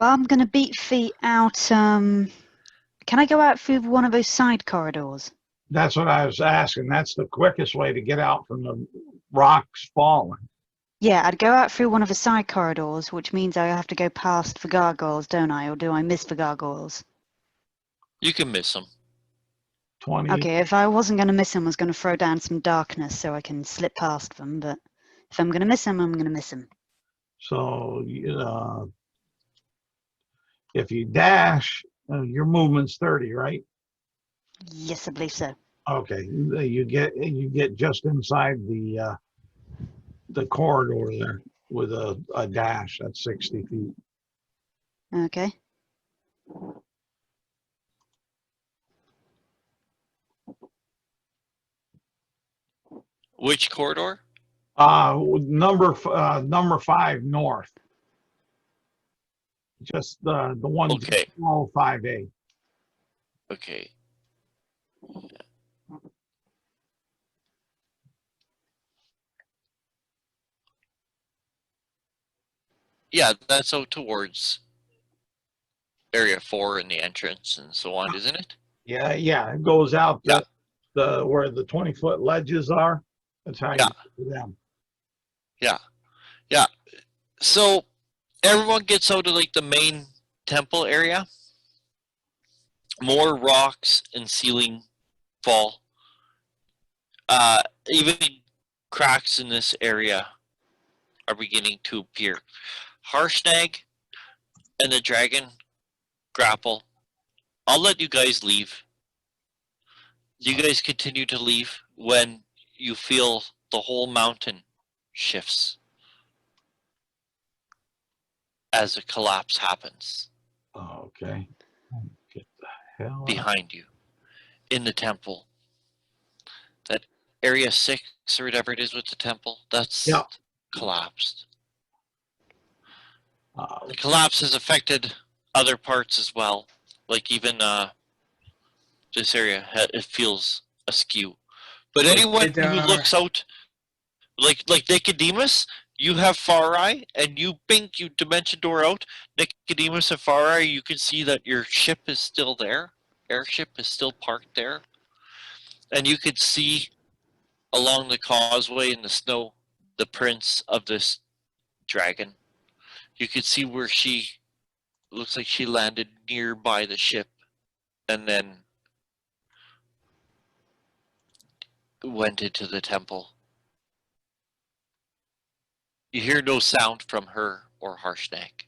Well, I'm gonna beat feet out. Can I go out through one of those side corridors? That's what I was asking. That's the quickest way to get out from the rocks falling. Yeah, I'd go out through one of the side corridors, which means I have to go past the gargoyles, don't I? Or do I miss the gargoyles? You can miss them. 20. Okay, if I wasn't going to miss them, I was going to throw down some darkness so I can slip past them. But if I'm going to miss them, I'm going to miss them. So if you dash, your movement's 30, right? Yes, I believe so. Okay, you get just inside the corridor there with a dash. That's 60 feet. Okay. Which corridor? Number 5 north. Just the one. Okay. 5A. Okay. Yeah, that's out towards Area 4 and the entrance and so on, isn't it? Yeah, it goes out the where the 20-foot ledges are. That's how you get to them. Yeah. So everyone gets out of like the main temple area. More rocks and ceiling fall. Even cracks in this area are beginning to appear. Harshnag and the dragon grapple. I'll let you guys leave. You guys continue to leave when you feel the whole mountain shifts as a collapse happens. Oh, okay. Get the hell out. Behind you in the temple. That area 6 or whatever it is with the temple, that's collapsed. The collapse has affected other parts as well. Like even this area, it feels askew. But anyone who looks out, like Nicodemus, You have Farai, and you bink, you dimension door out. Nicodemus and Farai, you can see that your ship is still there. Airship is still parked there. And you can see along the causeway in the snow the prints of this dragon. You can see where she looks like she landed nearby the ship and then went into the temple. You hear no sound from her or Harshnag.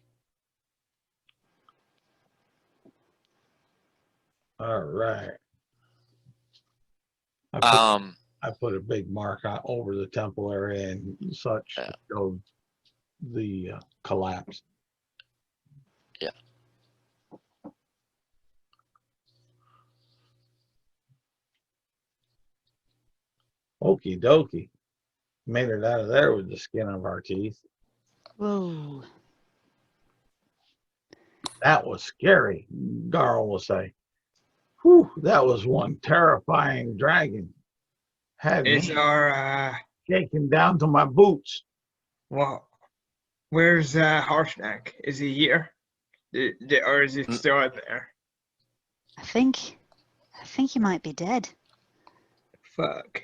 All right. I put a big mark out over the temple area and such to show the collapse. Yeah. Okie dokie. Made it out of there with the skin of our teeth. Whoa. That was scary, Garl will say. Whew, that was one terrifying dragon. Had Is me our shaking down to my boots. well, where's Harshnag? Is he here? Or is he still in there? I think he might be dead. Fuck.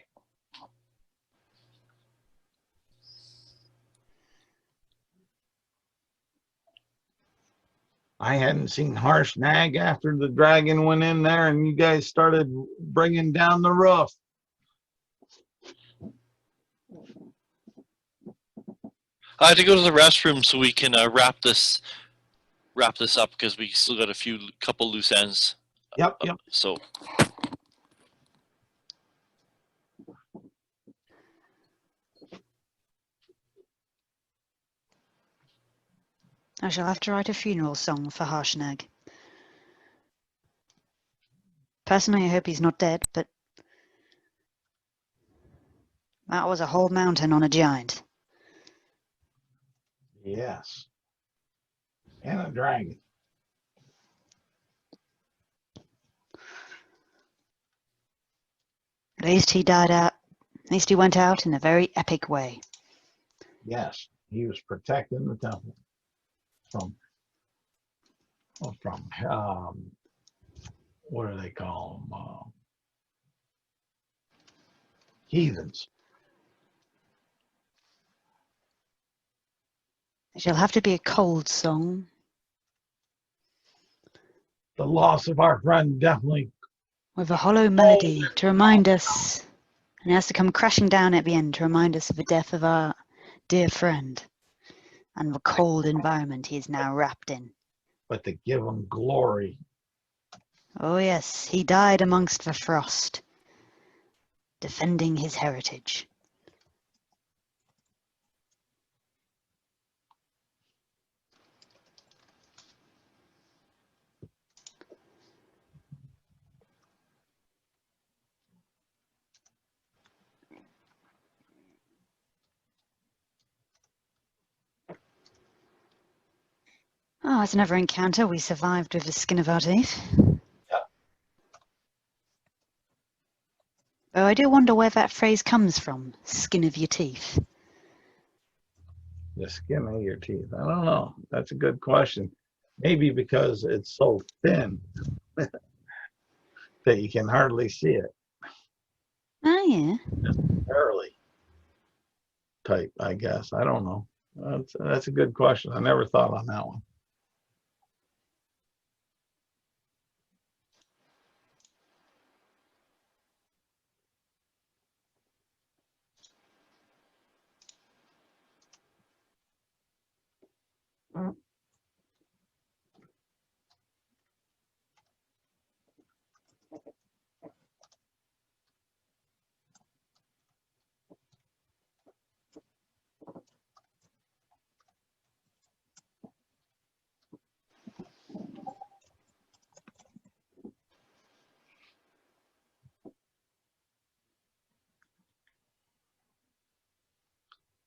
I hadn't seen Harshnag after the dragon went in there and you guys started bringing down the roof. I had to go to the restroom so we can wrap this up because we still got a couple loose ends. Yep. So I shall have to write a funeral song for Harshnag. Personally, I hope he's not dead, but that was a whole mountain on a giant. Yes. And a dragon. At least he died out. At least he went out in a very epic way. Yes. He was protecting the temple from what do they call them? Heathens. It shall have to be a cold song. The loss of our friend definitely. With a hollow melody to remind us, and it has to come crashing down at the end to remind us of the death of our dear friend and the cold environment he is now wrapped in. But to give him glory. Oh yes, he died amongst the frost, defending his heritage. Oh, it's another encounter we survived with the skin of our teeth. Yeah. Oh, I do wonder where that phrase comes from, skin of your teeth. The skin of your teeth. I don't know. That's a good question. Maybe because it's so thin that you can hardly see it. Oh, yeah. Just barely tight, I guess. I don't know. That's a good question. I never thought on that one.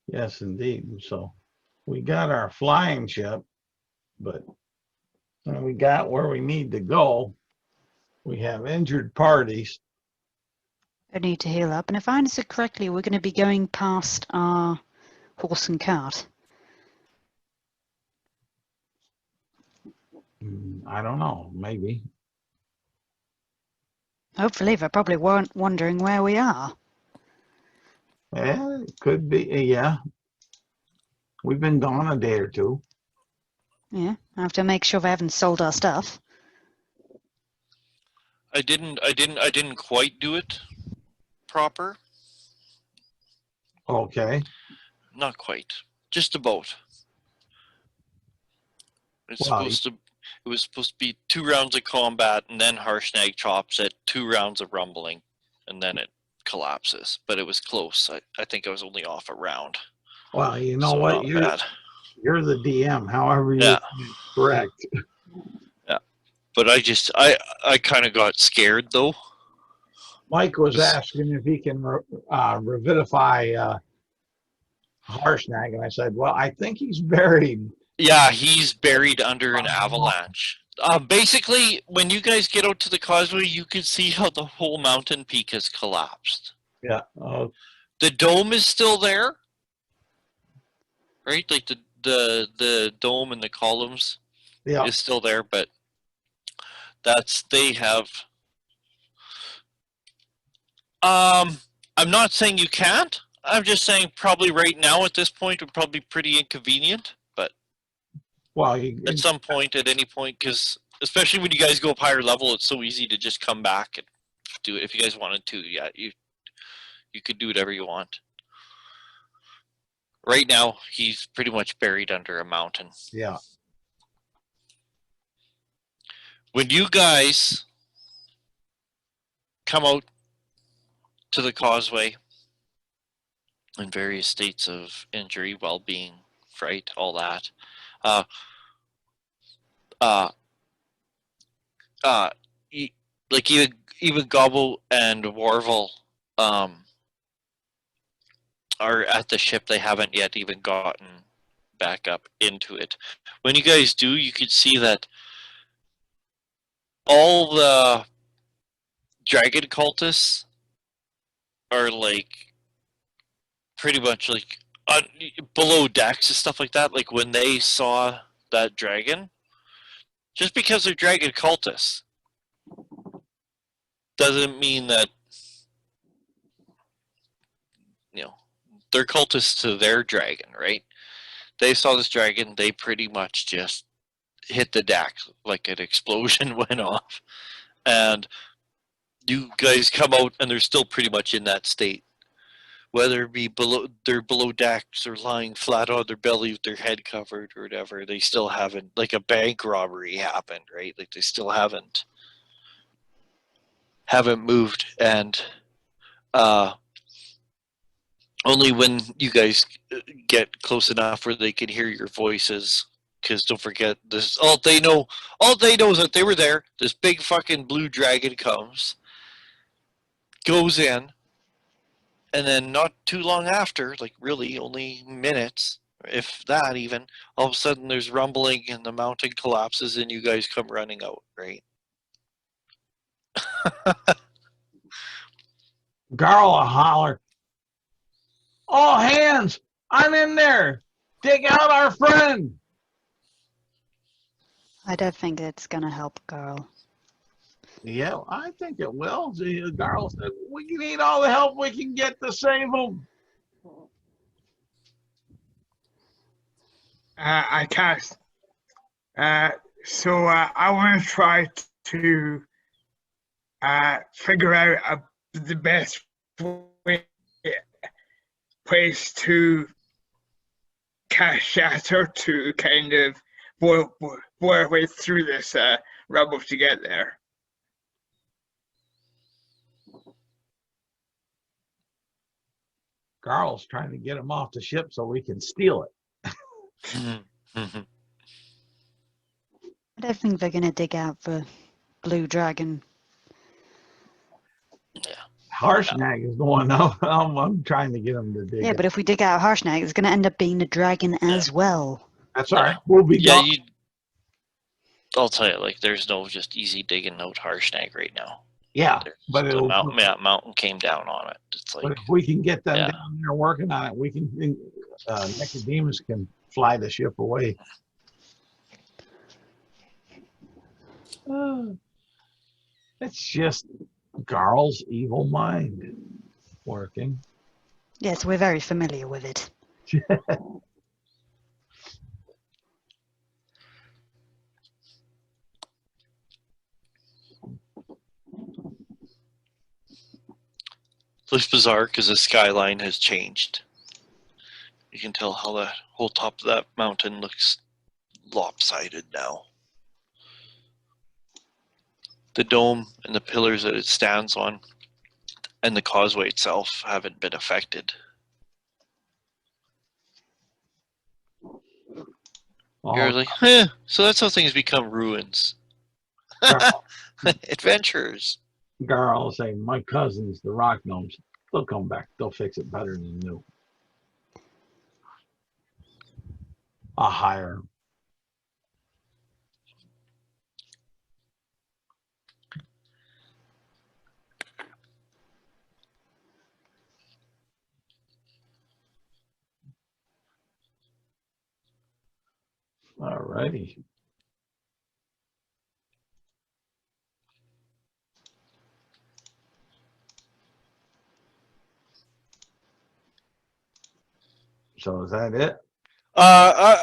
Yes, indeed. So we got our flying ship, but when we got where we need to go, we have injured parties. I need to heal up. And if I understood correctly, we're going to be going past our horse and cart? I don't know. Maybe. Hopefully, they're probably weren't wondering where we are. Yeah, it could be. Yeah. We've been gone a day or two. Yeah, I have to make sure they haven't sold our stuff. I didn't quite do it proper. Okay. Not quite. Just about. Well, It was supposed to be 2 rounds of combat and then Harshnag chops at 2 rounds of rumbling, and then it collapses. But it was close. I think I was only off a round. well, you know So what? not bad. You're the DM. However you Yeah. correct. Yeah. But I kind of got scared though. Mike was asking if he can revivify Harshnag, and I said, well, I think he's buried. Yeah, he's buried under an avalanche. Basically, when you guys get out to the causeway, you can see how the whole mountain peak has collapsed. Yeah. The dome is still there, right? Like the dome and the columns Yeah. is still there, but they have. I'm not saying you can't. I'm just saying probably right now at this point would probably be pretty inconvenient, but Well, at some point, at any point, because especially when you guys go up higher level, it's so easy to just come back and do it if you guys wanted to. Yeah, you could do whatever you want. Right now, he's pretty much buried under a mountain. yeah. When you guys come out to the causeway in various states of injury, well-being, fright, all that, like even Gobble and Warvel are at the ship. They haven't yet even gotten back up into it. When you guys do, you can see that all the dragon cultists are like pretty much like below decks and stuff like that. Like when they saw that dragon, just because they're dragon cultists doesn't mean that, you know, they're cultists to their dragon, right? They saw this dragon, they pretty much just hit the deck like an explosion went off. And you guys come out and they're still pretty much in that state. Whether it be they're below decks or lying flat on their belly with their head covered or whatever, they still haven't, like a bank robbery happened, right? Like they still haven't moved. And only when you guys get close enough where they can hear your voices, because don't forget, this all they know is that they were there. This big fucking blue dragon comes, goes in, and then not too long after, like really only minutes, if that even, all of a sudden there's rumbling and the mountain collapses and you guys come running out, right? Garl will holler, all hands, I'm in there. Dig out our friend. I don't think it's gonna help, girl. Yeah, I think it will. Garl said, we need all the help we can get to save him. I cast. So I want to try to figure out the best place to cast shatter to kind of boil our way through this rubble to get there. Garl's trying to get him off the ship so we can steal it. I don't think they're gonna dig out the blue dragon. Harshnag is the one I'm trying to get him to dig Yeah, it. but if we dig out Harshnag, it's gonna end up being the dragon as well. That's all right. We'll be Yeah, gone. I'll tell you, like, there's no just easy digging out Harshnag right now. Yeah, but The mountain came down on it. It's like, but if we can get them Yeah. down there working on it, we can Nicodemus can fly the ship away. It's just Garl's evil mind working. Yes, we're very familiar with it. Looks bizarre because the skyline has changed. You can tell how the whole top of that mountain looks lopsided now. The dome and the pillars that it stands on and the causeway itself haven't been affected. You're like, so that's how things become ruins. Adventures. Garl saying, my cousins, the rock gnomes, they'll come back. They'll fix it better than new. I'll hire them. All righty. So is that it? I'm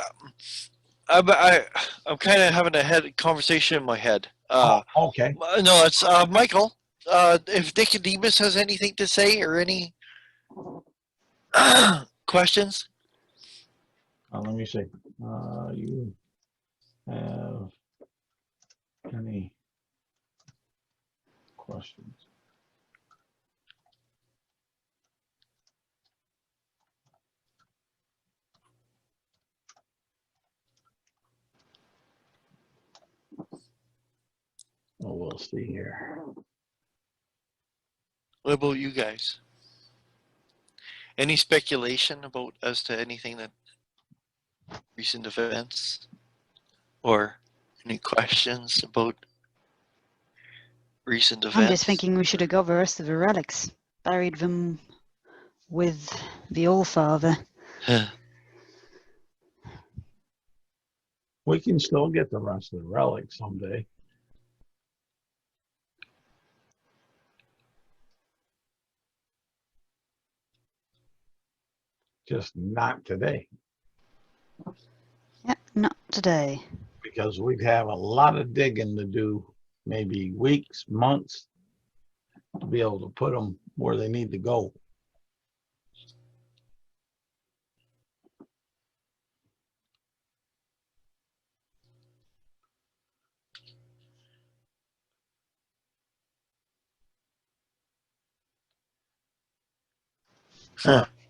kind of having a conversation in my head. Okay. No, it's Michael. If Nicodemus has anything to say or any questions? Let me see. You have any questions? Oh, we'll see here. What about you guys? Any speculation about as to anything that recent events, or any questions about recent events? I'm just thinking we should have got the rest of the relics, buried them with the All-Father. We can still get the rest of the relics someday. Just not today, Yep, not today. because we'd have a lot of digging to do, maybe weeks, months, to be able to put them where they need to go.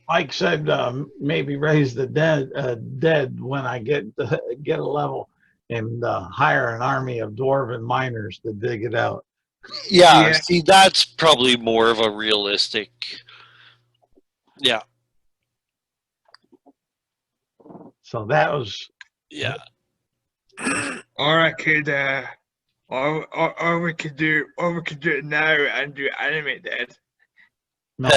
Mike said maybe raise the dead when I get a level and hire an army of dwarven miners to dig it out. Yeah, Yeah. see, that's probably more of a realistic. Yeah, So that was yeah. Or I could, or we could do it now and do animate dead. no.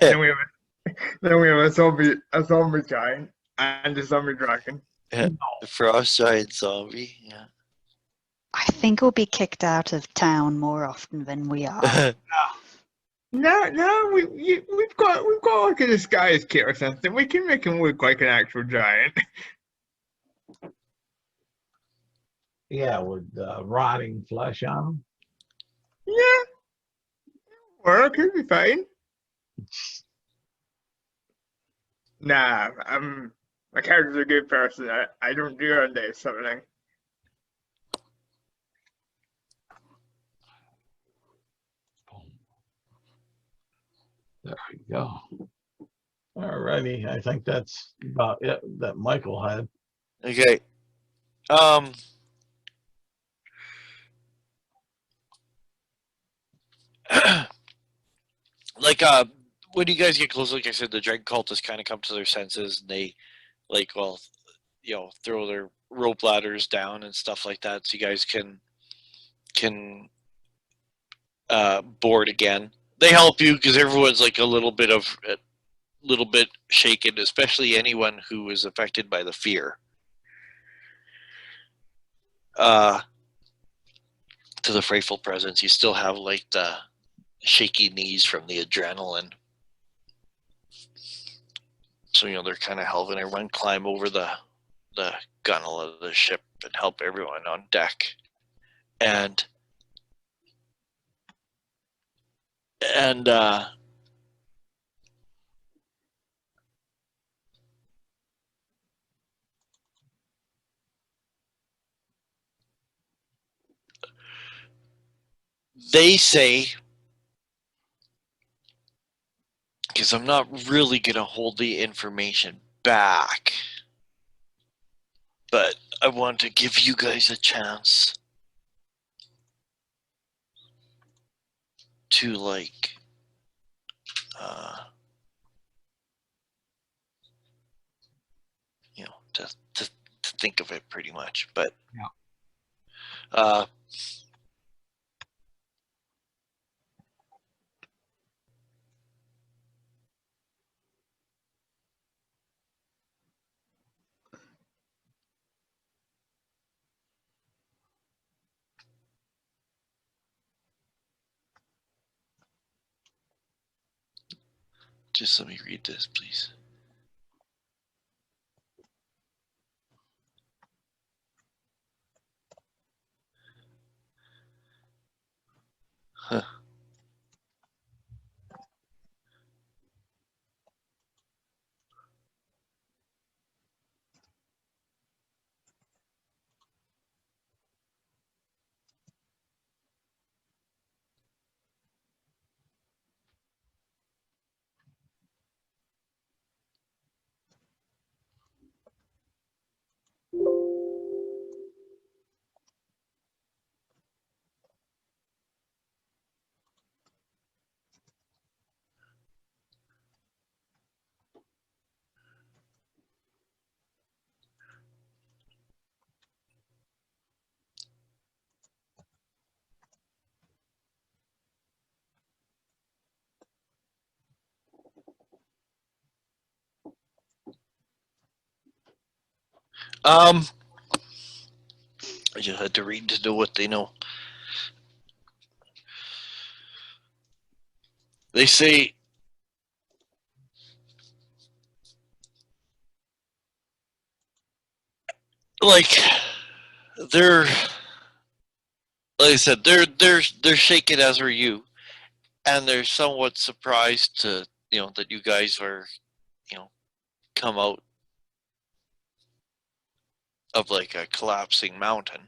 Then we have a zombie giant and a zombie dragon. The frost giant zombie. Yeah. I think we'll be kicked out of town more often than we are. No, we've got like a disguise kit or something. We can make him look like an actual giant. Yeah, with rotting flesh on them. Yeah, or it could be fine. Nah, my character's a good person. I don't do undead sort of thing. There we go. All righty. I think that's about it that Michael had. Okay. Like when you guys get close, like I said, the dragon cultists kind of come to their senses, and they throw their rope ladders down and stuff like that, so you guys can board again. They help you because everyone's like a little bit of little bit shaken, especially anyone who was affected by the fear. To the frightful presence, you still have like the shaky knees from the adrenaline. So, they're kind of helping everyone climb over the gunnel of the ship and help everyone on deck. And they say, because I'm not really going to hold the information back, but I want to give you guys a chance to, like, to think of it pretty much. But Yeah. just let me read this, please. Huh. I just had to read to know what they know. They say like they're like I said, they're shaken, as are you, and they're somewhat surprised to that you guys are come out of like a collapsing mountain.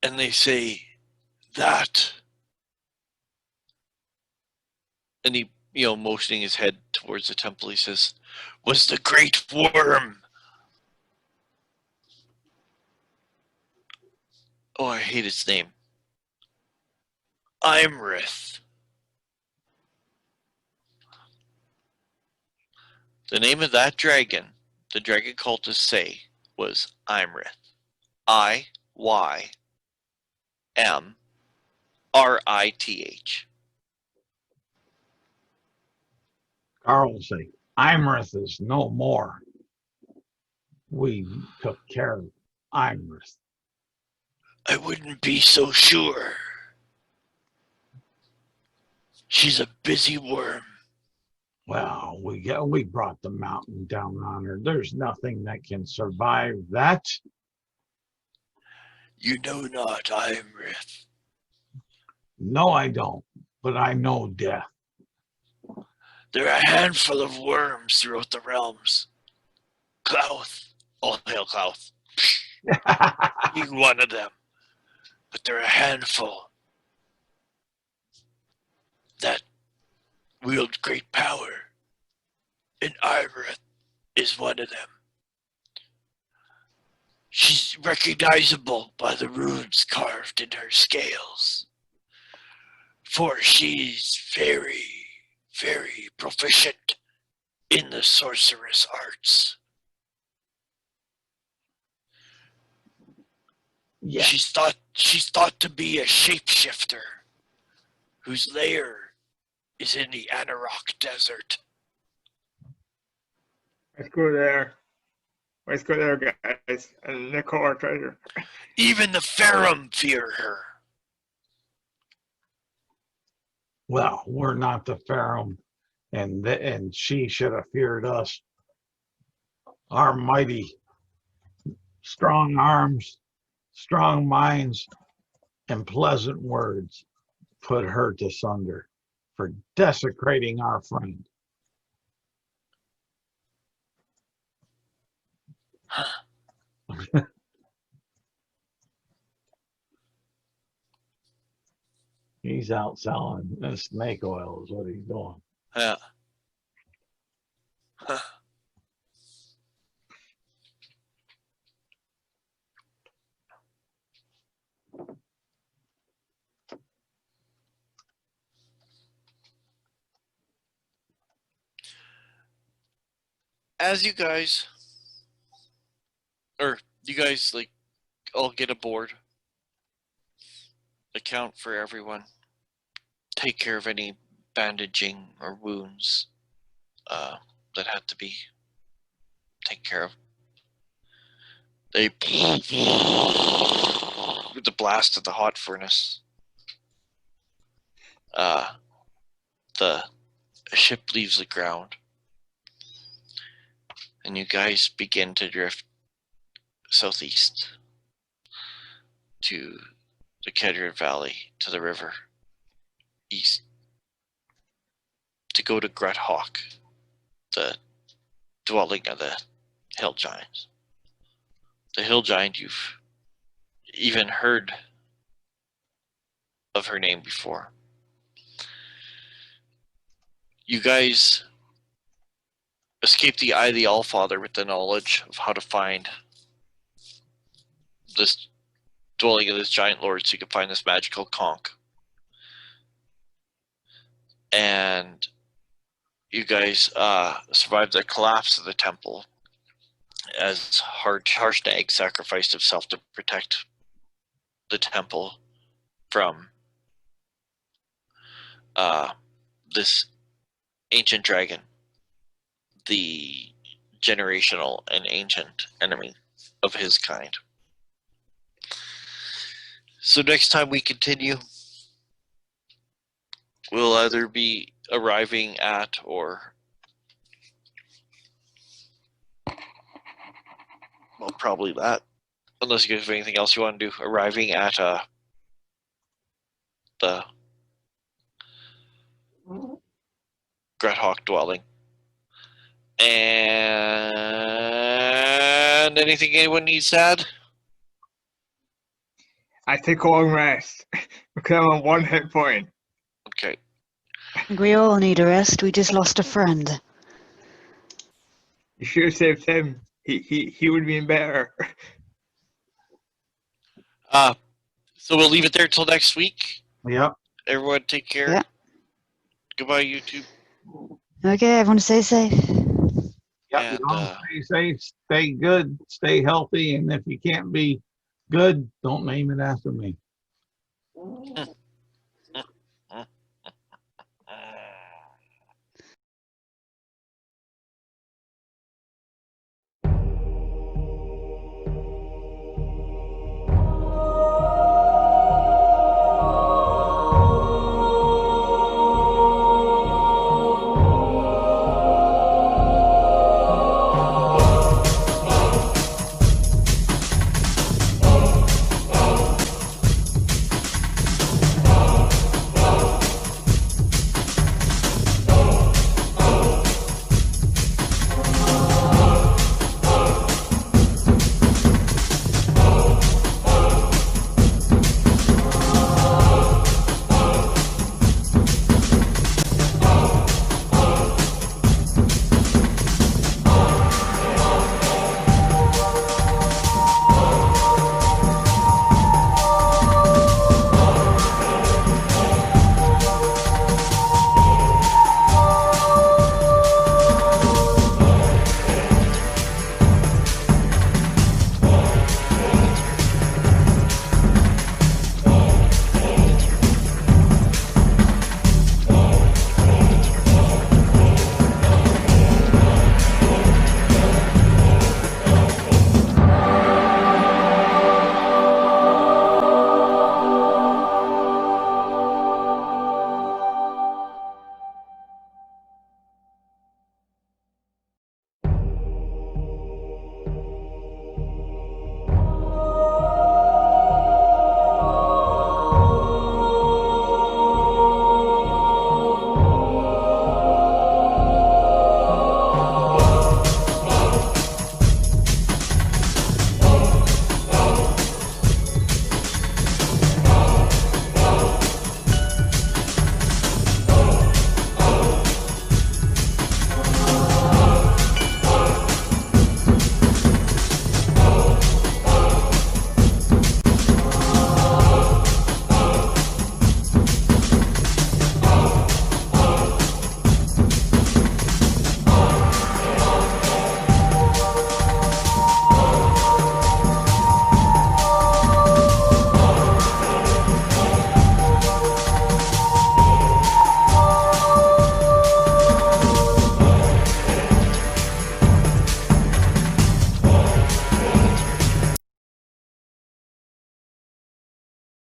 And they say that, and he motioning his head towards the temple, he says, was the great worm. Oh, I hate its name. Imrith. The name of that dragon, the dragon cultists say, was Imrith. IYMRITH. Carl will say, Imrith is no more. We took care of Imrith. I wouldn't be so sure. She's a busy worm. Well, we brought the mountain down on her. There's nothing that can survive that. You know not Imrith. No, I don't. But I know death. There are a handful of worms throughout the realms. Clouth. All hail Clouth. Being one of them. But there are a handful that wield great power. And Imrith is one of them. She's recognizable by the runes carved in her scales. For she's very, very proficient in the sorceress arts. Yeah. She's thought to be a shapeshifter. whose lair is in the Anarok Desert. Let's go there. Let's go there, guys, and nick our treasure. Even the Farum fear her. Well, we're not the Pharaoh, and she should have feared us. Our mighty, strong arms, strong minds, and pleasant words put her to sunder for desecrating our friend. He's out selling snake oil is what he's doing. Yeah. Huh. As you guys, like, all get aboard, account for everyone, take care of any bandaging or wounds that had to be taken care of. They with the blast of the hot furnace, the ship leaves the ground, and you guys begin to drift southeast to the Kedron Valley, to the river, east, to go to Gruthawk, the dwelling of the hill giants. The hill giant, you've even heard of her name before. You guys escape the Eye of the Allfather with the knowledge of how to find this dwelling of this giant lord, so you can find this magical conch. And you guys survived the collapse of the temple, as Harshnag sacrificed himself to protect the temple from this ancient dragon, the generational and ancient enemy of his kind. So next time we continue, we'll either be arriving at, or well, probably that, unless you guys have anything else you want to do, arriving at the Gruthawk dwelling. And anything anyone needs to add? I take a long rest because I'm on 1 hit point. Okay. I think we all need a rest. We just lost a friend. You should have saved him. He would have been better. So we'll leave it there till next week. Yep. Everyone take care. Yeah. Goodbye, YouTube. Okay, everyone stay safe. Yep. And, Stay safe, stay good, stay healthy, and if you can't be good, don't name it after me.